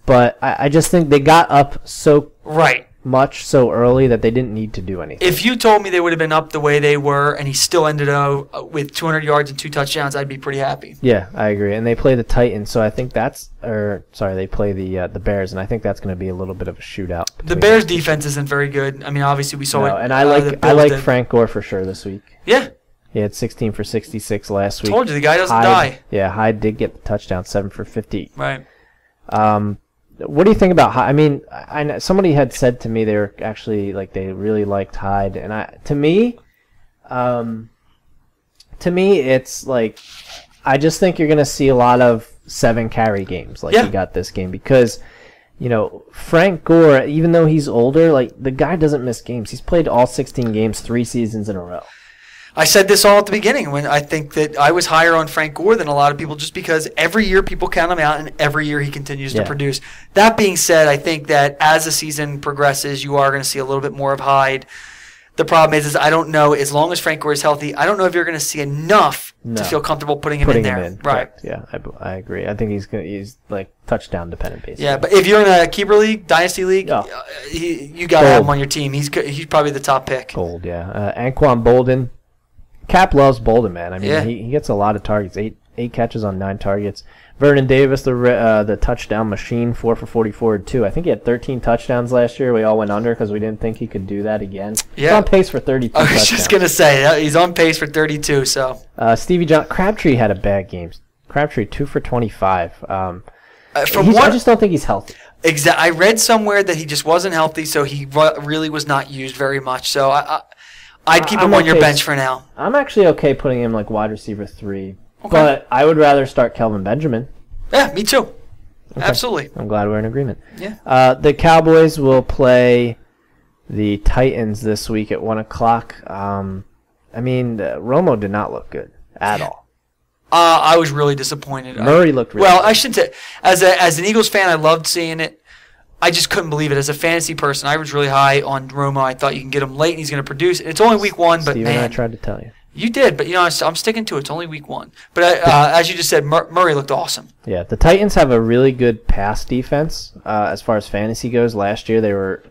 But I just think they got up so Right. much so early that they didn't need to do anything. If you told me they would have been up the way they were and he still ended up with 200 yards and 2 touchdowns, I'd be pretty happy. Yeah, I agree. And they play the Titans, so I think they play the Bears, and I think that's going to be a little bit of a shootout. The between Bears' defense isn't very good. I mean, obviously we saw No, it. and I the like Bills did. Frank Gore for sure this week. Yeah, He had 16 for 66 last week. told you the guy doesn't Hyde, die. Yeah, Hyde did get the touchdown, 7 for 50. Right. What do you think about Hyde? I mean, I know somebody had said to me they were actually they really liked Hyde, and to me, it's I just think you're gonna see a lot of 7 carry games Yeah. you got this game because. Frank Gore, even though he's older, the guy doesn't miss games. He's played all 16 games 3 seasons in a row. I said this all at the beginning when I think that I was higher on Frank Gore than a lot of people just because every year people count him out and every year he continues to Yeah. produce. That being said, I think that as the season progresses, you are going to see a little bit more of Hyde. The problem is I don't know, as long as Frank Gore is healthy, I don't know if you're going to see enough No. to feel comfortable putting him in there. Right. Correct. Yeah, I agree. I think he's touchdown dependent basically. Yeah, but if you're in a keeper league, dynasty league, Oh. you got to have him Gold. on your team. He's probably the top pick. Gold, yeah. Anquan Bolden. Cap loves Bolden, man. I mean, Yeah. he gets a lot of targets. Eight catches on 9 targets. Vernon Davis, the touchdown machine, 4 for 44 too. I think he had 13 touchdowns last year. We all went under because we didn't think he could do that again. He's Yeah. on pace for 32 I was touchdowns. just going to say, he's on pace for 32, so. Stevie John Crabtree had a bad game. Crabtree 2 for 25. From I what just don't think he's healthy. I read somewhere that he just wasn't healthy, so he really was not used very much. So I'd keep him I'm on your okay. bench for now. I'm actually okay putting him like wide receiver 3, but I would rather start Kelvin Benjamin. Yeah, me too. Absolutely. I'm glad we're in agreement. Yeah. The Cowboys will play the Titans this week at 1 o'clock. Romo did not look good at all. I was really disappointed. Murray looked really well. good. I shouldn't say. As an Eagles fan, I loved seeing it. I just couldn't believe it. As a fantasy person, I was really high on Romo. I thought you can get him late and he's going to produce. It's only week 1, but Steve and I man, tried to tell you. you did. But I'm sticking to it. It's only week 1. But as you just said, Murray looked awesome. Yeah, the Titans have a really good pass defense as far as fantasy goes. Last year they were,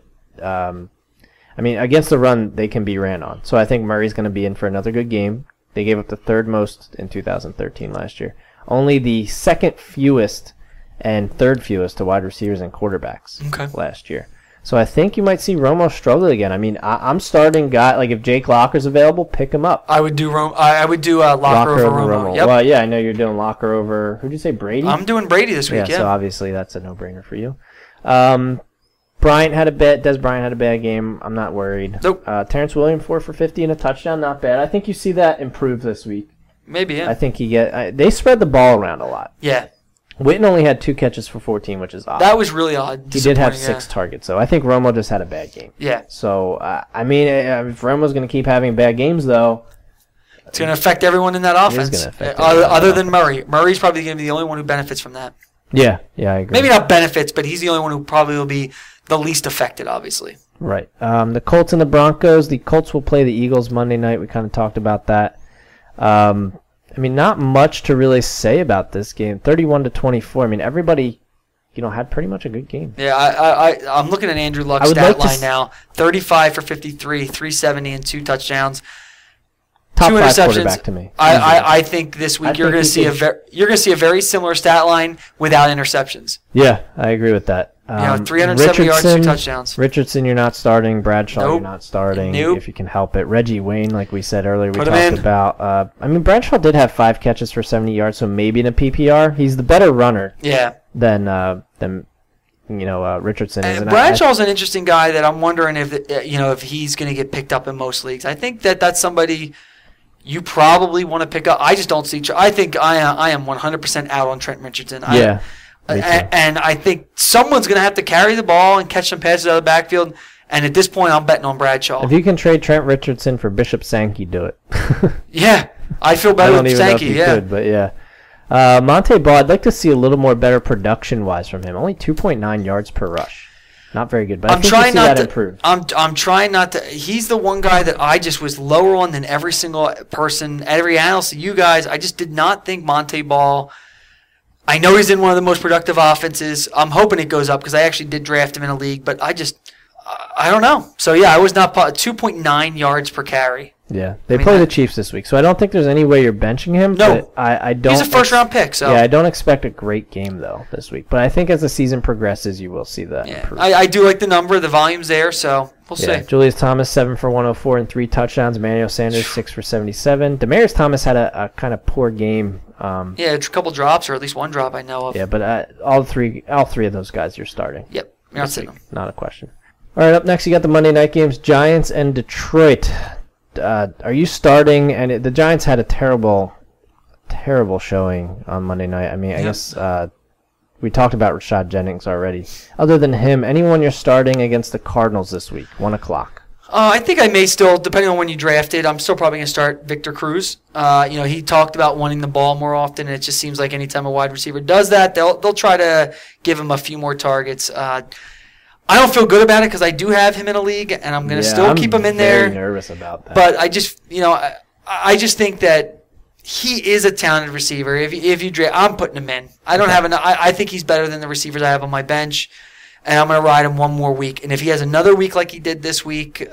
against the run they can be ran on. So I think Murray's going to be in for another good game. They gave up the 3rd most in 2013 last year. Only the 2nd fewest and 3rd fewest to wide receivers and quarterbacks last year. So I think you might see Romo struggle again. I'm starting guy like if Jake Locker's available, pick him up. I would do Locker over Romo. Yep. Well, yeah, I know you're doing Locker over. Who'd you say, Brady? I'm doing Brady this week. Yeah. So obviously that's a no-brainer for you. Bryant had a bad. Des Bryant had a bad game. I'm not worried. Nope. Terrence Williams 4 for 50 and a touchdown, not bad. I think you see that improve this week. Maybe. Yeah. I think they spread the ball around a lot. Yeah. Witten only had 2 catches for 14, which is odd. That was really odd. He did have Disappointing, 6 targets, so I think Romo just had a bad game. Yeah. So if Romo's going to keep having bad games, though, It's going to affect everyone in that offense. gonna affect everyone in that other than Murray. Murray's probably going to be the only one who benefits from that. yeah, I agree. Maybe not benefits, but he's the only one who probably will be the least affected, obviously. Right. The Colts and the Broncos. The Colts will play the Eagles Monday night. We kind of talked about that. Not much to really say about this game. 31-24. Everybody, had pretty much a good game. Yeah, I'm looking at Andrew Luck's stat line now. 35 for 53, 370, and 2 touchdowns. Top 2 5 interceptions. quarterback to me. I think this week you're going to see a very similar stat line without interceptions. Yeah, I agree with that. 370 yards, 2 touchdowns. Richardson, you're not starting. Bradshaw, Nope. you're not starting. Nope. If you can help it. Reggie Wayne, like we said earlier, we Put him talked in. about. Bradshaw did have 5 catches for 70 yards, so maybe in a PPR, he's the better runner Yeah. than Richardson is. And Bradshaw's an interesting guy that I'm wondering if he's going to get picked up in most leagues. I think that's somebody you probably want to pick up. I just don't see. I think I am 100% out on Trent Richardson. Yeah. Me too. And I think someone's going to have to carry the ball and catch some passes out of the backfield. And at this point, I'm betting on Bradshaw. If you can trade Trent Richardson for Bishop Sankey, do it. Yeah, I feel I better don't with even know if Sankey. you Yeah, could, but yeah. Monte Ball, I'd like to see a little more better production-wise from him. Only 2.9 yards per rush. Not very good, but I think you'll see that improve. I'm trying not to. He's the one guy that I just was lower on than every single person, every analyst, you guys. I just did not think Monte Ball. I know he's in one of the most productive offenses. I'm hoping it goes up because I actually did draft him in a league, but I don't know. So yeah, I was not 2.9 yards per carry. Yeah, they play the Chiefs this week, so I don't think there's any way you're benching him. No. But I don't. He's a first-round pick, so Yeah, I don't expect a great game though this week, but I think as the season progresses, you will see that improve. I do like the number. The volume's there, so we'll Yeah, see. Julius Thomas 7 for 104 and 3 touchdowns. Emmanuel Sanders 6 for 77. Demarius Thomas had a kind of poor game. Yeah, a couple drops, or at least one drop I know of. Yeah, but all three of those guys you're starting. Yep, you're not sitting them. Not a question. All right, up next you got the Monday night games: Giants and Detroit. Are you starting? And the Giants had a terrible showing on Monday night. I guess we talked about Rashad Jennings already. Other than him, anyone you're starting against the Cardinals this week? 1 o'clock. I think I may still, depending on when you drafted, I'm still probably going to start Victor Cruz. He talked about wanting the ball more often, and it just seems like anytime a wide receiver does that, they'll try to give him a few more targets. I don't feel good about it because I do have him in a league, and I'm going to still keep him in there. I'm very nervous about that. But I just, I just think that he is a talented receiver. If you draft, I'm putting him in. I don't have enough. I think he's better than the receivers I have on my bench, and I'm going to ride him one more week. And if he has another week like he did this week,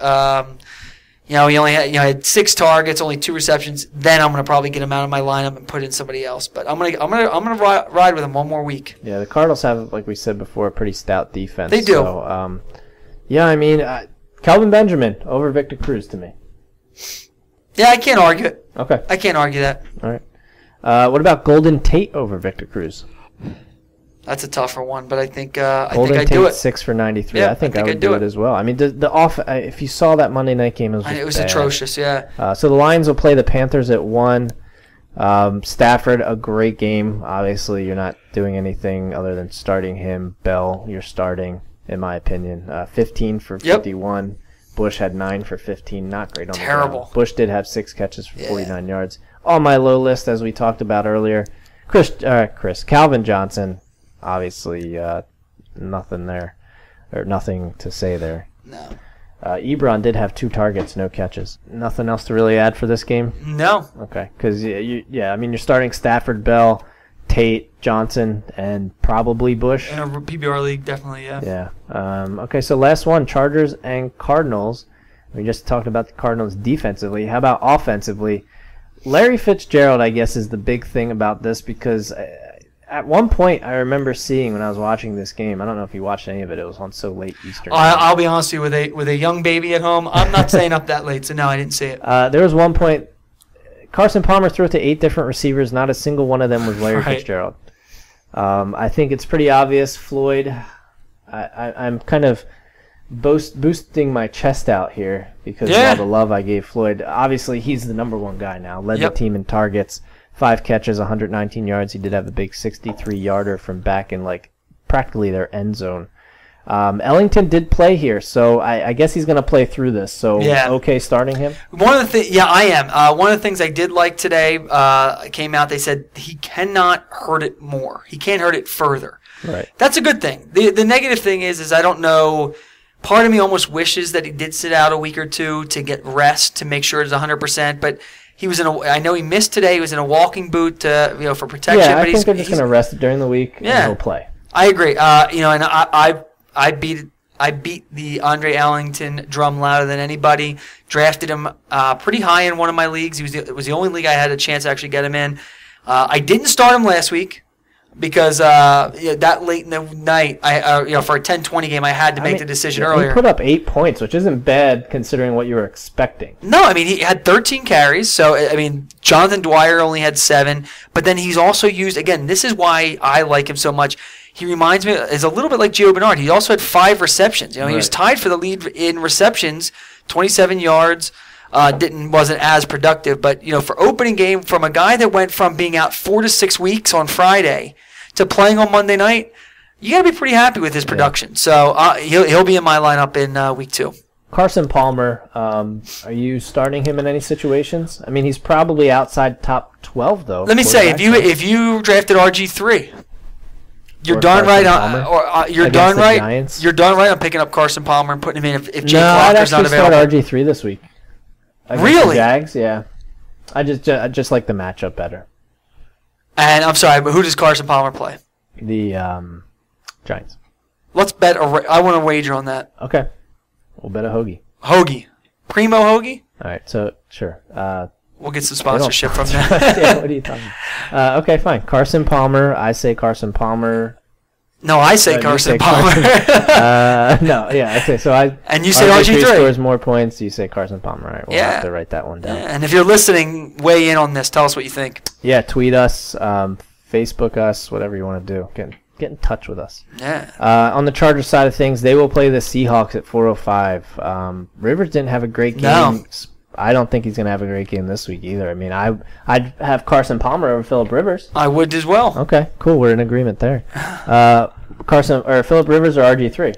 He only had 6 targets, only 2 receptions. Then I'm going to probably get him out of my lineup and put in somebody else. But I'm gonna ride with him one more week. Yeah, the Cardinals have, like we said before, a pretty stout defense. They do. So, Kelvin Benjamin over Victor Cruz to me. Yeah, I can't argue it. Okay. I can't argue that. All right. What about Golden Tate over Victor Cruz? That's a tougher one, but I think Golden I Tate, do it. 6 for 93. Yeah, I think I I'd would do it as well. I mean, if you saw that Monday night game, it was atrocious. Yeah. So the Lions will play the Panthers at 1. Stafford, a great game. Obviously, you're not doing anything other than starting him. Bell, you're starting, in my opinion. 15 for 51. Yep. Bush had 9 for 15. Not great on the ground. Bush did have 6 catches for 49 yards. On my low list, as we talked about earlier, Calvin Johnson. Obviously, nothing there, or nothing to say there. No. Ebron did have 2 targets, no catches. Nothing else to really add for this game? No. Okay, because you're starting Stafford, Bell, Tate, Johnson, and probably Bush. In a PBR league, definitely, yeah. Yeah. Okay, so last one, Chargers and Cardinals. We just talked about the Cardinals defensively. How about offensively? Larry Fitzgerald, I guess, is the big thing about this because at one point I remember seeing when I was watching this game, I don't know if you watched any of it, it was on so late Eastern. I'll be honest with you, with a young baby at home, I'm not staying up that late, so no, I didn't see it. There was one point, Carson Palmer threw it to 8 different receivers, not a single one of them was Larry Fitzgerald. I think it's pretty obvious, Floyd, I'm kind of boosting my chest out here because of all the love I gave Floyd. Obviously, he's the number 1 guy now. Led the team in targets, 5 catches, 119 yards. He did have a big 63-yarder from back in practically their end zone. Ellington did play here, so I guess he's going to play through this. So okay, starting him. One of the I am. One of the things I did like today came out. They said he cannot hurt it more. He can't hurt it further. Right. That's a good thing. The negative thing is I don't know. Part of me almost wishes that he did sit out a week or 2 to get rest to make sure it's 100%. But he was I know he missed today. He was in a walking boot, for protection. Yeah, but I think they're just going to rest it during the week and he'll play. I agree. And I beat the Andre Ellington drum louder than anybody. Drafted him pretty high in one of my leagues. It was the only league I had a chance to actually get him in. I didn't start him last week. Because that late in the night, for a 10-20 game, I had to make the decision earlier. He put up 8 points, which isn't bad considering what you were expecting. No, he had 13 carries. So, Jonathan Dwyer only had 7. But then he's also used, again, this is why I like him so much. He reminds me, is a little bit like Gio Bernard. He also had 5 receptions. He was tied for the lead in receptions, 27 yards. Wasn't as productive, but for opening game, from a guy that went from being out 4 to 6 weeks on Friday to playing on Monday night, you got to be pretty happy with his production. So he'll be in my lineup in week 2. Carson Palmer, are you starting him in any situations? He's probably outside top 12 though. Let me say, if you drafted RG3. You're darn right. You're darn right. Giants. You're darn right. I'm picking up Carson Palmer and putting him in if Jake I'd Locker's not actually available. start RG3 this week. Really? The Jags, yeah. I just like the matchup better. And I'm sorry, but who does Carson Palmer play? The Giants. Let's bet. I want to wager on that. Okay. We'll bet a hoagie. Hoagie. Primo hoagie? All right. So sure. We'll get some sponsorship from that. Yeah, what are you talking about? Okay, fine. Carson Palmer. I say Carson Palmer. No, I say Carson Palmer. Okay, so and you say RG3 RG3 scores more points. You say Carson Palmer. All right, we'll have to write that one down. Yeah, and if you're listening, weigh in on this. Tell us what you think. Yeah, tweet us, Facebook us, whatever you want to do. Get in touch with us. Yeah. On the Chargers side of things, they will play the Seahawks at 4:05. Rivers didn't have a great game. No. I don't think he's going to have a great game this week either. I'd have Carson Palmer over Phillip Rivers. I would as well. Okay, cool. We're in agreement there. Phillip Rivers or RG3?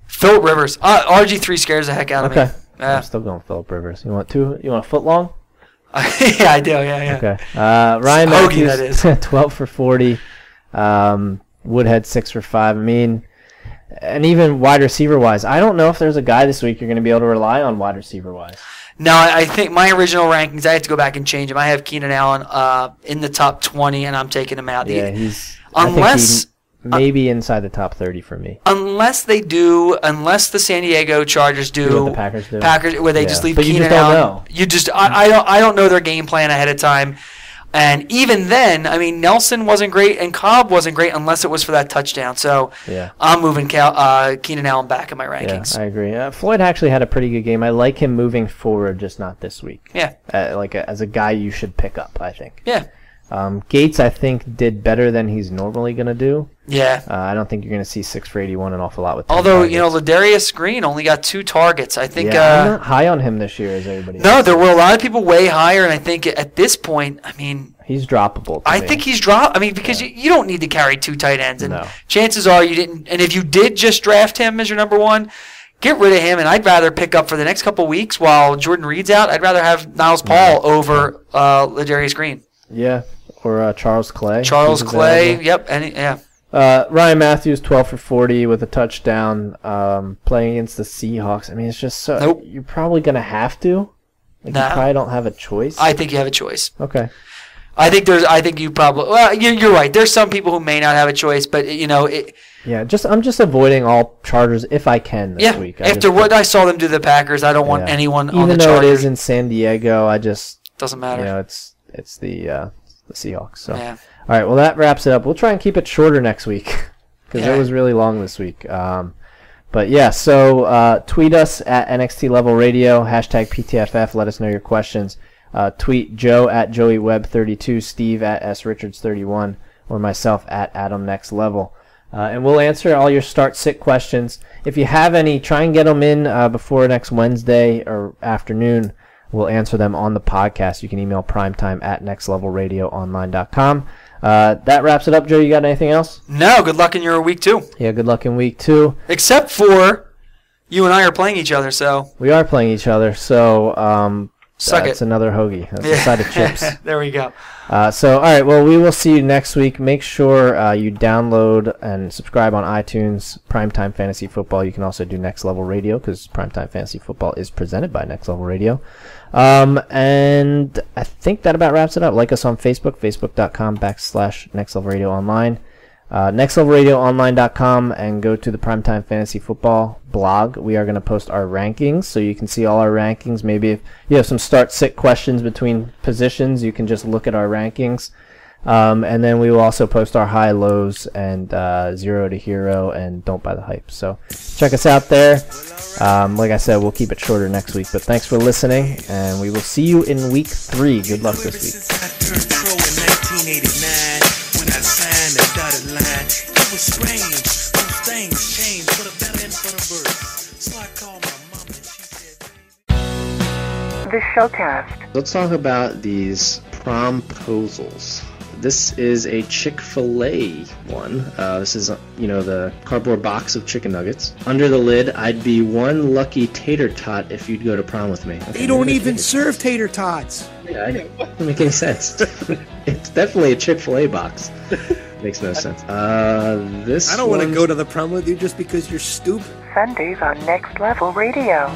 Phillip Rivers. RG3 scares the heck out of me. Okay. I'm still going Phillip Rivers. You want a foot long? Yeah, I do. Yeah. Okay. Ryan Matthews, that is. 12 for 40. Woodhead 6 for 5. And even wide receiver wise, I don't know if there's a guy this week you're going to be able to rely on wide receiver wise. No, I think my original rankings, I have to go back and change them. I have Keenan Allen in the top 20, and I'm taking him out. Yeah, maybe inside the top 30 for me. Unless the San Diego Chargers Do what the Packers do. where they Yeah. just leave But you Keenan just don't Allen. know. I don't know their game plan ahead of time. And even then, I mean, Nelson wasn't great and Cobb wasn't great unless it was for that touchdown. So Yeah. I'm moving Keenan Allen back in my rankings. Yeah, I agree. Floyd actually had a pretty good game. I like him moving forward, just not this week. Yeah. As a guy you should pick up, I think. Yeah. Gates, I think, did better than he's normally going to do. Yeah. I don't think you're going to see 6 for 81 an awful lot with 10 Although, targets. Ladarius Green only got 2 targets. I think I'm not high on him this year as everybody no, else. there were a lot of people way higher, and I think at this point, I mean, He's droppable to I me. think he's dropped. I mean, because you don't need to carry 2 tight ends, and No. chances are you didn't. And if you did just draft him as your number 1, get rid of him. And I'd rather pick up for the next couple weeks while Jordan Reed's out. I'd rather have Niles Paul over Ladarius Green. Yeah, or Charles Clay. Charles He's Clay. available. Yep. And yeah. Ryan Matthews, 12 for 40 with a touchdown, playing against the Seahawks. I mean, it's just so. Nope. You're probably going to have to. Like, Nah. You probably don't have a choice. I think you have a choice. Okay. I think you probably. Well, you're right. There's some people who may not have a choice, but Yeah, I'm just avoiding all Chargers if I can this yeah. week. After what I saw them do to the Packers, I don't want Yeah. anyone Even on the though Chargers. it is in San Diego, I just Doesn't matter. it's the Seahawks. So Yeah. all right, well that wraps it up. We'll try and keep it shorter next week because Yeah. it was really long this week. But yeah, so tweet us at NXT Level Radio #PTFF. Let us know your questions. Tweet Joe at JoeyWeb32, Steve at SRichards31, or myself at AdamNextLevel. And we'll answer all your start-sit questions. If you have any, try and get them in before next Wednesday or afternoon. We'll answer them on the podcast. You can email primetime@nextlevelradioonline.com. That wraps it up, Joe. You got anything else? No, good luck in your week 2. Yeah, good luck in week 2. Except for you and I are playing each other, so We are playing each other, so suck that's it. another hoagie. That's a side of chips. There we go. So, all right, well, we will see you next week. Make sure you download and subscribe on iTunes, Primetime Fantasy Football. You can also do Next Level Radio because Primetime Fantasy Football is presented by Next Level Radio. And I think that about wraps it up. Like us on Facebook, facebook.com/Next Level Radio Online. NextLevelRadioOnline.com, and go to the Primetime Fantasy Football blog. We are going to post our rankings, so you can see all our rankings. Maybe if you have some start-sit questions between positions, you can just look at our rankings. And then we will also post our high, lows, and 0 to hero, and don't buy the hype. So check us out there. Like I said, we'll keep it shorter next week. But thanks for listening, and we will see you in week 3. Good luck this week. I turned pro in 1989 when I signed the dotted line. It was strange, those things changed for the better and for the worse. So I called my mama and she said, The Showcast. Let's talk about these promposals. This is a Chick-fil-A one. This is, the cardboard box of chicken nuggets. Under the lid, I'd be one lucky tater tot if you'd go to prom with me. They don't even serve tater tots. Yeah, I know. Doesn't make any sense. It's definitely a Chick-fil-A box. Makes no sense. This I don't want to one's- go to the prom with you just because you're stupid. Sundays on Next Level Radio.